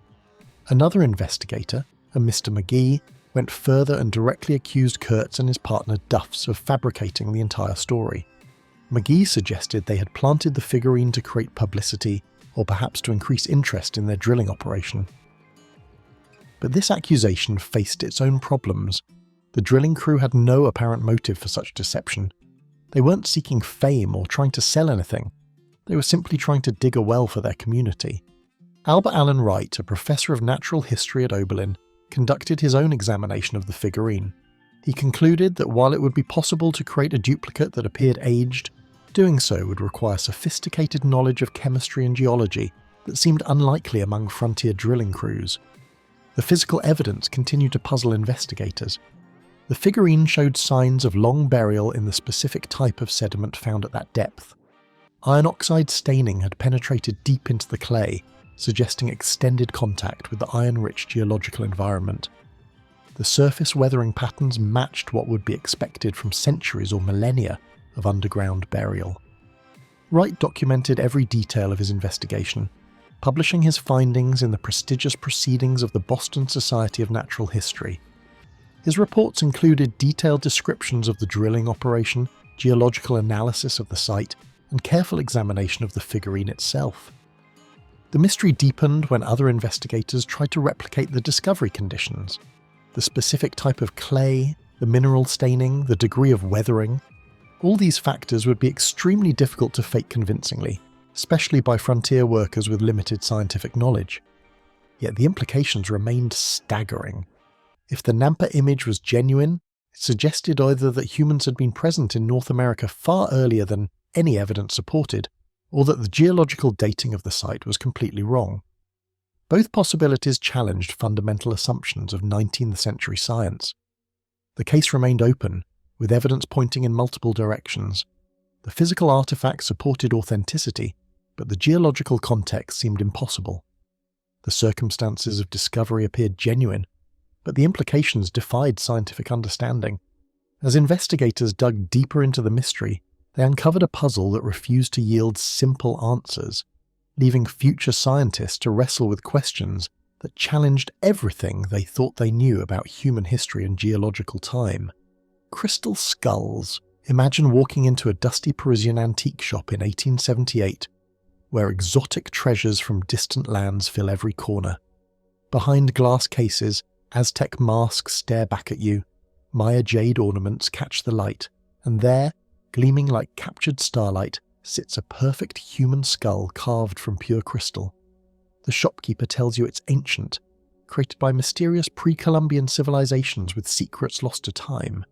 Another investigator, a Mr. McGee, went further and directly accused Kurtz and his partner Duffs of fabricating the entire story. McGee suggested they had planted the figurine to create publicity, or perhaps to increase interest in their drilling operation. But this accusation faced its own problems. The drilling crew had no apparent motive for such deception. They weren't seeking fame or trying to sell anything. They were simply trying to dig a well for their community. Albert Allen Wright, a professor of natural history at Oberlin, conducted his own examination of the figurine. He concluded that while it would be possible to create a duplicate that appeared aged, doing so would require sophisticated knowledge of chemistry and geology that seemed unlikely among frontier drilling crews. The physical evidence continued to puzzle investigators. The figurine showed signs of long burial in the specific type of sediment found at that depth. Iron oxide staining had penetrated deep into the clay, suggesting extended contact with the iron-rich geological environment. The surface weathering patterns matched what would be expected from centuries or millennia of underground burial. Wright documented every detail of his investigation, publishing his findings in the prestigious Proceedings of the Boston Society of Natural History. His reports included detailed descriptions of the drilling operation, geological analysis of the site, and careful examination of the figurine itself. The mystery deepened when other investigators tried to replicate the discovery conditions. The specific type of clay, the mineral staining, the degree of weathering. All these factors would be extremely difficult to fake convincingly, especially by frontier workers with limited scientific knowledge. Yet the implications remained staggering. If the Nampa image was genuine, suggested either that humans had been present in North America far earlier than any evidence supported, or that the geological dating of the site was completely wrong. Both possibilities challenged fundamental assumptions of 19th century science. The case remained open, with evidence pointing in multiple directions. The physical artifact supported authenticity, but the geological context seemed impossible. The circumstances of discovery appeared genuine, but the implications defied scientific understanding. As investigators dug deeper into the mystery, they uncovered a puzzle that refused to yield simple answers, leaving future scientists to wrestle with questions that challenged everything they thought they knew about human history and geological time. Crystal skulls. Imagine walking into a dusty Parisian antique shop in 1878, where exotic treasures from distant lands fill every corner. Behind glass cases, Aztec masks stare back at you, Maya jade ornaments catch the light, and there, gleaming like captured starlight, sits a perfect human skull carved from pure crystal. The shopkeeper tells you it's ancient, created by mysterious pre-Columbian civilizations with secrets lost to time.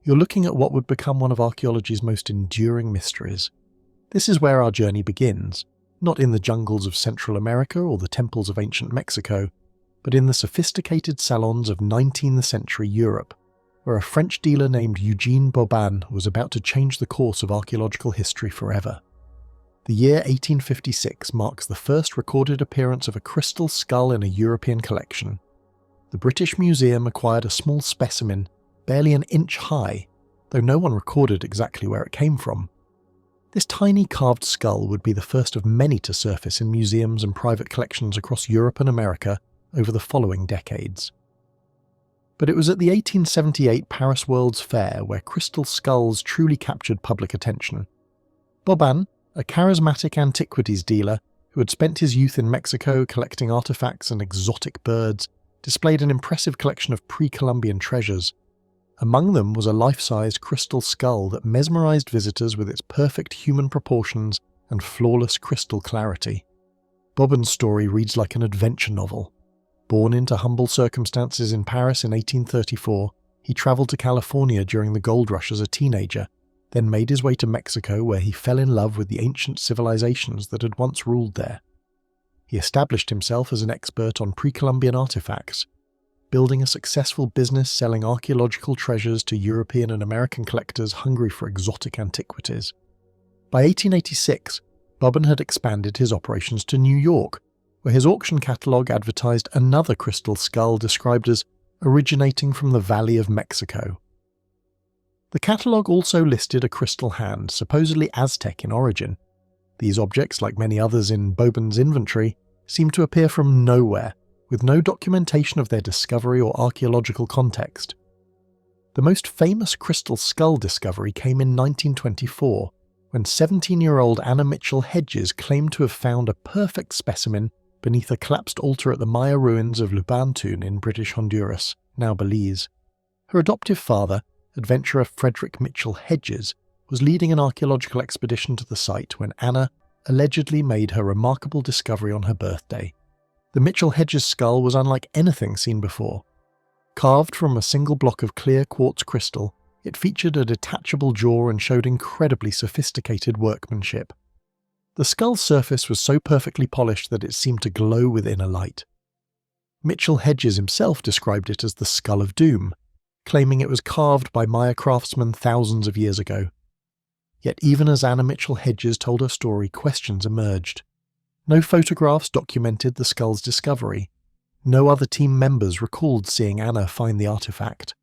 You're looking at what would become one of archaeology's most enduring mysteries. This is where our journey begins, not in the jungles of Central America or the temples of ancient Mexico, but in the sophisticated salons of 19th century Europe, where a French dealer named Eugene Boban was about to change the course of archaeological history forever. The year 1856 marks the first recorded appearance of a crystal skull in a European collection. The British Museum acquired a small specimen, barely an inch high, though no one recorded exactly where it came from. This tiny carved skull would be the first of many to surface in museums and private collections across Europe and America over the following decades. But it was at the 1878 Paris World's Fair where crystal skulls truly captured public attention. Boban, a charismatic antiquities dealer who had spent his youth in Mexico collecting artifacts and exotic birds, displayed an impressive collection of pre-Columbian treasures. Among them was a life-sized crystal skull that mesmerized visitors with its perfect human proportions and flawless crystal clarity. Boban's story reads like an adventure novel. Born into humble circumstances in Paris in 1834, he travelled to California during the gold rush as a teenager, then made his way to Mexico where he fell in love with the ancient civilizations that had once ruled there. He established himself as an expert on pre-Columbian artifacts, building a successful business selling archaeological treasures to European and American collectors hungry for exotic antiquities. By 1886, Boban had expanded his operations to New York, where his auction catalogue advertised another crystal skull described as originating from the Valley of Mexico. The catalogue also listed a crystal hand, supposedly Aztec in origin. These objects, like many others in Boban's inventory, seemed to appear from nowhere, with no documentation of their discovery or archaeological context. The most famous crystal skull discovery came in 1924, when 17-year-old Anna Mitchell Hedges claimed to have found a perfect specimen beneath a collapsed altar at the Maya ruins of Lubantun in British Honduras, now Belize. Her adoptive father, adventurer Frederick Mitchell Hedges, was leading an archaeological expedition to the site when Anna allegedly made her remarkable discovery on her birthday. The Mitchell Hedges skull was unlike anything seen before. Carved from a single block of clear quartz crystal, it featured a detachable jaw and showed incredibly sophisticated workmanship. The skull's surface was so perfectly polished that it seemed to glow with inner light. Mitchell Hedges himself described it as the Skull of Doom, claiming it was carved by Maya craftsmen thousands of years ago. Yet even as Anna Mitchell Hedges told her story, questions emerged. No photographs documented the skull's discovery. No other team members recalled seeing Anna find the artifact.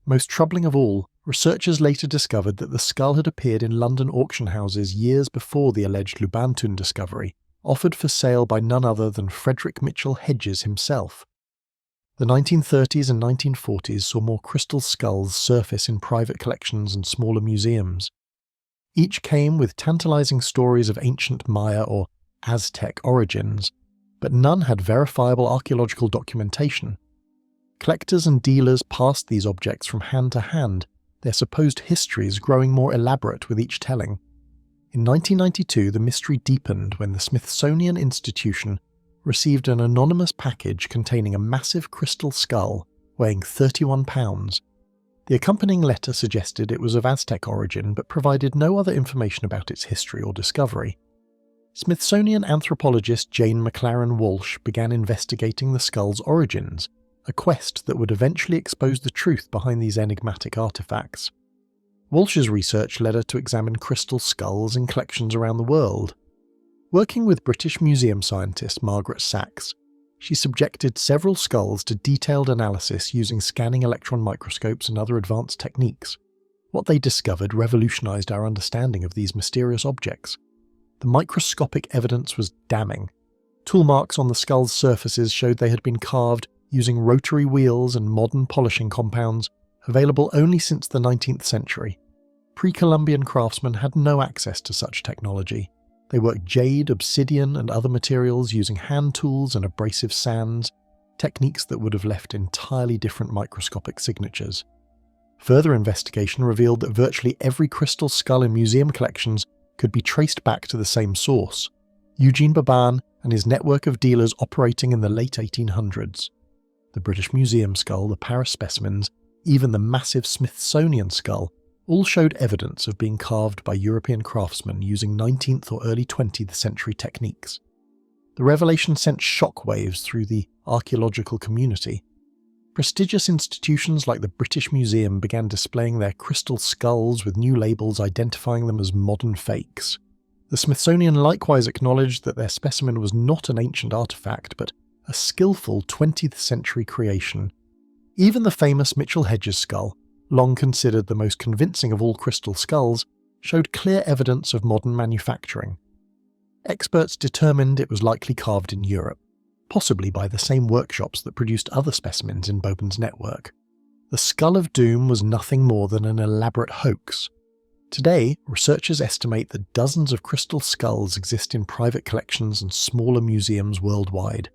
Most troubling of all, researchers later discovered that the skull had appeared in London auction houses years before the alleged Lubantun discovery, offered for sale by none other than Frederick Mitchell Hedges himself. The 1930s and 1940s saw more crystal skulls surface in private collections and smaller museums. Each came with tantalizing stories of ancient Maya or Aztec origins, but none had verifiable archaeological documentation. Collectors and dealers passed these objects from hand to hand, their supposed histories growing more elaborate with each telling. In 1992, the mystery deepened when the Smithsonian Institution received an anonymous package containing a massive crystal skull weighing 31 pounds. The accompanying letter suggested it was of Aztec origin but provided no other information about its history or discovery. Smithsonian anthropologist Jane McLaren Walsh began investigating the skull's origins, a quest that would eventually expose the truth behind these enigmatic artifacts. Walsh's research led her to examine crystal skulls in collections around the world. Working with British museum scientist Margaret Sachs, she subjected several skulls to detailed analysis using scanning electron microscopes and other advanced techniques. What they discovered revolutionized our understanding of these mysterious objects. The microscopic evidence was damning. Tool marks on the skull's surfaces showed they had been carved using rotary wheels and modern polishing compounds, available only since the 19th century. Pre-Columbian craftsmen had no access to such technology. They worked jade, obsidian, and other materials using hand tools and abrasive sands, techniques that would have left entirely different microscopic signatures. Further investigation revealed that virtually every crystal skull in museum collections could be traced back to the same source, Eugene Baban and his network of dealers operating in the late 1800s. The British Museum skull, the Paris specimens, even the massive Smithsonian skull, all showed evidence of being carved by European craftsmen using 19th or early 20th century techniques. The revelation sent shockwaves through the archaeological community. Prestigious institutions like the British Museum began displaying their crystal skulls with new labels identifying them as modern fakes. The Smithsonian likewise acknowledged that their specimen was not an ancient artifact, but a skillful 20th century creation. Even the famous Mitchell Hedges skull, long considered the most convincing of all crystal skulls, showed clear evidence of modern manufacturing. Experts determined it was likely carved in Europe, possibly by the same workshops that produced other specimens in Boban's network. The Skull of Doom was nothing more than an elaborate hoax. Today, researchers estimate that dozens of crystal skulls exist in private collections and smaller museums worldwide.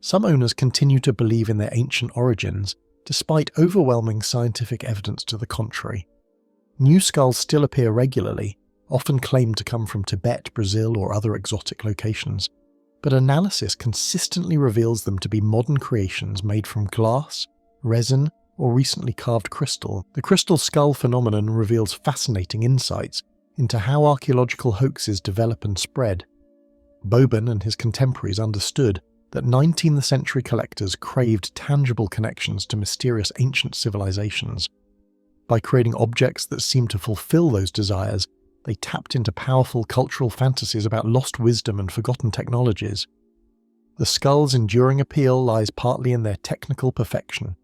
Some owners continue to believe in their ancient origins, despite overwhelming scientific evidence to the contrary. New skulls still appear regularly, often claimed to come from Tibet, Brazil, or other exotic locations, but analysis consistently reveals them to be modern creations made from glass, resin, or recently carved crystal. The crystal skull phenomenon reveals fascinating insights into how archaeological hoaxes develop and spread. Boban and his contemporaries understood that 19th century collectors craved tangible connections to mysterious ancient civilizations. By creating objects that seemed to fulfill those desires, they tapped into powerful cultural fantasies about lost wisdom and forgotten technologies. The skull's enduring appeal lies partly in their technical perfection.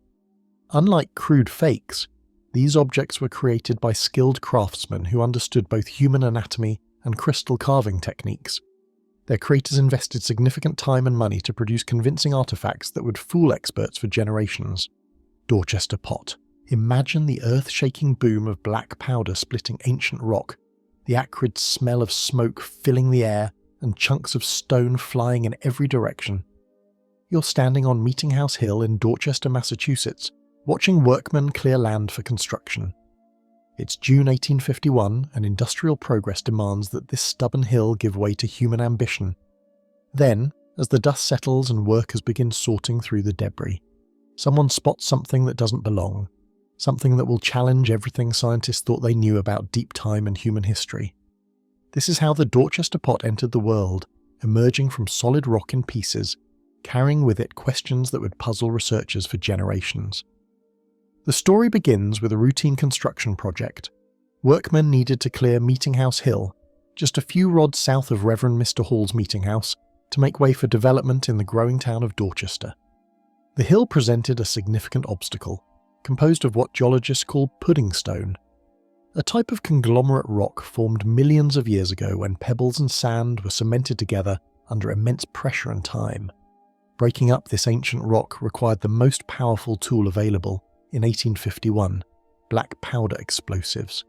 Unlike crude fakes, these objects were created by skilled craftsmen who understood both human anatomy and crystal carving techniques. Their creators invested significant time and money to produce convincing artifacts that would fool experts for generations. Dorchester pot. Imagine the earth-shaking boom of black powder splitting ancient rock, the acrid smell of smoke filling the air, and chunks of stone flying in every direction. You're standing on Meeting House Hill in Dorchester, Massachusetts, watching workmen clear land for construction. It's June 1851, and industrial progress demands that this stubborn hill give way to human ambition. Then, as the dust settles and workers begin sorting through the debris, someone spots something that doesn't belong, something that will challenge everything scientists thought they knew about deep time and human history. This is how the Dorchester pot entered the world, emerging from solid rock in pieces, carrying with it questions that would puzzle researchers for generations. The story begins with a routine construction project. Workmen needed to clear Meeting House Hill, just a few rods south of Reverend Mr. Hall's meeting house, to make way for development in the growing town of Dorchester. The hill presented a significant obstacle, composed of what geologists call pudding stone, a type of conglomerate rock formed millions of years ago when pebbles and sand were cemented together under immense pressure and time. Breaking up this ancient rock required the most powerful tool available, in 1851, black powder explosives.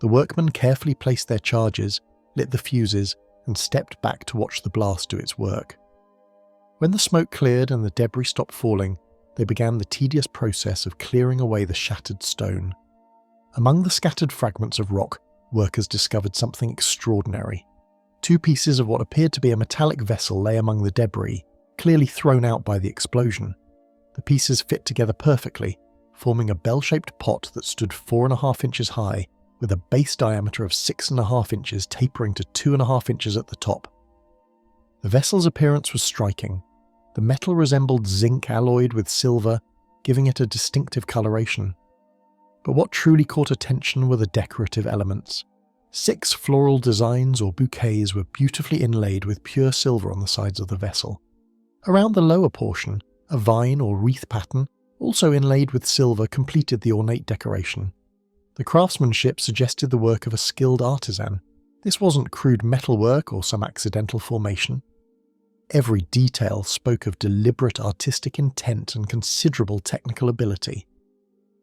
The workmen carefully placed their charges, lit the fuses, and stepped back to watch the blast do its work. When the smoke cleared and the debris stopped falling, they began the tedious process of clearing away the shattered stone. Among the scattered fragments of rock, workers discovered something extraordinary. Two pieces of what appeared to be a metallic vessel lay among the debris, clearly thrown out by the explosion. The pieces fit together perfectly, forming a bell-shaped pot that stood 4.5 inches high, with a base diameter of 6.5 inches tapering to 2.5 inches at the top. The vessel's appearance was striking. The metal resembled zinc alloyed with silver, giving it a distinctive coloration. But what truly caught attention were the decorative elements. 6 floral designs or bouquets were beautifully inlaid with pure silver on the sides of the vessel. Around the lower portion, a vine or wreath pattern, also inlaid with silver, completed the ornate decoration. The craftsmanship suggested the work of a skilled artisan. This wasn't crude metalwork or some accidental formation. Every detail spoke of deliberate artistic intent and considerable technical ability.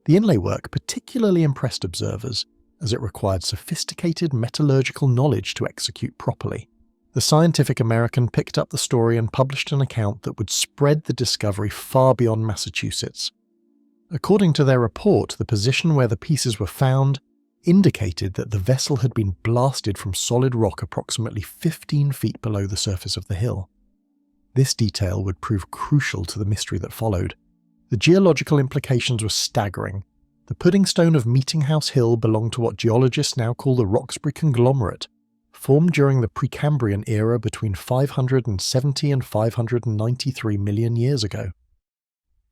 The inlay work particularly impressed observers, as it required sophisticated metallurgical knowledge to execute properly. The Scientific American picked up the story and published an account that would spread the discovery far beyond Massachusetts. According to their report, the position where the pieces were found indicated that the vessel had been blasted from solid rock approximately 15 feet below the surface of the hill. This detail would prove crucial to the mystery that followed. The geological implications were staggering. The pudding stone of Meeting House Hill belonged to what geologists now call the Roxbury conglomerate, formed during the Precambrian era between 570 and 593 million years ago.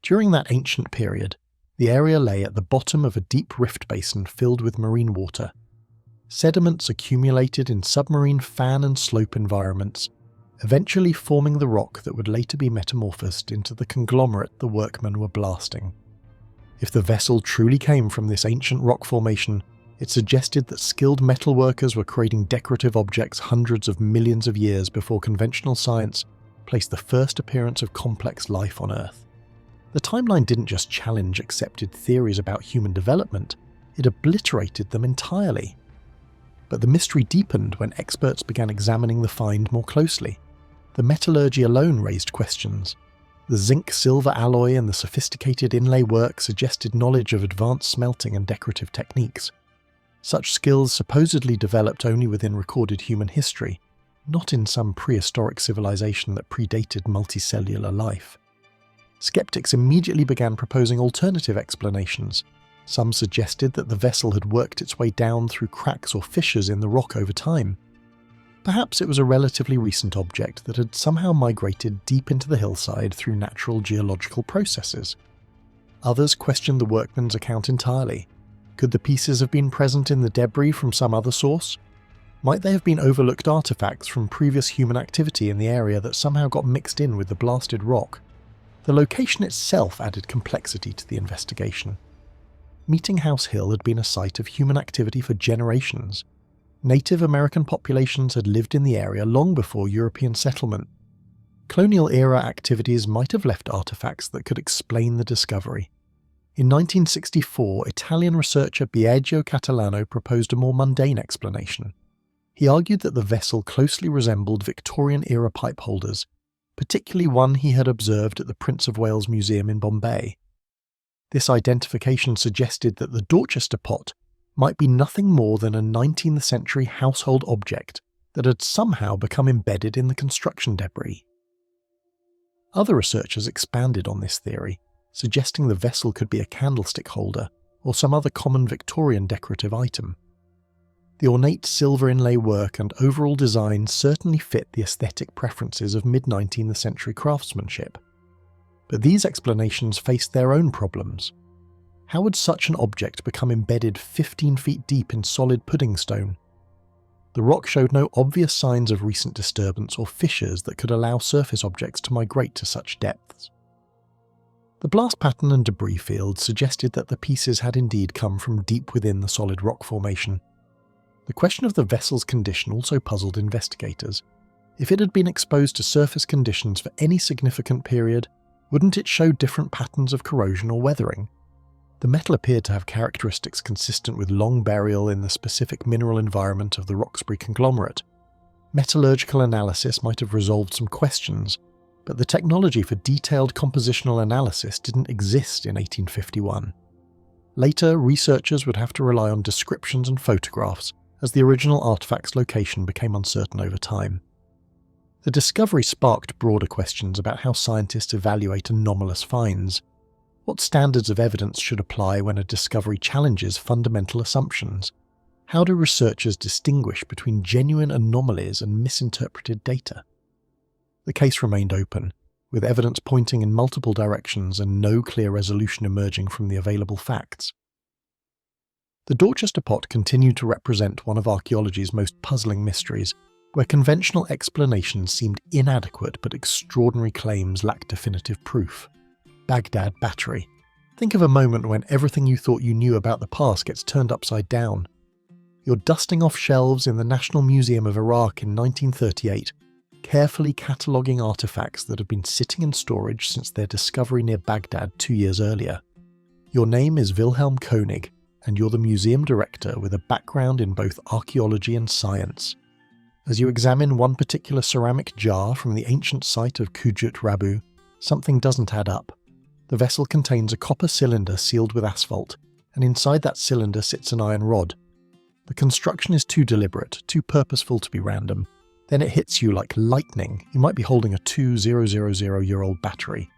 During that ancient period, the area lay at the bottom of a deep rift basin filled with marine water. Sediments accumulated in submarine fan and slope environments, eventually forming the rock that would later be metamorphosed into the conglomerate the workmen were blasting. If the vessel truly came from this ancient rock formation, it suggested that skilled metalworkers were creating decorative objects hundreds of millions of years before conventional science placed the first appearance of complex life on Earth. The timeline didn't just challenge accepted theories about human development, it obliterated them entirely. But the mystery deepened when experts began examining the find more closely. The metallurgy alone raised questions. The zinc-silver alloy and the sophisticated inlay work suggested knowledge of advanced smelting and decorative techniques. Such skills supposedly developed only within recorded human history, not in some prehistoric civilization that predated multicellular life. Skeptics immediately began proposing alternative explanations. Some suggested that the vessel had worked its way down through cracks or fissures in the rock over time. Perhaps it was a relatively recent object that had somehow migrated deep into the hillside through natural geological processes. Others questioned the workmen's account entirely. Could the pieces have been present in the debris from some other source? Might they have been overlooked artifacts from previous human activity in the area that somehow got mixed in with the blasted rock? The location itself added complexity to the investigation. Meeting House Hill had been a site of human activity for generations. Native American populations had lived in the area long before European settlement. Colonial-era activities might have left artifacts that could explain the discovery. In 1964, Italian researcher Biagio Catalano proposed a more mundane explanation. He argued that the vessel closely resembled Victorian-era pipe holders, particularly one he had observed at the Prince of Wales Museum in Bombay. This identification suggested that the Dorchester pot might be nothing more than a 19th century household object that had somehow become embedded in the construction debris. Other researchers expanded on this theory, suggesting the vessel could be a candlestick holder or some other common Victorian decorative item. The ornate silver inlay work and overall design certainly fit the aesthetic preferences of mid-19th century craftsmanship. But these explanations faced their own problems. How would such an object become embedded 15 feet deep in solid pudding stone? The rock showed no obvious signs of recent disturbance or fissures that could allow surface objects to migrate to such depths. The blast pattern and debris field suggested that the pieces had indeed come from deep within the solid rock formation. The question of the vessel's condition also puzzled investigators. If it had been exposed to surface conditions for any significant period, wouldn't it show different patterns of corrosion or weathering? The metal appeared to have characteristics consistent with long burial in the specific mineral environment of the Roxbury conglomerate. Metallurgical analysis might have resolved some questions, but the technology for detailed compositional analysis didn't exist in 1851. Later, researchers would have to rely on descriptions and photographs, as the original artifact's location became uncertain over time. The discovery sparked broader questions about how scientists evaluate anomalous finds. What standards of evidence should apply when a discovery challenges fundamental assumptions? How do researchers distinguish between genuine anomalies and misinterpreted data? The case remained open, with evidence pointing in multiple directions and no clear resolution emerging from the available facts. The Dorchester pot continued to represent one of archaeology's most puzzling mysteries, where conventional explanations seemed inadequate but extraordinary claims lacked definitive proof. Baghdad Battery. Think of a moment when everything you thought you knew about the past gets turned upside down. You're dusting off shelves in the National Museum of Iraq in 1938, carefully cataloguing artifacts that have been sitting in storage since their discovery near Baghdad 2 years earlier. Your name is Wilhelm Koenig, and you're the museum director with a background in both archaeology and science. As you examine one particular ceramic jar from the ancient site of Kujut Rabu, something doesn't add up. The vessel contains a copper cylinder sealed with asphalt, and inside that cylinder sits an iron rod. The construction is too deliberate, too purposeful to be random. Then it hits you like lightning. You might be holding a 2,000-year-old battery.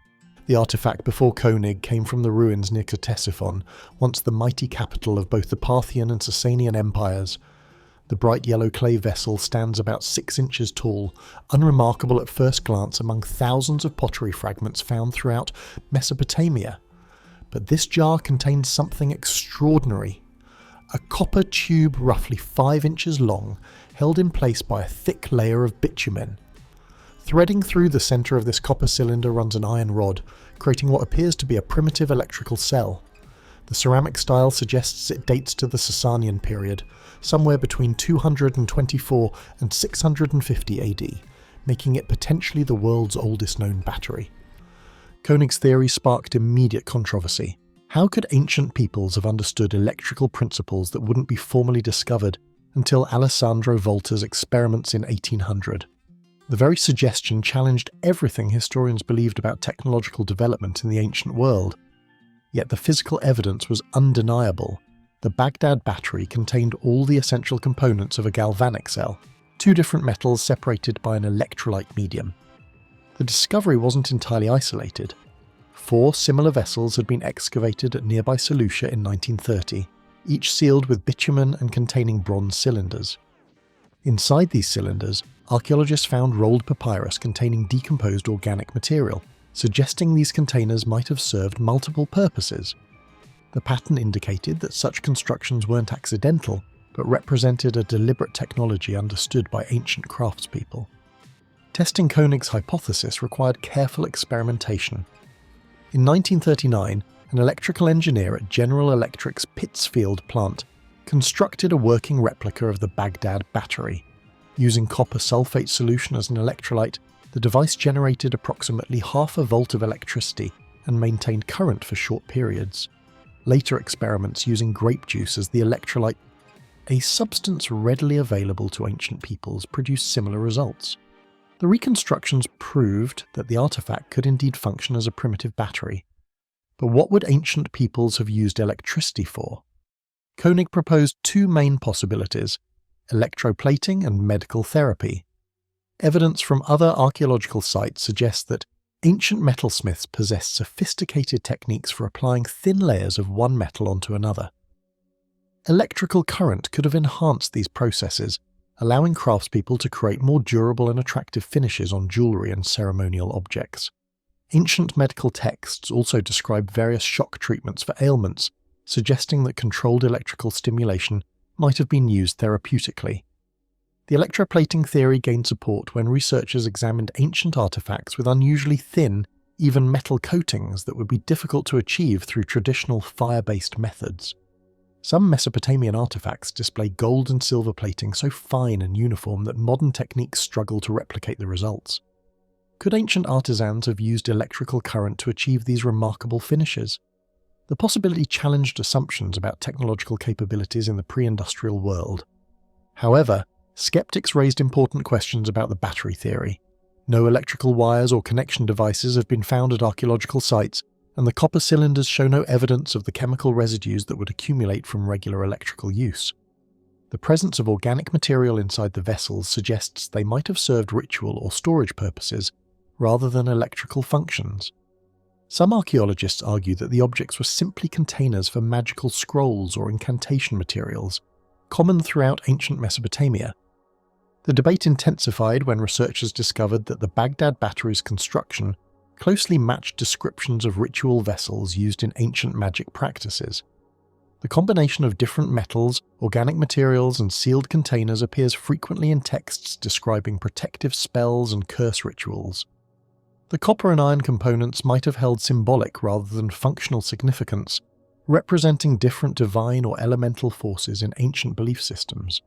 The artifact before Koenig came from the ruins near Ctesiphon, once the mighty capital of both the Parthian and Sasanian empires. The bright yellow clay vessel stands about 6 inches tall, unremarkable at first glance among thousands of pottery fragments found throughout Mesopotamia. But this jar contains something extraordinary. A copper tube roughly 5 inches long, held in place by a thick layer of bitumen. Threading through the centre of this copper cylinder runs an iron rod, creating what appears to be a primitive electrical cell. The ceramic style suggests it dates to the Sasanian period, somewhere between 224 and 650 AD, making it potentially the world's oldest known battery. Koenig's theory sparked immediate controversy. How could ancient peoples have understood electrical principles that wouldn't be formally discovered until Alessandro Volta's experiments in 1800? The very suggestion challenged everything historians believed about technological development in the ancient world. Yet the physical evidence was undeniable. The Baghdad battery contained all the essential components of a galvanic cell, 2 different metals separated by an electrolyte medium. The discovery wasn't entirely isolated. 4 similar vessels had been excavated at nearby Seleucia in 1930, each sealed with bitumen and containing bronze cylinders. Inside these cylinders, archaeologists found rolled papyrus containing decomposed organic material, suggesting these containers might have served multiple purposes. The pattern indicated that such constructions weren't accidental, but represented a deliberate technology understood by ancient craftspeople. Testing Koenig's hypothesis required careful experimentation. In 1939, an electrical engineer at General Electric's Pittsfield plant constructed a working replica of the Baghdad battery. Using copper sulfate solution as an electrolyte, the device generated approximately half a volt of electricity and maintained current for short periods. Later experiments using grape juice as the electrolyte, a substance readily available to ancient peoples, produced similar results. The reconstructions proved that the artifact could indeed function as a primitive battery. But what would ancient peoples have used electricity for? Koenig proposed 2 main possibilities: electroplating and medical therapy. Evidence from other archaeological sites suggests that ancient metalsmiths possessed sophisticated techniques for applying thin layers of one metal onto another. Electrical current could have enhanced these processes, allowing craftspeople to create more durable and attractive finishes on jewellery and ceremonial objects. Ancient medical texts also describe various shock treatments for ailments, suggesting that controlled electrical stimulation might have been used therapeutically. The electroplating theory gained support when researchers examined ancient artifacts with unusually thin, even metal coatings that would be difficult to achieve through traditional fire-based methods. Some Mesopotamian artifacts display gold and silver plating so fine and uniform that modern techniques struggle to replicate the results. Could ancient artisans have used electrical current to achieve these remarkable finishes? The possibility challenged assumptions about technological capabilities in the pre-industrial world. However, skeptics raised important questions about the battery theory. No electrical wires or connection devices have been found at archaeological sites, and the copper cylinders show no evidence of the chemical residues that would accumulate from regular electrical use. The presence of organic material inside the vessels suggests they might have served ritual or storage purposes, rather than electrical functions. Some archaeologists argue that the objects were simply containers for magical scrolls or incantation materials, common throughout ancient Mesopotamia. The debate intensified when researchers discovered that the Baghdad battery's construction closely matched descriptions of ritual vessels used in ancient magic practices. The combination of different metals, organic materials, and sealed containers appears frequently in texts describing protective spells and curse rituals. The copper and iron components might have held symbolic rather than functional significance, representing different divine or elemental forces in ancient belief systems.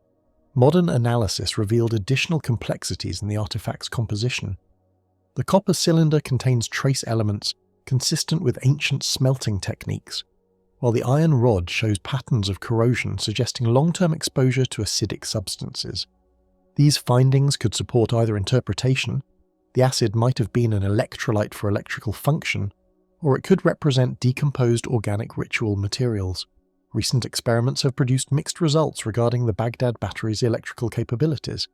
Modern analysis revealed additional complexities in the artifact's composition. The copper cylinder contains trace elements consistent with ancient smelting techniques, while the iron rod shows patterns of corrosion suggesting long-term exposure to acidic substances. These findings could support either interpretation. The acid might have been an electrolyte for electrical function, or it could represent decomposed organic ritual materials. Recent experiments have produced mixed results regarding the Baghdad battery's electrical capabilities.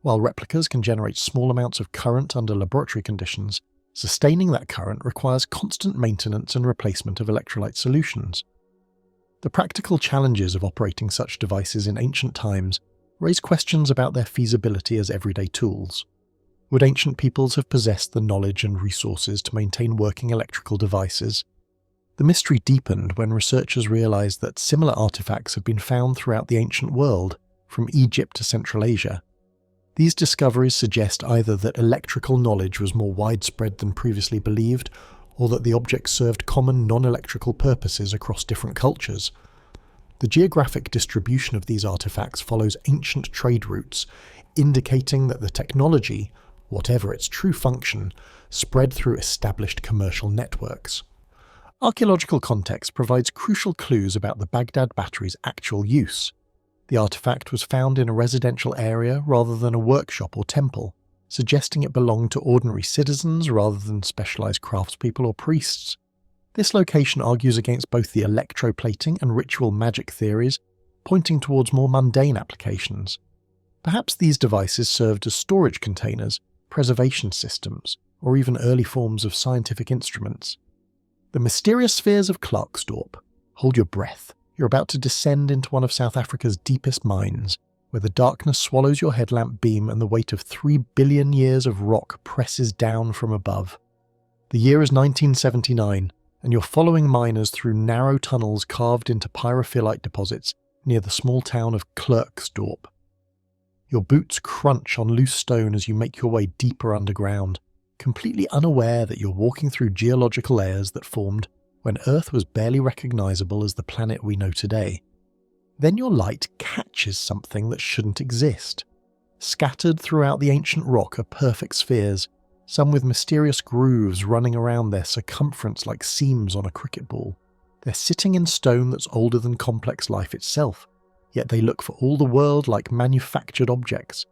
While replicas can generate small amounts of current under laboratory conditions, sustaining that current requires constant maintenance and replacement of electrolyte solutions. The practical challenges of operating such devices in ancient times raise questions about their feasibility as everyday tools. Would ancient peoples have possessed the knowledge and resources to maintain working electrical devices? The mystery deepened when researchers realized that similar artifacts have been found throughout the ancient world, from Egypt to Central Asia. These discoveries suggest either that electrical knowledge was more widespread than previously believed, or that the objects served common non-electrical purposes across different cultures. The geographic distribution of these artifacts follows ancient trade routes, indicating that the technology, whatever its true function, spread through established commercial networks. Archaeological context provides crucial clues about the Baghdad battery's actual use. The artifact was found in a residential area rather than a workshop or temple, suggesting it belonged to ordinary citizens rather than specialized craftspeople or priests. This location argues against both the electroplating and ritual magic theories, pointing towards more mundane applications. Perhaps these devices served as storage containers, preservation systems, or even early forms of scientific instruments. The mysterious spheres of Clerks Dorp. Hold your breath. You're about to descend into one of South Africa's deepest mines, where the darkness swallows your headlamp beam and the weight of 3 billion years of rock presses down from above. The year is 1979, and you're following miners through narrow tunnels carved into pyrophyllite deposits near the small town of Clerks Dorp. Your boots crunch on loose stone as you make your way deeper underground, completely unaware that you're walking through geological layers that formed when Earth was barely recognizable as the planet we know today. Then your light catches something that shouldn't exist. Scattered throughout the ancient rock are perfect spheres, some with mysterious grooves running around their circumference like seams on a cricket ball. They're sitting in stone that's older than complex life itself, yet they look for all the world like manufactured objects.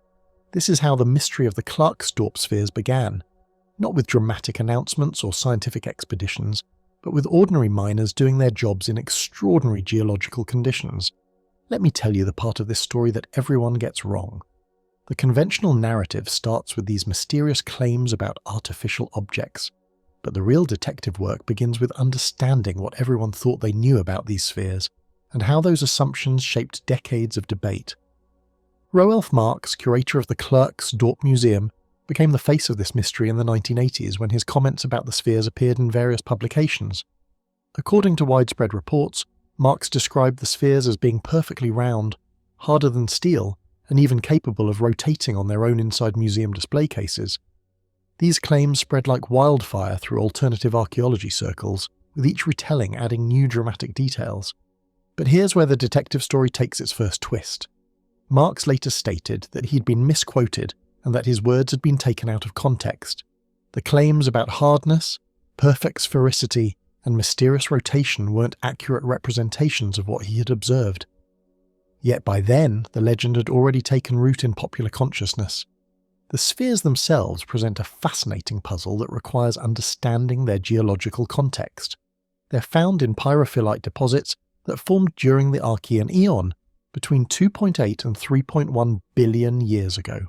This is how the mystery of the Clerks Dorp spheres began, not with dramatic announcements or scientific expeditions, but with ordinary miners doing their jobs in extraordinary geological conditions. Let me tell you the part of this story that everyone gets wrong. The conventional narrative starts with these mysterious claims about artificial objects, but the real detective work begins with understanding what everyone thought they knew about these spheres, and how those assumptions shaped decades of debate. Roelf Marx, curator of the Clerks Dorp Museum, became the face of this mystery in the 1980s when his comments about the spheres appeared in various publications. According to widespread reports, Marx described the spheres as being perfectly round, harder than steel, and even capable of rotating on their own inside museum display cases. These claims spread like wildfire through alternative archaeology circles, with each retelling adding new dramatic details. But here's where the detective story takes its first twist. Marx later stated that he'd been misquoted and that his words had been taken out of context. The claims about hardness, perfect sphericity, and mysterious rotation weren't accurate representations of what he had observed. Yet by then, the legend had already taken root in popular consciousness. The spheres themselves present a fascinating puzzle that requires understanding their geological context. They're found in pyrophyllite deposits that formed during the Archean Eon, between 2.8 and 3.1 billion years ago.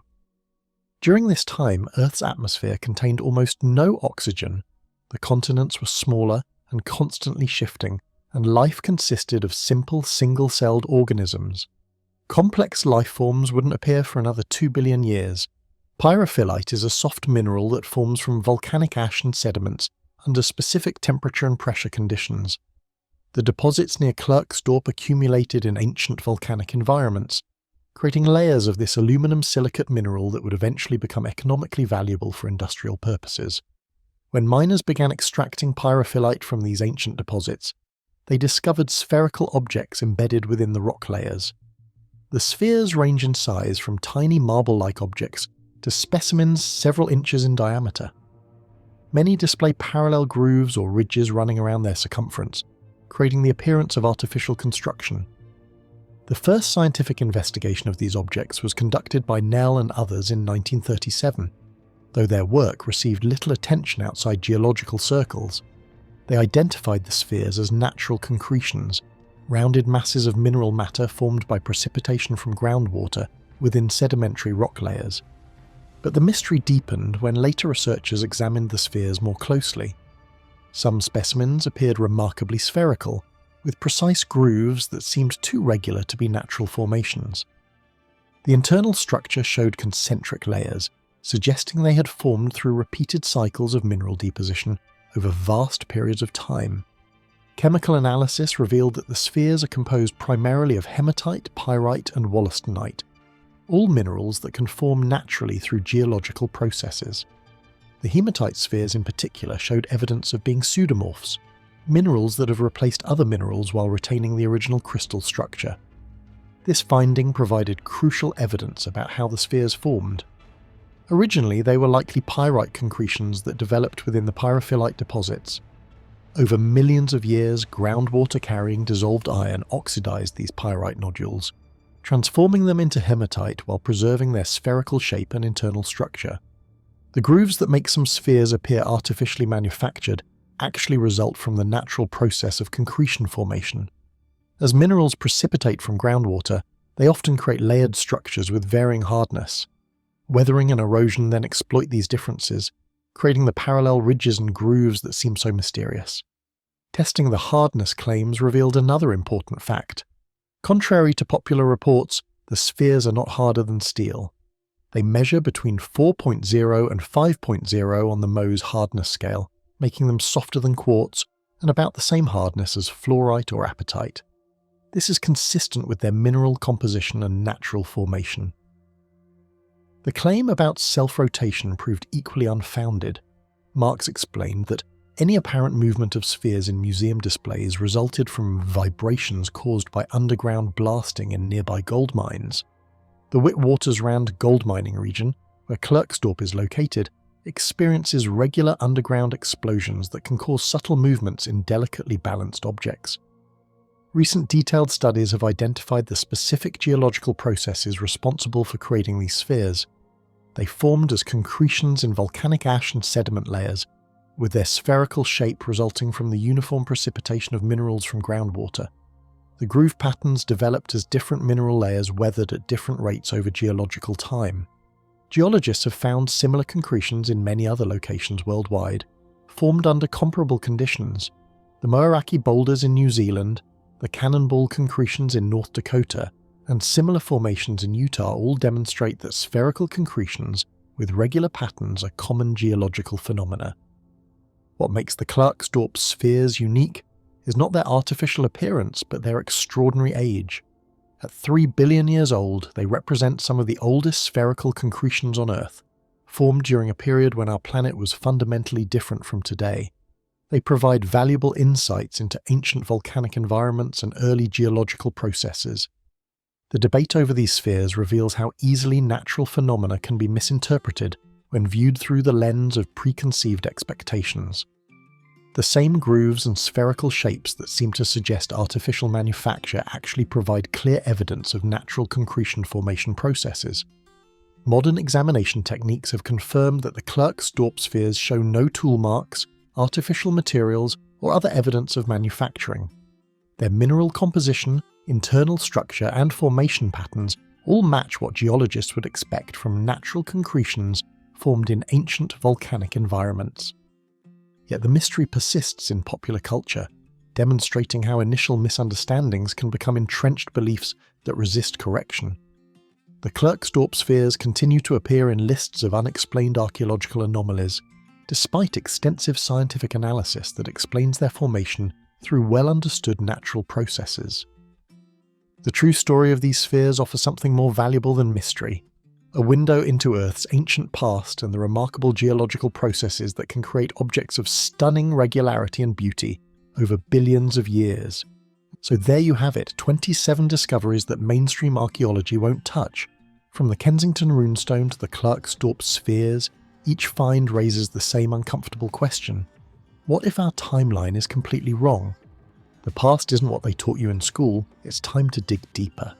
During this time, Earth's atmosphere contained almost no oxygen, the continents were smaller and constantly shifting, and life consisted of simple single-celled organisms. Complex life forms wouldn't appear for another 2 billion years. Pyrophyllite is a soft mineral that forms from volcanic ash and sediments under specific temperature and pressure conditions. The deposits near Clerks Dorp accumulated in ancient volcanic environments, creating layers of this aluminum silicate mineral that would eventually become economically valuable for industrial purposes. When miners began extracting pyrophyllite from these ancient deposits, they discovered spherical objects embedded within the rock layers. The spheres range in size from tiny marble-like objects to specimens several inches in diameter. Many display parallel grooves or ridges running around their circumference, creating the appearance of artificial construction. The first scientific investigation of these objects was conducted by Nell and others in 1937, though their work received little attention outside geological circles. They identified the spheres as natural concretions, rounded masses of mineral matter formed by precipitation from groundwater within sedimentary rock layers. But the mystery deepened when later researchers examined the spheres more closely. Some specimens appeared remarkably spherical, with precise grooves that seemed too regular to be natural formations. The internal structure showed concentric layers, suggesting they had formed through repeated cycles of mineral deposition over vast periods of time. Chemical analysis revealed that the spheres are composed primarily of hematite, pyrite, and wollastonite, all minerals that can form naturally through geological processes. The hematite spheres in particular showed evidence of being pseudomorphs, minerals that have replaced other minerals while retaining the original crystal structure. This finding provided crucial evidence about how the spheres formed. Originally, they were likely pyrite concretions that developed within the pyrophyllite deposits. Over millions of years, groundwater-carrying dissolved iron oxidized these pyrite nodules, transforming them into hematite while preserving their spherical shape and internal structure. The grooves that make some spheres appear artificially manufactured actually result from the natural process of concretion formation. As minerals precipitate from groundwater, they often create layered structures with varying hardness. Weathering and erosion then exploit these differences, creating the parallel ridges and grooves that seem so mysterious. Testing the hardness claims revealed another important fact. Contrary to popular reports, the spheres are not harder than steel. They measure between 4.0 and 5.0 on the Mohs hardness scale, making them softer than quartz and about the same hardness as fluorite or apatite. This is consistent with their mineral composition and natural formation. The claim about self-rotation proved equally unfounded. Marx explained that any apparent movement of spheres in museum displays resulted from vibrations caused by underground blasting in nearby gold mines. The Witwatersrand gold mining region, where Clerks Dorp is located, experiences regular underground explosions that can cause subtle movements in delicately balanced objects. Recent detailed studies have identified the specific geological processes responsible for creating these spheres. They formed as concretions in volcanic ash and sediment layers, with their spherical shape resulting from the uniform precipitation of minerals from groundwater. The groove patterns developed as different mineral layers weathered at different rates over geological time. Geologists have found similar concretions in many other locations worldwide, formed under comparable conditions. The Moeraki boulders in New Zealand, the Cannonball concretions in North Dakota, and similar formations in Utah all demonstrate that spherical concretions with regular patterns are common geological phenomena. What makes the Clerks Dorp spheres unique is not their artificial appearance, but their extraordinary age. At 3 billion years old, they represent some of the oldest spherical concretions on Earth, formed during a period when our planet was fundamentally different from today. They provide valuable insights into ancient volcanic environments and early geological processes. The debate over these spheres reveals how easily natural phenomena can be misinterpreted when viewed through the lens of preconceived expectations. The same grooves and spherical shapes that seem to suggest artificial manufacture actually provide clear evidence of natural concretion formation processes. Modern examination techniques have confirmed that the Clerks Dorp spheres show no tool marks, artificial materials, or other evidence of manufacturing. Their mineral composition, internal structure, and formation patterns all match what geologists would expect from natural concretions formed in ancient volcanic environments. Yet the mystery persists in popular culture, demonstrating how initial misunderstandings can become entrenched beliefs that resist correction. The Clerks Dorp spheres continue to appear in lists of unexplained archaeological anomalies, despite extensive scientific analysis that explains their formation through well-understood natural processes. The true story of these spheres offers something more valuable than mystery, a window into Earth's ancient past and the remarkable geological processes that can create objects of stunning regularity and beauty over billions of years. So there you have it, 27 discoveries that mainstream archaeology won't touch. From the Kensington runestone to the Clerks Dorp spheres, each find raises the same uncomfortable question. What if our timeline is completely wrong? The past isn't what they taught you in school, it's time to dig deeper.